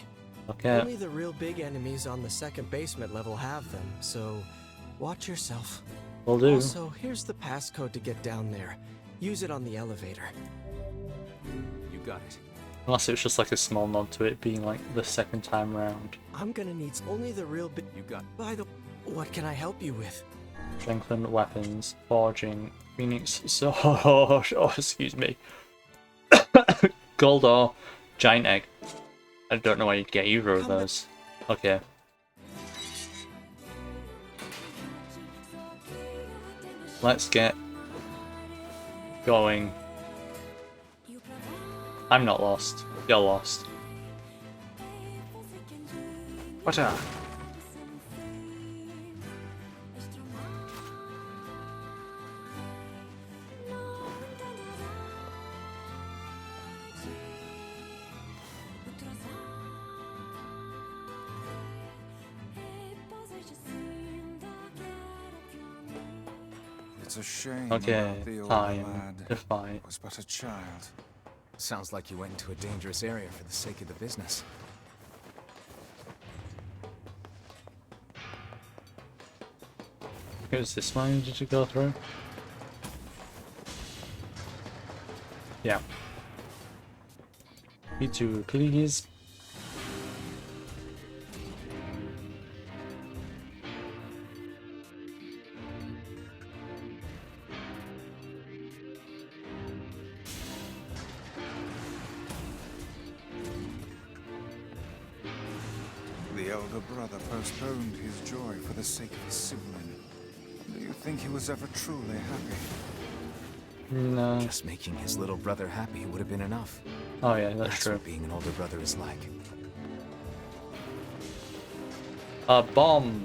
Okay. Only the real big enemies on the second basement level have them, so watch yourself. Will do. Also, here's the passcode to get down there. Use it on the elevator. You got it. Unless it was just like a small nod to it being like the second time round. I'm gonna need only the real big. You got. By the. What can I help you with? Strengthened weapons, forging, phoenix sword. Oh, excuse me. Gold ore, giant egg. I don't know where you'd get either of those. Okay. Let's get going. I'm not lost. You're lost. What a... It's a shame Okay, about the old time lad. to fight. Was but a child. Sounds like you went into a dangerous area for the sake of the business. It was this one did you go through? Yeah. P2, please. The elder brother postponed his joy for the sake of his sibling. Do you you think he was ever truly happy? No. Just making his little brother happy would have been enough. Oh yeah, that's true. What being an older brother is like. A bomb.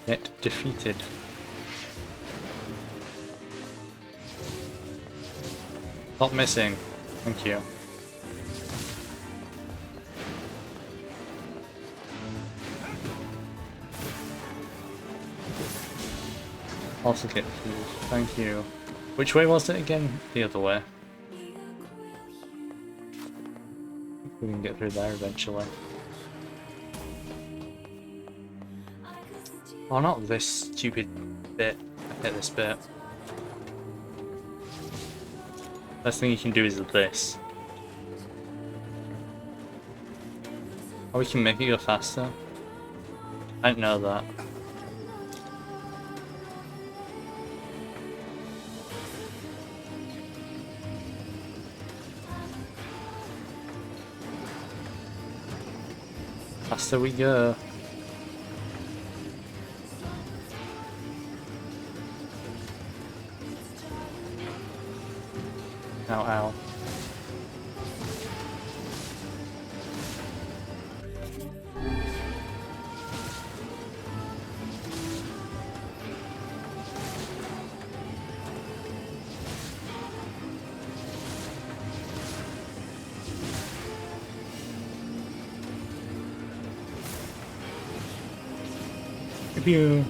Yet defeated. Not missing. Thank you. Also get food. Thank you. Which way was it again? The other way. We can get through there eventually. Oh, not this stupid bit. I hate this bit. Best thing you can do is this. Oh, we can make it go faster? I didn't know that. Faster we go. Ow, ow. Pew.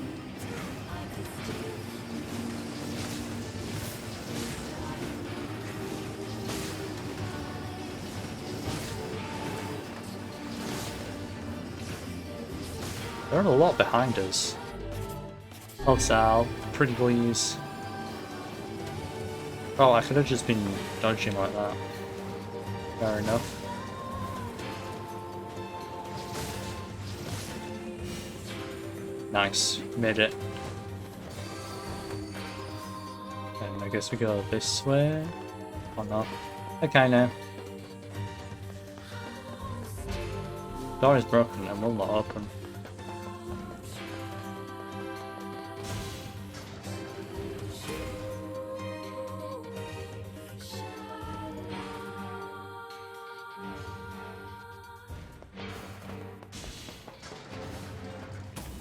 There are a lot behind us. Oh, Sal. Pretty please. Oh, I could have just been dodging like that. Fair enough. Nice. Made it. And I guess we go this way. Or not. Okay, now. Door is broken and will not open.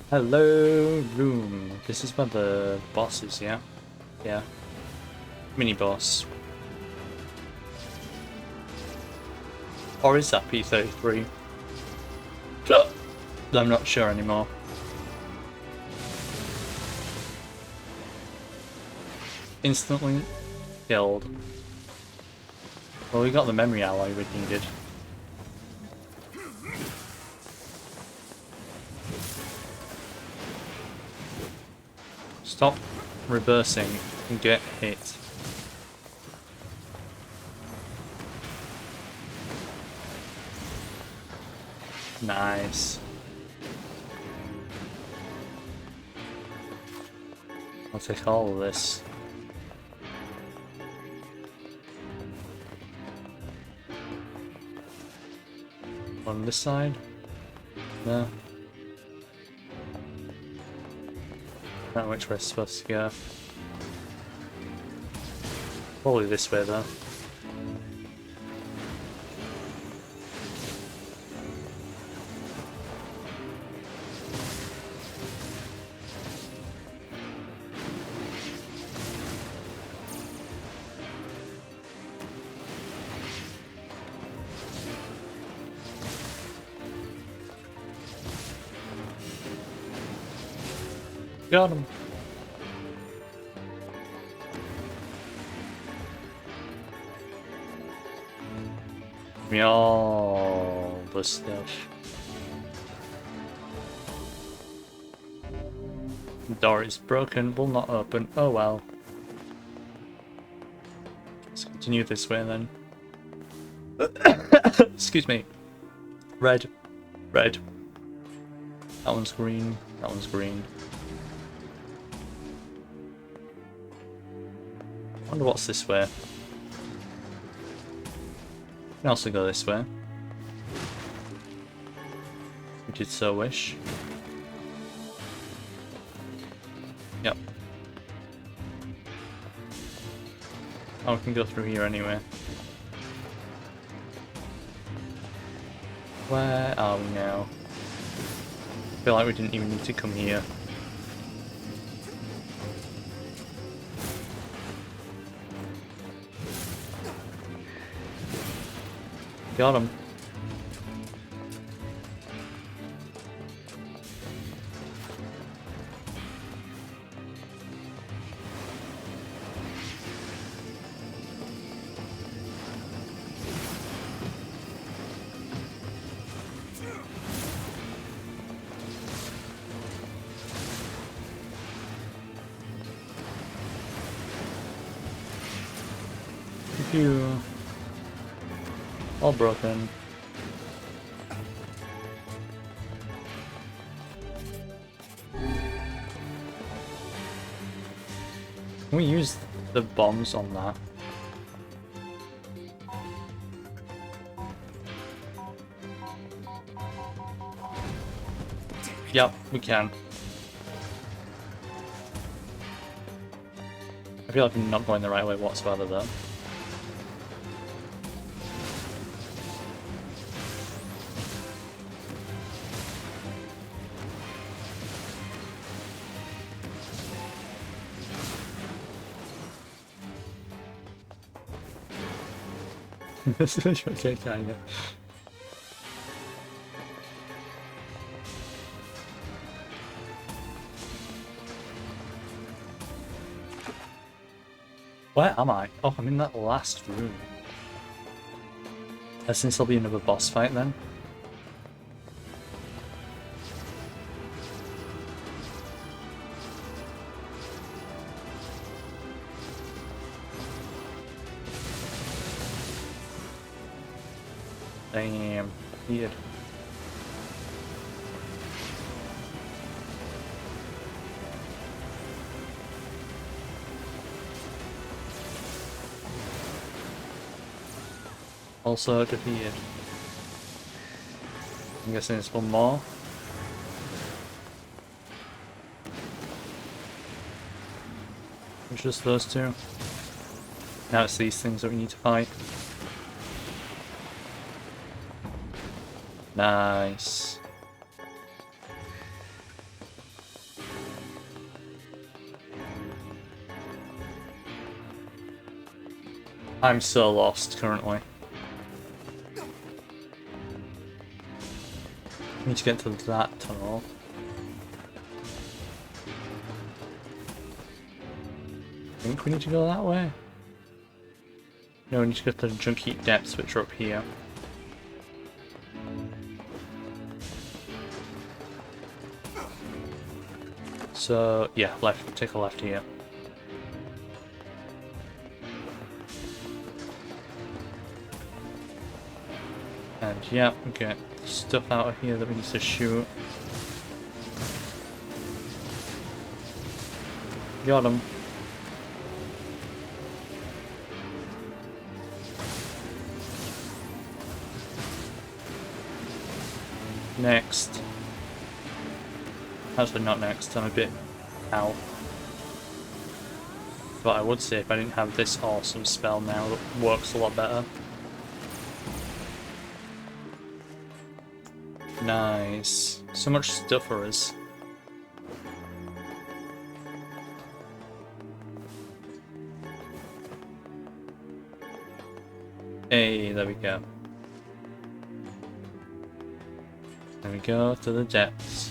Hello, room. This is where the boss is, yeah? Yeah. Mini boss. Or is that P33? I'm not sure anymore. Instantly killed. Well, we got the memory alloy we needed. Stop reversing and get hit. Nice. I'll take all of this. On this side? No. Not which way it's supposed to go. Probably this way though. Got him. Give me all the stuff. The door is broken, will not open. Oh well. Let's continue this way then. Excuse me. Red. Red. That one's green. That one's green. I wonder what's this way. can also go this way. If we did so wish. Yep. Oh, we can go through here anyway. Where are we now? I feel like we didn't even need to come here. Got him. Phew. All broken. Can we use the bombs on that? Yep, we can. I feel like I'm not going the right way whatsoever though. This is okay, kinda. Where am I? Oh, I'm in that last room. Since there'll be another boss fight then. Damn, weird. Also defeated. I'm guessing it's one more. It's just those two. Now it's these things that we need to fight. Nice. I'm so lost currently. Need to get to that tunnel. I think we need to go that way. No, we need to go to the junk heap depths, which are up here. So, yeah, left. Take a left here. And yeah, we get stuff out of here that we need to shoot. Got him. Next. Actually, not next. I'm a bit out. But I would say if I didn't have this awesome spell now that works a lot better. Nice. So much stuff for us. Hey, there we go. There we go, to the depths.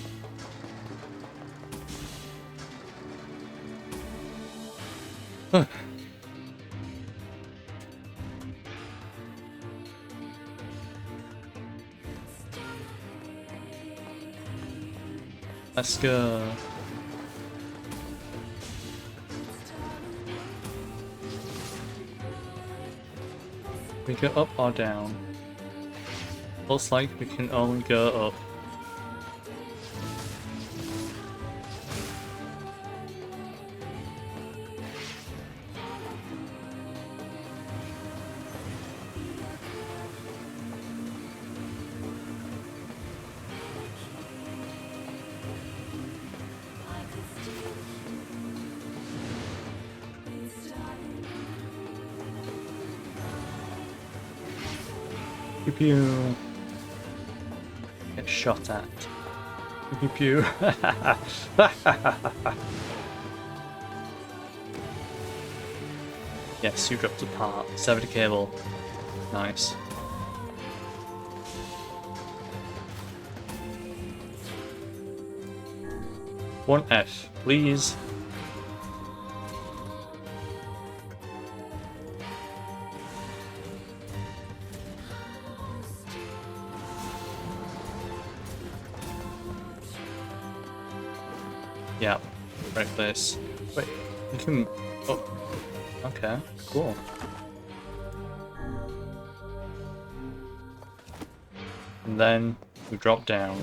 Let's go. We go up or down? Looks like we can only go up. Pew pew. Get shot at. Pew pew. Yes, you dropped apart. Severed a cable. Nice. One F, please. Yeah, right place. Wait, you can. Oh, okay, cool. And then we drop down.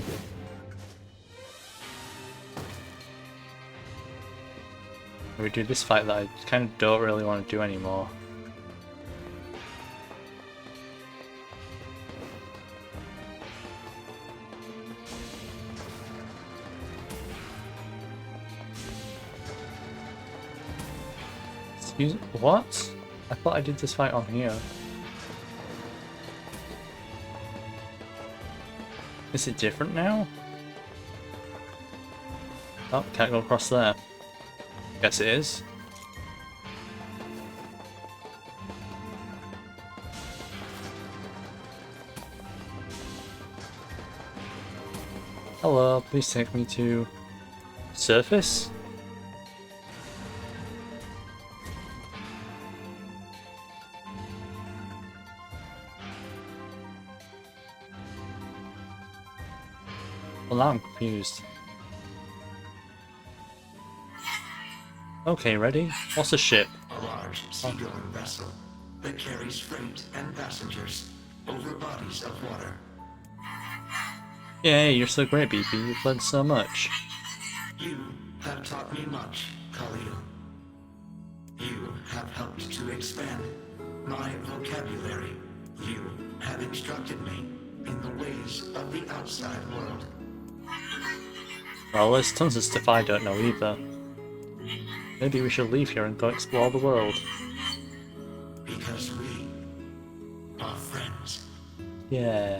We do this fight that I kind of don't really want to do anymore. Excuse me, what? I thought I did this fight on here. Is it different now? Oh, can't go across there. Guess it is. Hello, please take me to surface? Well, now I'm confused. Okay, ready? What's a ship? A large seagoing vessel that carries freight and passengers over bodies of water. Yay, you're so great, BP. You've learned so much. You have taught me much, Khalil. You have helped to expand my vocabulary. You have instructed me in the ways of the outside world. Well, there's tons of stuff I don't know either. Maybe we should leave here and go explore the world. Because we are friends. Yeah.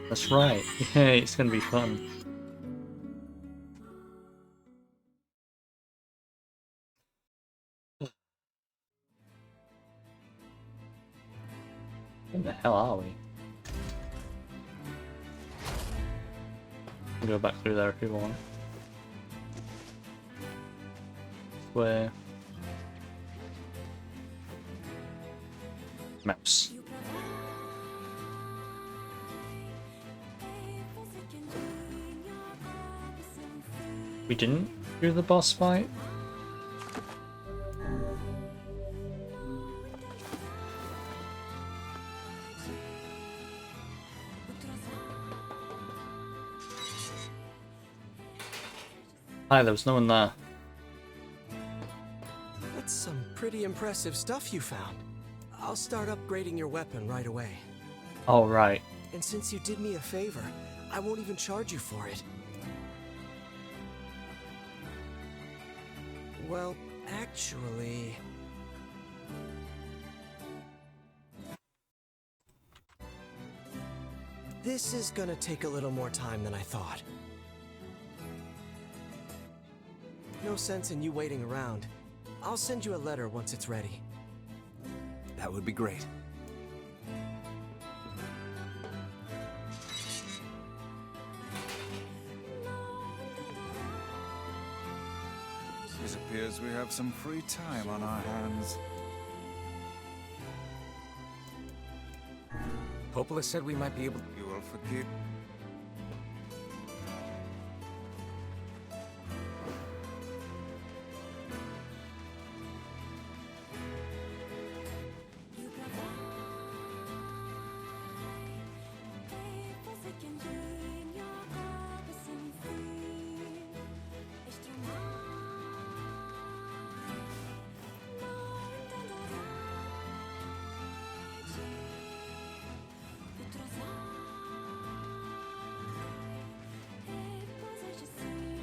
That's right. Yay, it's gonna be fun. Where the hell are we? We'll go back through there if you want. Where? Mouse. We didn't do the boss fight? Hi, there was no one there. That's some pretty impressive stuff you found. I'll start upgrading your weapon right away. Oh, right. And since you did me a favor, I won't even charge you for it. Well, actually... this is gonna take a little more time than I thought. No sense in you waiting around. I'll send you a letter once it's ready. That would be great. It appears we have some free time on our hands. Popola said we might be able... You will forgive...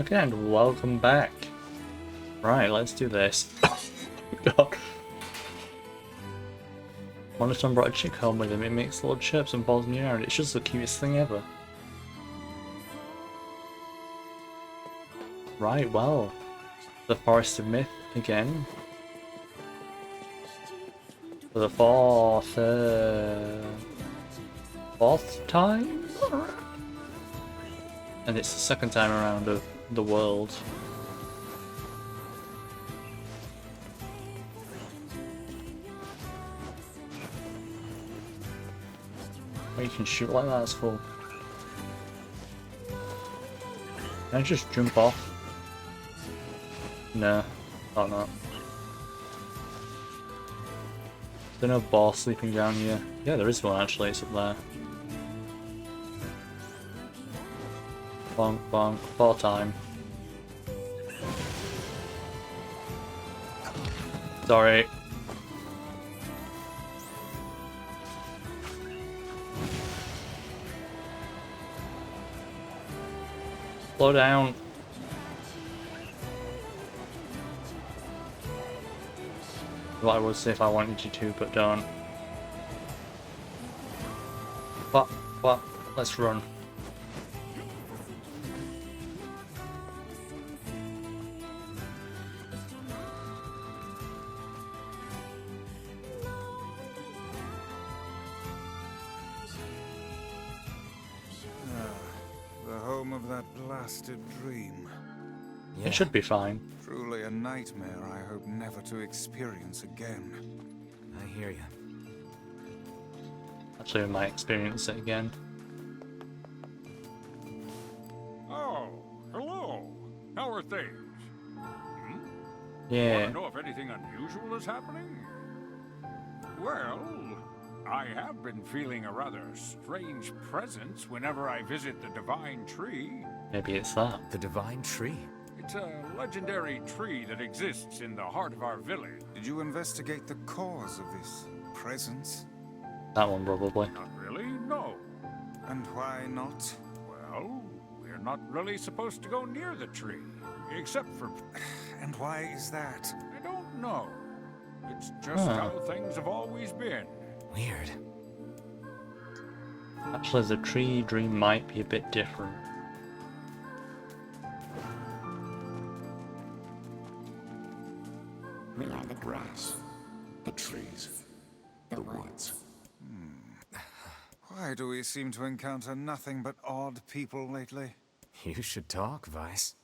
Okay, and welcome back. Right, let's do this. God. When a son brought a chick home with him, it makes little chirps and balls me around. It's just the cutest thing ever. Right, well. The Forest of Myth again. For the fourth time? And it's the second time around of the world. Oh, you can shoot like that, that's cool. Can I just jump off? No, thought not. Is there no boss sleeping down here? Yeah, there is one actually, it's up there. Bonk, bonk, 4 time. Sorry. Slow down. What I would say if I wanted you to, but don't. What? Let's run. The home of that blasted dream. Yeah. It should be fine. Truly a nightmare I hope never to experience again. I hear you. Actually, I might experience it again. Oh, hello. How are things? Yeah. Want to know if anything unusual is happening? Well, I have been feeling a rather strange presence whenever I visit the Divine Tree. Maybe it's that. The Divine Tree? It's a legendary tree that exists in the heart of our village. Did you investigate the cause of this presence? That one probably. Not really, no. And why not? Well, we're not really supposed to go near the tree, except for... And why is that? I don't know. It's just how things have always been. Weird. Actually, the tree dream might be a bit different. We are the grass, the trees, the woods. Why do we seem to encounter nothing but odd people lately? You should talk, Vice.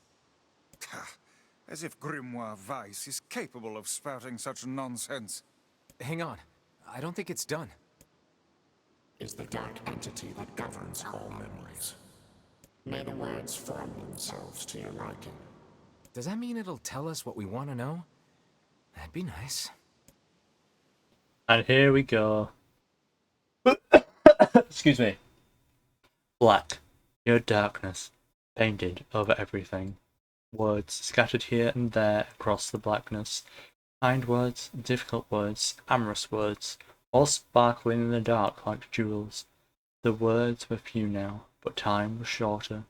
As if Grimoire Vice is capable of spouting such nonsense. Hang on. I don't think it's done. Is the dark entity that governs all memories. May the words form themselves to your liking. Does that mean it'll tell us what we want to know? That'd be nice. And here we go. Excuse me. Black, your darkness, painted over everything. Words scattered here and there across the blackness. Kind words, difficult words, amorous words, all sparkling in the dark like jewels. The words were few now, but time was shorter.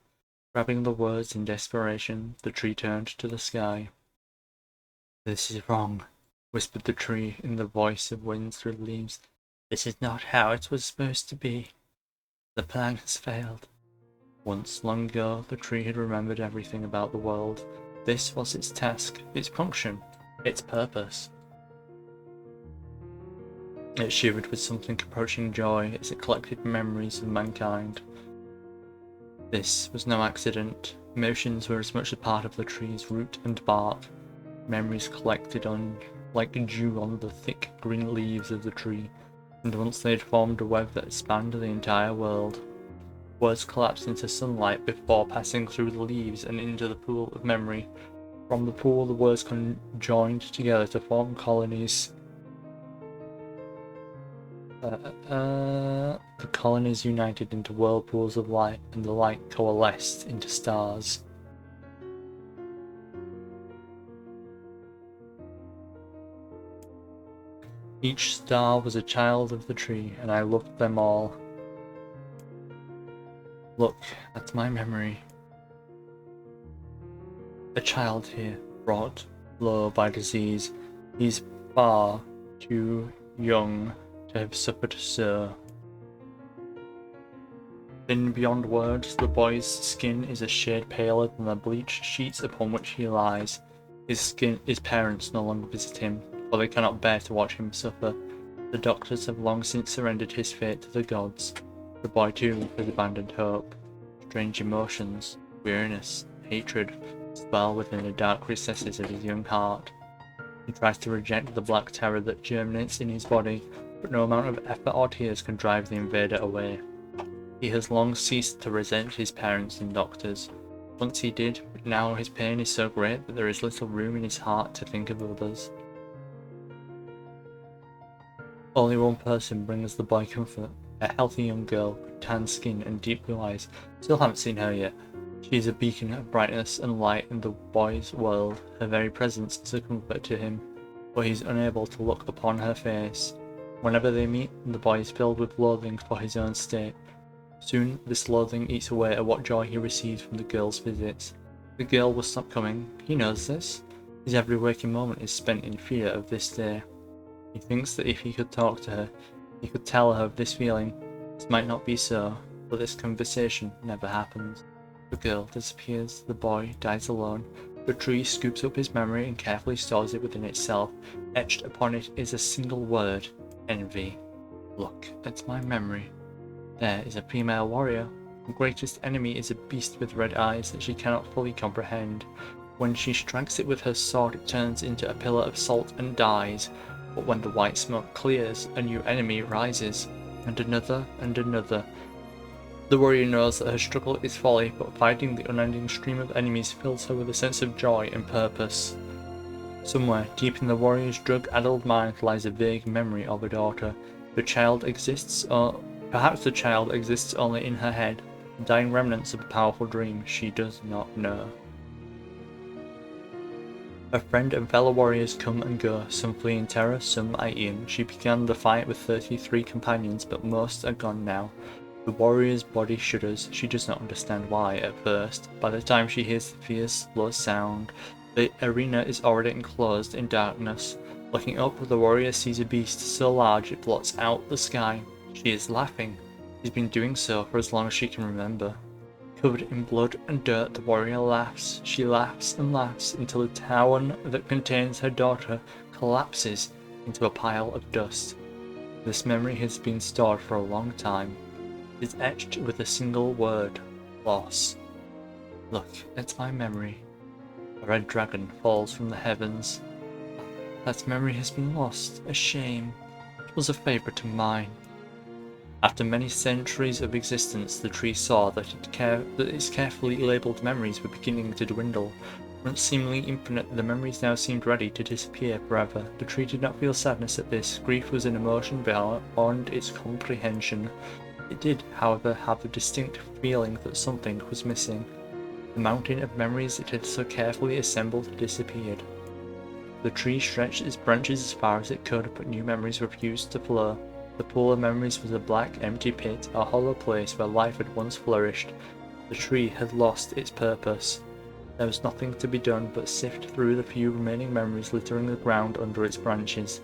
Grabbing the words in desperation, the tree turned to the sky. "This is wrong," whispered the tree in the voice of winds through the leaves. "This is not how it was supposed to be. The plan has failed." Once, long ago, the tree had remembered everything about the world. This was its task, its function, its purpose. It shivered with something approaching joy as it collected memories of mankind. This was no accident. Emotions were as much a part of the tree's root and bark. Memories collected on like dew on the thick green leaves of the tree, and once they had formed a web that spanned the entire world. Words collapsed into sunlight before passing through the leaves and into the pool of memory. From the pool, the words joined together to form colonies. The colonies united into whirlpools of light, and the light coalesced into stars. Each star was a child of the tree, and I loved them all. Look at my memory. A child here, brought low by disease. He's far too young to have suffered so. Thin beyond words, the boy's skin is a shade paler than the bleached sheets upon which he lies. His parents no longer visit him, for they cannot bear to watch him suffer. The doctors have long since surrendered his fate to the gods. The boy too has abandoned hope. Strange emotions, weariness, hatred, swell within the dark recesses of his young heart. He tries to reject the black terror that germinates in his body, but no amount of effort or tears can drive the invader away. He has long ceased to resent his parents and doctors. Once he did, but now his pain is so great that there is little room in his heart to think of others. Only one person brings the boy comfort, a healthy young girl with tan skin and deep blue eyes. Still haven't seen her yet. She is a beacon of brightness and light in the boy's world. Her very presence is a comfort to him, for he is unable to look upon her face. Whenever they meet, the boy is filled with loathing for his own state. Soon this loathing eats away at what joy he receives from the girl's visits. The girl will stop coming. He knows this. His every waking moment is spent in fear of this day. He thinks that if he could talk to her, he could tell her of this feeling. This might not be so, but this conversation never happens. The girl disappears, the boy dies alone. The tree scoops up his memory and carefully stores it within itself. Etched upon it is a single word: envy. Look at my memory. There is a female warrior. Her greatest enemy is a beast with red eyes that she cannot fully comprehend. When she strikes it with her sword, it turns into a pillar of salt and dies. But when the white smoke clears, a new enemy rises, and another and another. The warrior knows that her struggle is folly, but fighting the unending stream of enemies fills her with a sense of joy and purpose. Somewhere, deep in the warrior's drug-addled mind lies a vague memory of a daughter. The child exists, or perhaps the child exists only in her head, the dying remnants of a powerful dream she does not know. Her friend and fellow warriors come and go, some flee in terror, some eaten. She began the fight with 33 companions, but most are gone now. The warrior's body shudders. She does not understand why at first. By the time she hears the fierce, low sound, the arena is already enclosed in darkness. Looking up, the warrior sees a beast so large it blots out the sky. She is laughing. She's been doing so for as long as she can remember. Covered in blood and dirt, the warrior laughs. She laughs and laughs until the tower that contains her daughter collapses into a pile of dust. This memory has been stored for a long time. It is etched with a single word: loss. Look at my memory. A red dragon falls from the heavens. That memory has been lost. A shame. It was a favourite of mine. After many centuries of existence, the tree saw that its carefully labelled memories were beginning to dwindle. Once seemingly infinite, the memories now seemed ready to disappear forever. The tree did not feel sadness at this. Grief was an emotion beyond its comprehension. It did, however, have a distinct feeling that something was missing. The mountain of memories it had so carefully assembled disappeared. The tree stretched its branches as far as it could, but new memories refused to flow. The pool of memories was a black, empty pit, a hollow place where life had once flourished. The tree had lost its purpose. There was nothing to be done but sift through the few remaining memories littering the ground under its branches.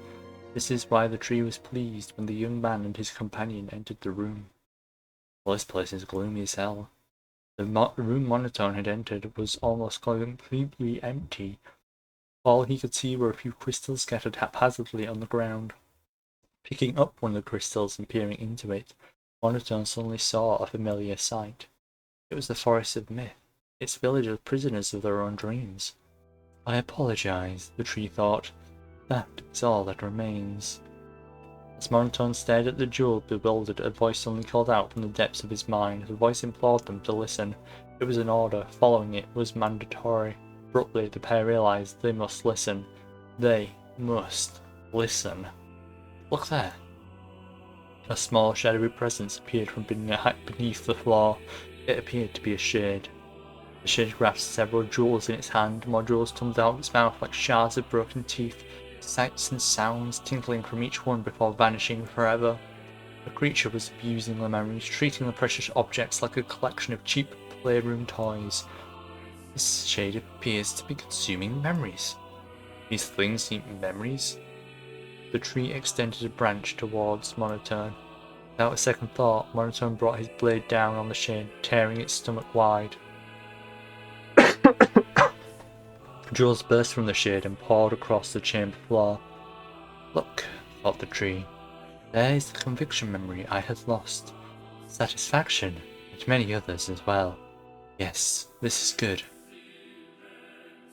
This is why the tree was pleased when the young man and his companion entered the room. Well, this place is gloomy as hell. The room Monotone had entered was almost completely empty. All he could see were a few crystals scattered haphazardly on the ground. Picking up one of the crystals and peering into it, Monotone suddenly saw a familiar sight. It was the Forest of Myth, its village of prisoners of their own dreams. I apologize, the tree thought. That is all that remains. As Monotone stared at the jewel, bewildered, a voice suddenly called out from the depths of his mind. The voice implored them to listen. It was an order. Following it was mandatory. Abruptly, the pair realized they must listen. They must listen. Look there. A small, shadowy presence appeared from beneath the floor. It appeared to be a shade. The shade grasped several jewels in its hand. More jewels tumbled out of its mouth like shards of broken teeth. Sights and sounds tinkling from each one before vanishing forever. The creature was abusing the memories, treating the precious objects like a collection of cheap playroom toys. This shade appears to be consuming memories. These things need memories? The tree extended a branch towards Monotone. Without a second thought, Monotone brought his blade down on the shade, tearing its stomach wide. Jewels burst from the shade and poured across the chamber floor. Look, thought the tree. There is the conviction memory I had lost. Satisfaction, and many others as well. Yes, this is good.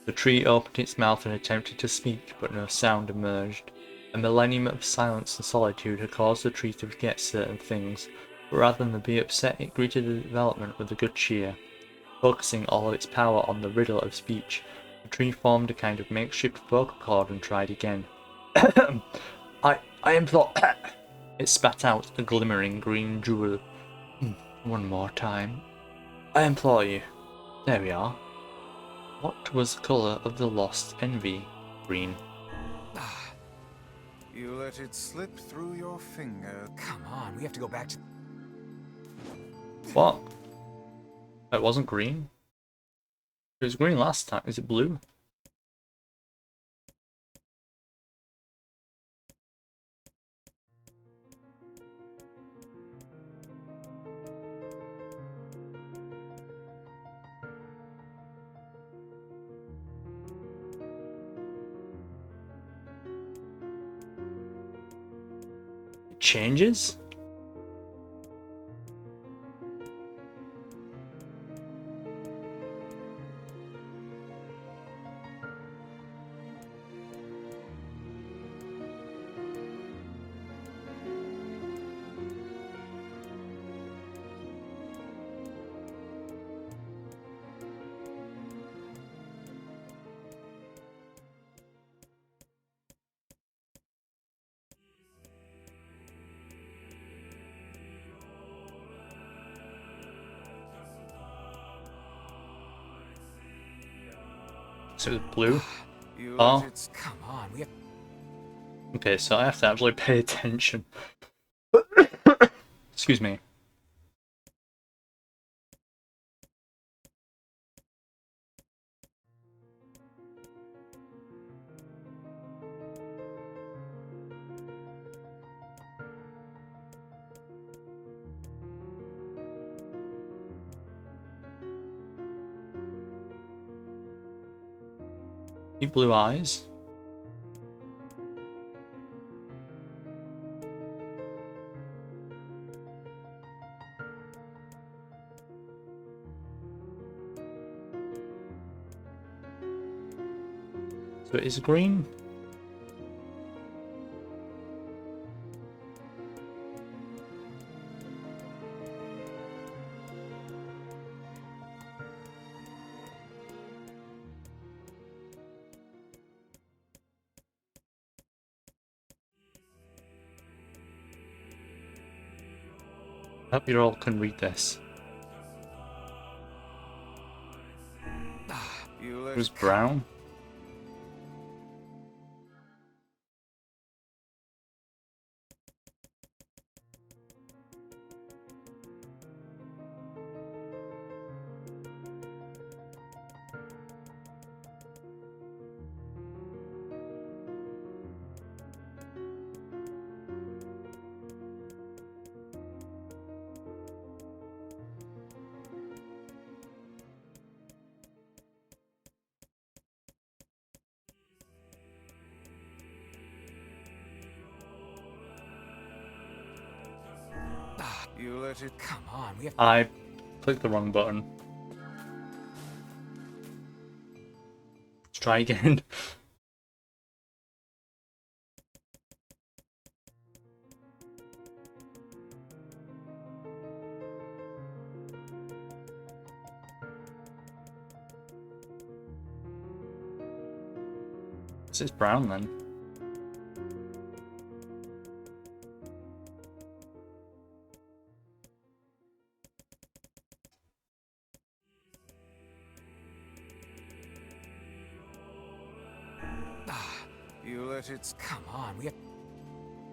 The tree opened its mouth and attempted to speak, but no sound emerged. A millennium of silence and solitude had caused the tree to forget certain things, but rather than be upset, it greeted the development with a good cheer. Focusing all of its power on the riddle of speech, the tree formed a kind of makeshift vocal cord and tried again. I implore... It spat out a glimmering green jewel. One more time. I implore you. There we are. What was the colour of the lost envy? Green. You let it slip through your finger. Come on, we have to go back to... What? It wasn't green? It was green last time. Is it blue? It changes? So it was blue? Oh. Come on, we have... Okay, so I have to actually pay attention. Excuse me. You blue eyes? So it is green? I hope you all can read this. It was brown. You let it... Come on, we have... I clicked the wrong button. Let's try again. This is brown then. You let it... Come on, we have...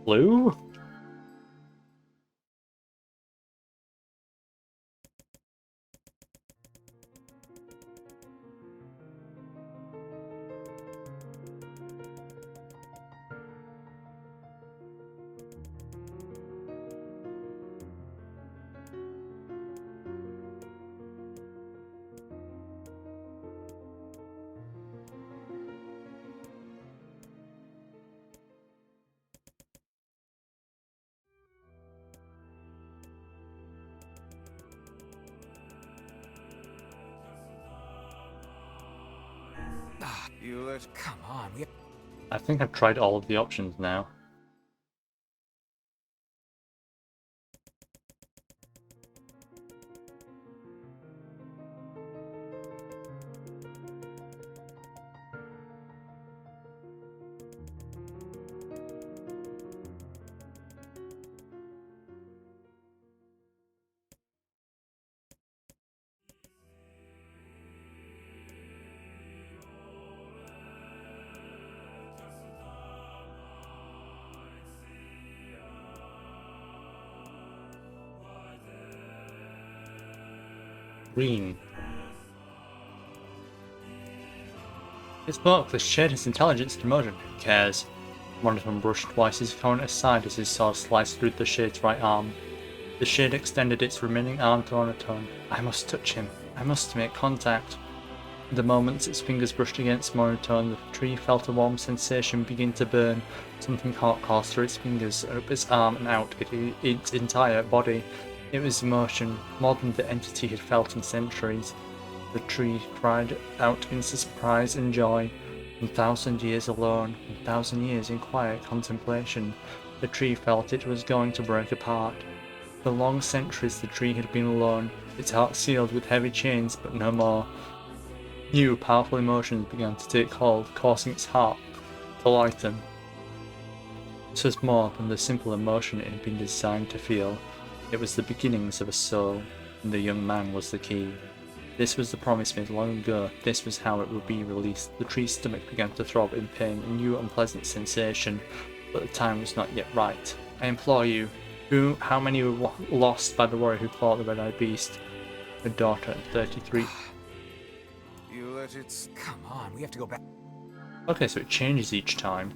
Blue? You let... Come on, we... I think I've tried all of the options now. Green. It's Mark, the shed his intelligence and emotion. Who cares? Monotone brushed twice his opponent aside as his sword sliced through the shade's right arm. The shade extended its remaining arm to Monotone. I must touch him. I must make contact. The moment its fingers brushed against Monotone, the tree felt a warm sensation begin to burn. Something hot coursed through its fingers, up its arm and out its entire body. It was emotion, more than the entity had felt in centuries. The tree cried out in surprise and joy. 1,000 years alone, 1,000 years in quiet contemplation, the tree felt it was going to break apart. For long centuries the tree had been alone, its heart sealed with heavy chains, but no more. New, powerful emotions began to take hold, causing its heart to lighten. This was more than the simple emotion it had been designed to feel. It was the beginnings of a soul, and the young man was the key. This was the promise made long ago. This was how it would be released. The tree's stomach began to throb in pain, a new unpleasant sensation, but the time was not yet right. I implore you, how many were lost by the warrior who fought the red-eyed beast? Her daughter at 33. You let it... Come on, we have to go back. Okay, so it changes each time.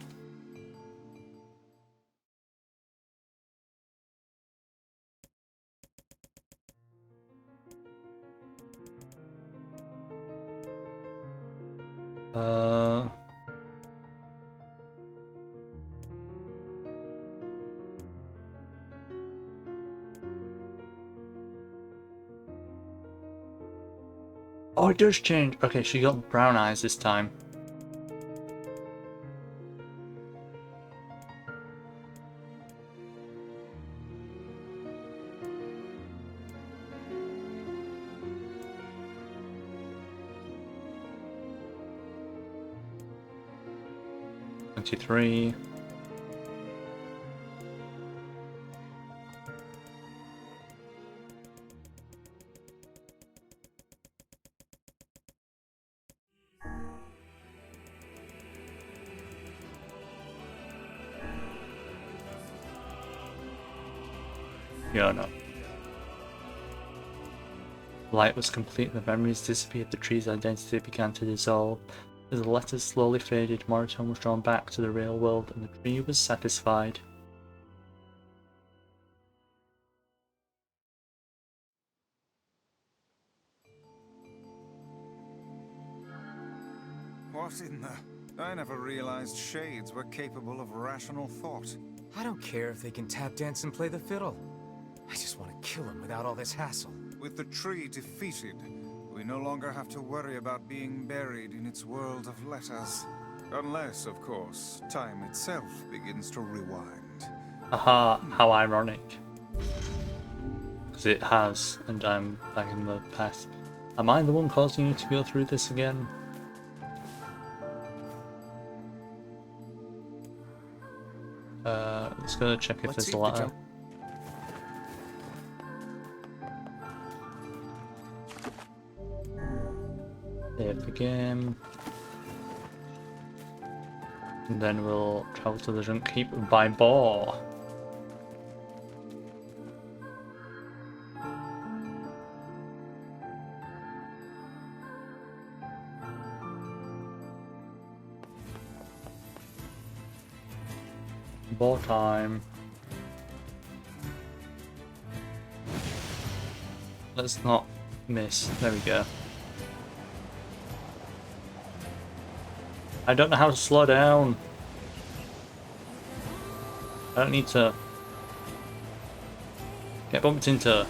Oh, it does change. Okay, she got brown eyes this time. Three. Yeah, no. Light was complete, the memories disappeared, the tree's identity began to dissolve. As the letters slowly faded, Monotone was drawn back to the real world, and the tree was satisfied. What in the... I never realized shades were capable of rational thought. I don't care if they can tap dance and play the fiddle. I just want to kill him without all this hassle. With the tree defeated, we no longer have to worry about being buried in its world of letters. Unless, of course, time itself begins to rewind. Aha, how ironic. Because it has, and I'm back in the past. Am I the one causing you to go through this again? Let's go check if there's a letter. Save the game. And then we'll travel to the Junk Keep by boar. Boar time. Let's not miss. There we go. I don't know how to slow down. I don't need to get bumped into.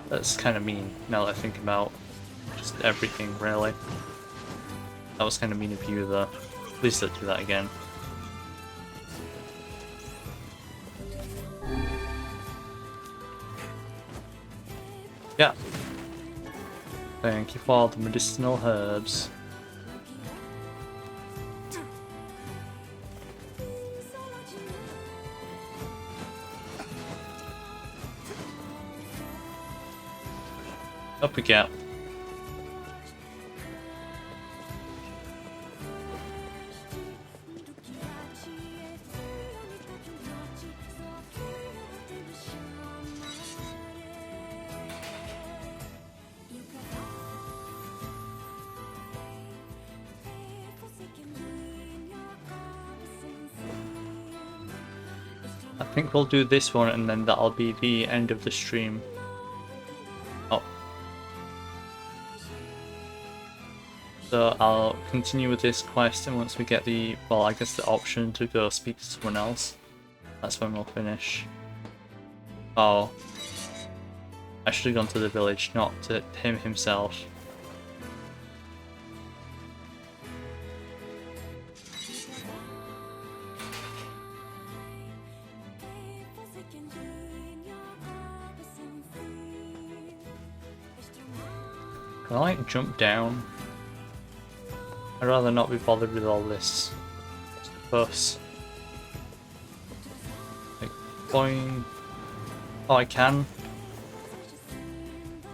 That's kind of mean now that I think about just everything, really. That was kind of mean of you, though. Please don't do that again. Yeah. Thank you for all the medicinal herbs. Up we go. I think we'll do this one and then that'll be the end of the stream. Oh. So I'll continue with this quest, and once we get the, well, I guess the option to go speak to someone else, that's when we'll finish. Oh. I should have gone to the village, not to him himself. Can I like jump down? I'd rather not be bothered with all this fuss. Like, boing. Oh, I can?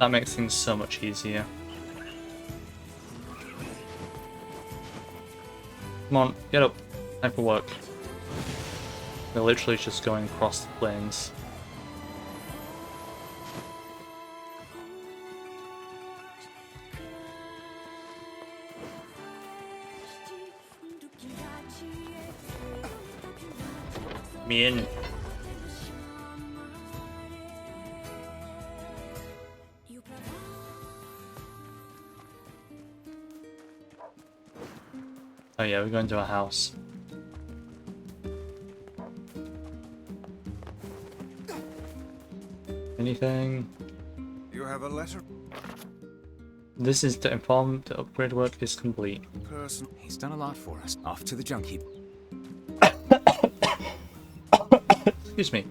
That makes things so much easier. Come on, get up. Time for work. We're literally just going across the plains. Me in. Oh yeah, we're going to a house. Anything? You have a letter? This is to inform the upgrade work is complete. Person. He's done a lot for us. Off to the junk heap. Excuse me.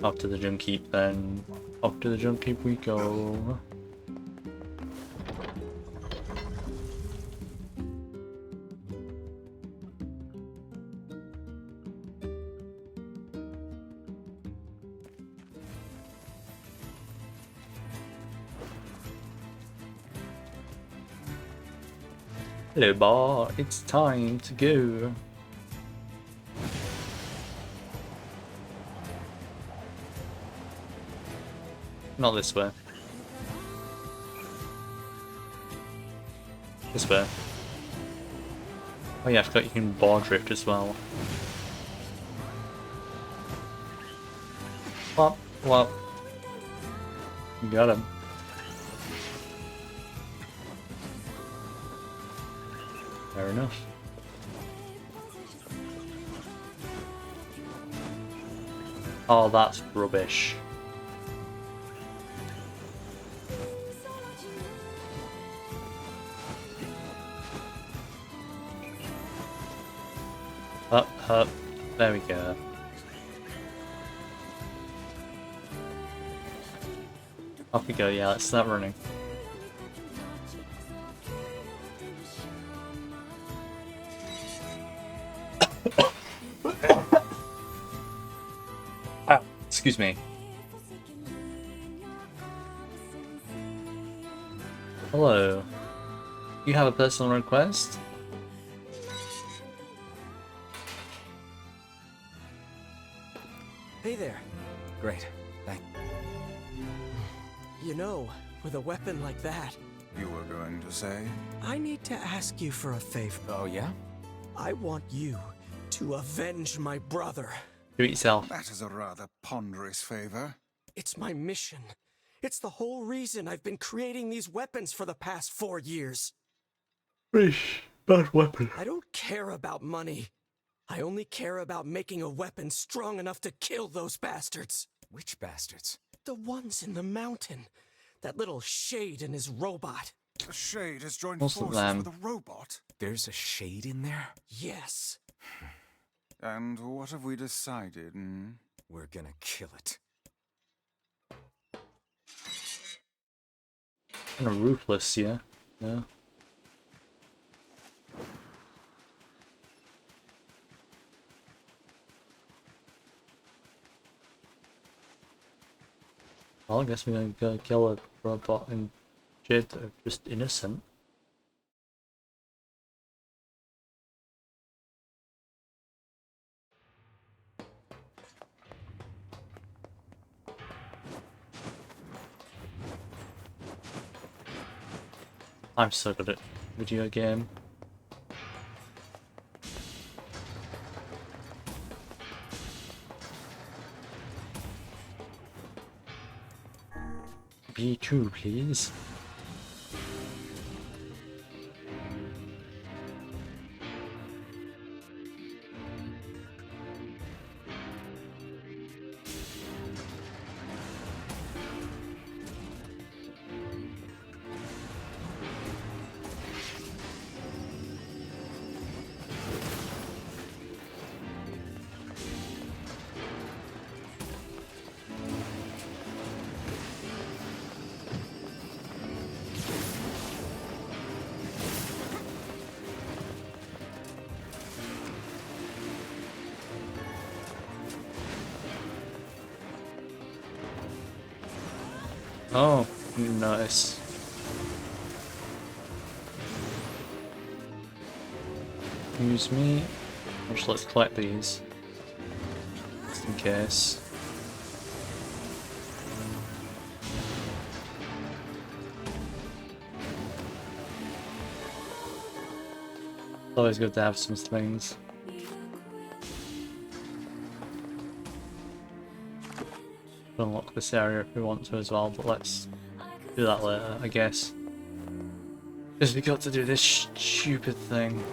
Off to the junk heap then. Off to the junk heap we go. Hello, bar. It's time to go. Not this way. This way. Oh yeah, I forgot you can bar drift as well. Well. You got him. Fair enough. Oh, that's rubbish. Up. There we go. Off we go, yeah, let's start running. Ow, excuse me. Hello. You have a personal request? Hey there. Great. Thank You know, with a weapon like that, You were going to say? I need to ask you for a favor. Oh, yeah? I want you to avenge my brother. Do it yourself. That is a rather ponderous favor. It's my mission. It's the whole reason I've been creating these weapons for the past 4 years. Fish. Bad weapon. I don't care about money. I only care about making a weapon strong enough to kill those bastards. Which bastards? The ones in the mountain. That little shade and his robot. A shade has joined Most of forces them. with a robot? There's a shade in there? Yes. And what have we decided, hmm? We're gonna kill it. Kind of ruthless, yeah. Yeah. Well, I guess we're gonna go kill a robot and Jade that are just innocent. I'm so good at video game. B2, please. Oh, nice. Use me. Actually, let's collect these. Just in case. It's always good to have some things. Unlock this area if we want to as well, but let's do that later, I guess. Because we got to do this stupid thing.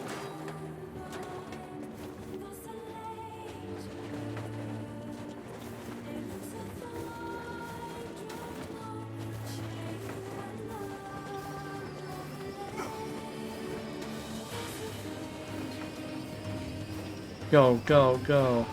Go, go, go.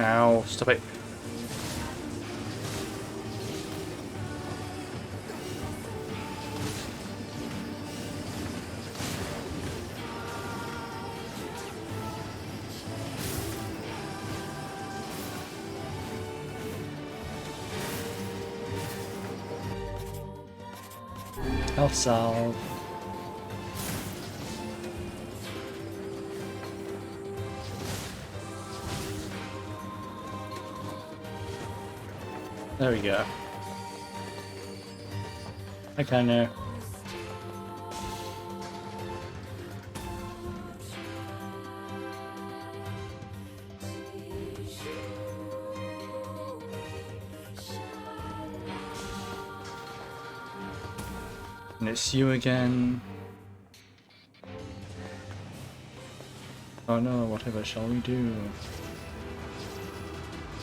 Ow, stop it. Health salve. There we go. Okay, now. And it's you again. Oh no, whatever shall we do?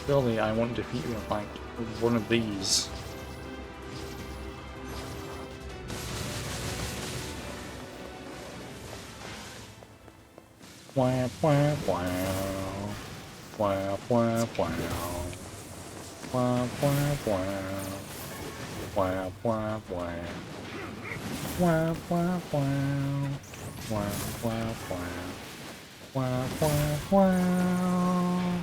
Surely I won't defeat you with like one of these. Wah wah wah. Wah wah wah. Wah wah wah. Wah wah wah. Wah wah wah. Wah wah wah. Wah wah wah.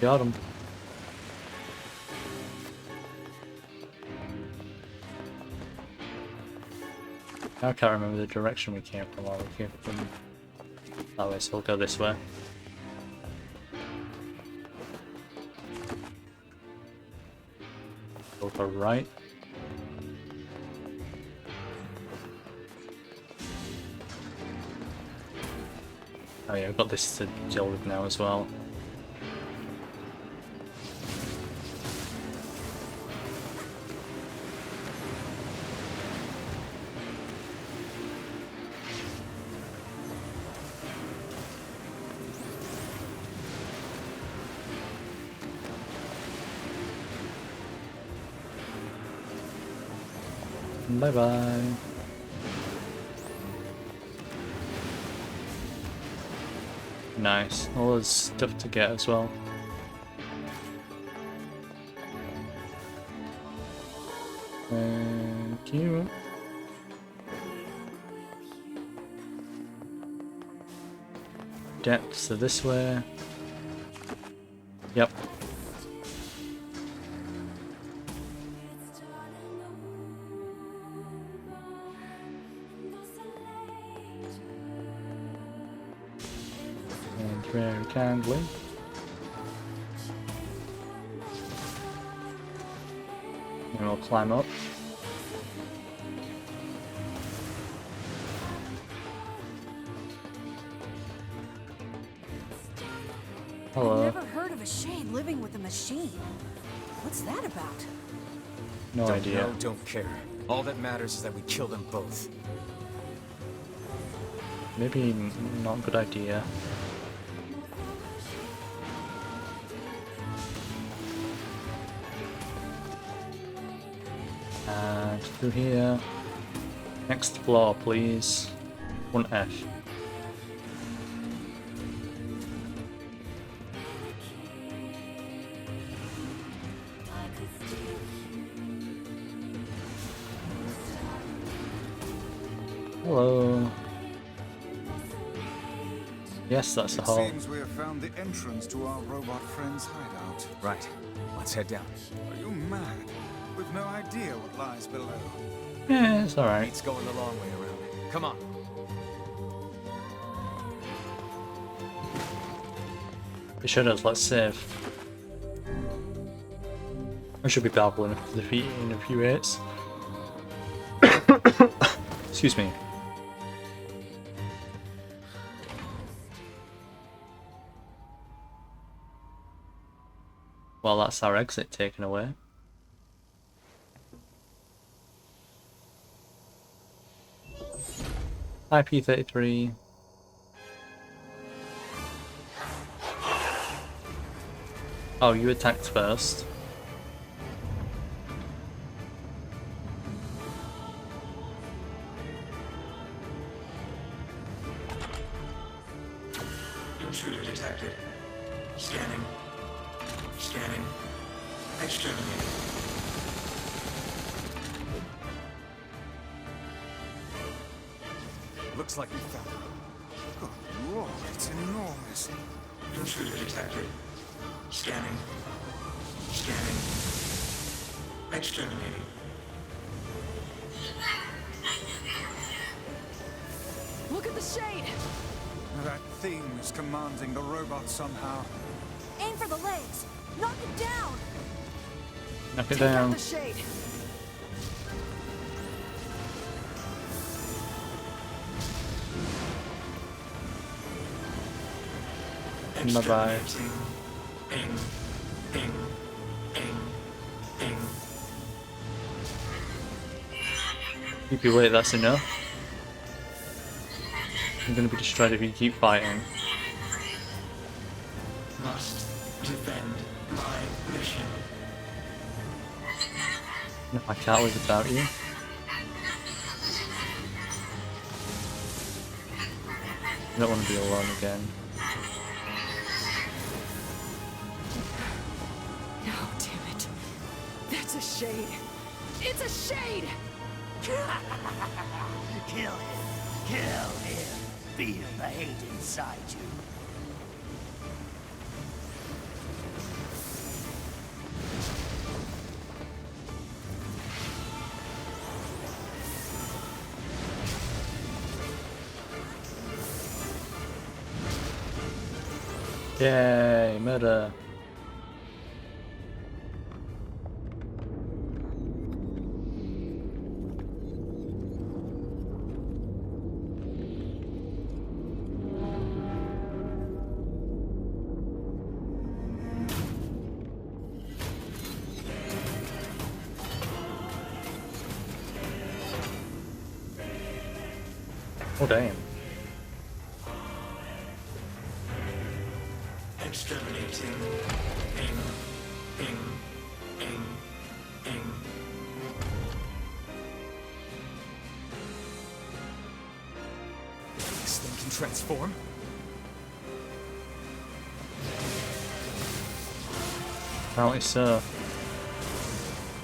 Got him. I can't remember the direction we came from while we came from that way, so we'll go this way. We'll go right. Oh yeah, I've got this to deal with now as well. Bye bye. Nice. All this stuff to get as well. Thank you. Depths are this way. Yep. And very kindly. And we'll climb up. Hello. I've never heard of a shade living with a machine. What's that about? No idea. Don't know, don't care. All that matters is that we kill them both. Maybe not a good idea. And through here. Next floor, please. 1F. Hello. Yes, that's the It hole. seems we have found the entrance to our robot friend's hideout. Right. Let's head down. Are you mad? We've no idea what lies below. Yeah, it's alright. It's going the long way around. Come on. It should have. Let's save. I should be babbling the feet in a few hits. Excuse me. Well, that's our exit taken away. IP33. Oh, you attacked first. Intruder detected. Scanning. Scanning. Exterminating. Looks like we found it. Good lord, it's enormous. Intruder detected. Scanning. Scanning. Exterminating. Look at the shade! That thing is commanding the robot somehow. Aim for the legs! Knock it down! Knock it Take out down. the shade! Bye bye. Ping. Ping. Ping. Ping. Keep your weight, that's enough. I'm gonna be destroyed if you keep fighting. Must defend my mission. No, I can't live without you. I don't want to be alone again. No, damn it. That's a shade. It's a shade! Kill him. Kill him. Feel the hate inside you. Yay, murder. Oh damn. Exterminating. Ing. This thing can transform? Apparently so.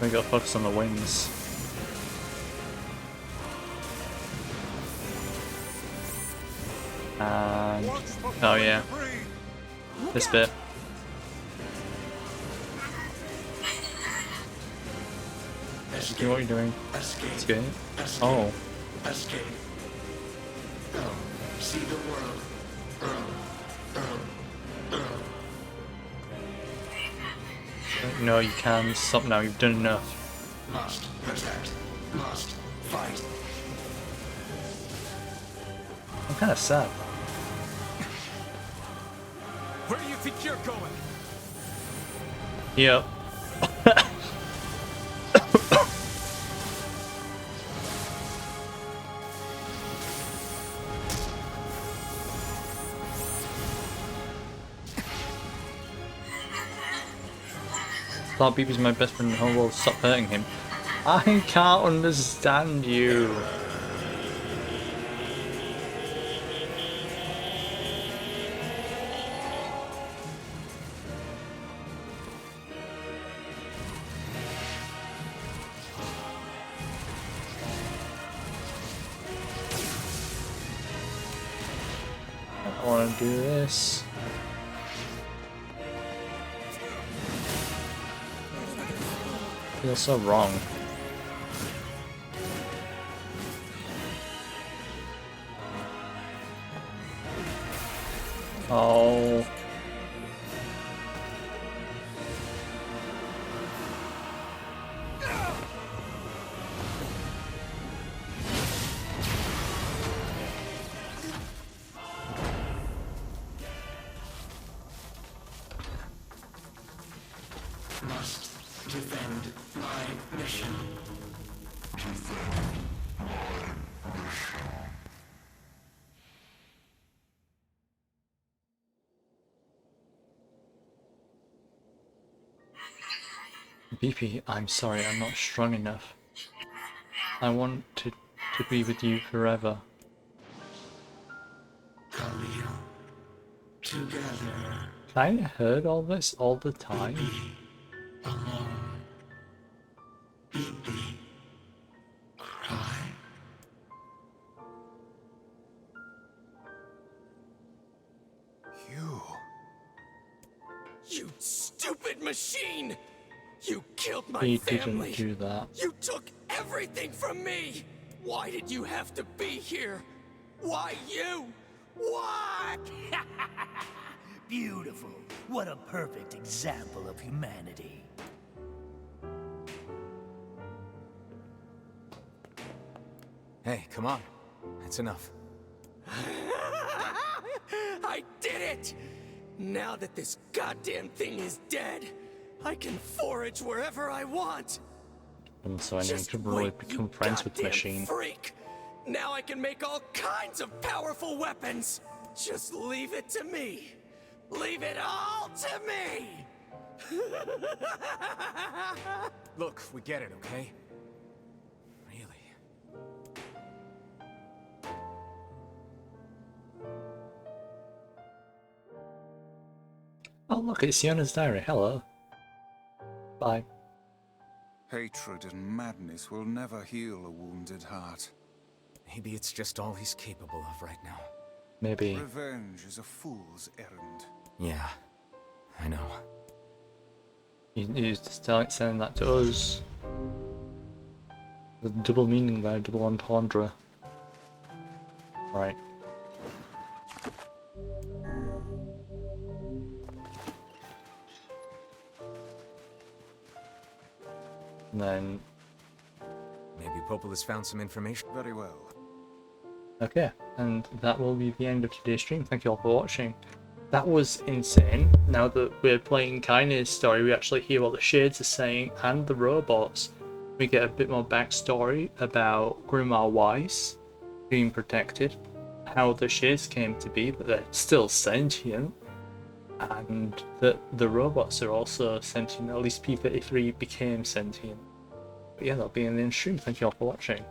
We gotta focus on the wings. And oh yeah, this bit. Escape. What are you doing? Escape. Escape? Oh. Escape. Go. See the world. Earl. No, you can. Stop now. You've done enough. Must protect. Must fight. I'm kind of sad. Where do you think you're going? Yep. Thought BB's my best friend in the whole world. Stop hurting him. I can't understand you. I don't want to do this. Feels so wrong. Oh. Must defend my mission. BP, I'm sorry, I'm not strong enough. I want to be with you forever. Khalil. Together. I heard all this all the time. Alone. Deeply. Cry. You stupid machine! You killed my He family! didn't do that. You took everything from me! Why did you have to be here? Why you? Why? Beautiful. What a perfect example of humanity. Hey, come on. That's enough. I did it! Now that this goddamn thing is dead, I can forage wherever I want. And so I need Just to really wait, become you friends with the goddamn machine. Freak! Now I can make all kinds of powerful weapons. Just leave it to me. Leave it all to me. Look, we get it, okay? Really? Oh look, it's Yona's diary. Hello. Bye. Hatred and madness will never heal a wounded heart. Maybe it's just all he's capable of right now. Maybe. Revenge is a fool's errand. Yeah, I know. He's saying that to us. The double meaning there, double entendre. Right. And then... Maybe Popul has found some information. Very well. Okay, and that will be the end of today's stream. Thank you all for watching. That was insane. Now that we're playing Kaine's story, we actually hear what the Shades are saying and the robots. We get a bit more backstory about Grimoire Weiss being protected, how the Shades came to be, but they're still sentient, and that the robots are also sentient. At least P-33 became sentient. But yeah, that'll be in the end stream. Thank you all for watching.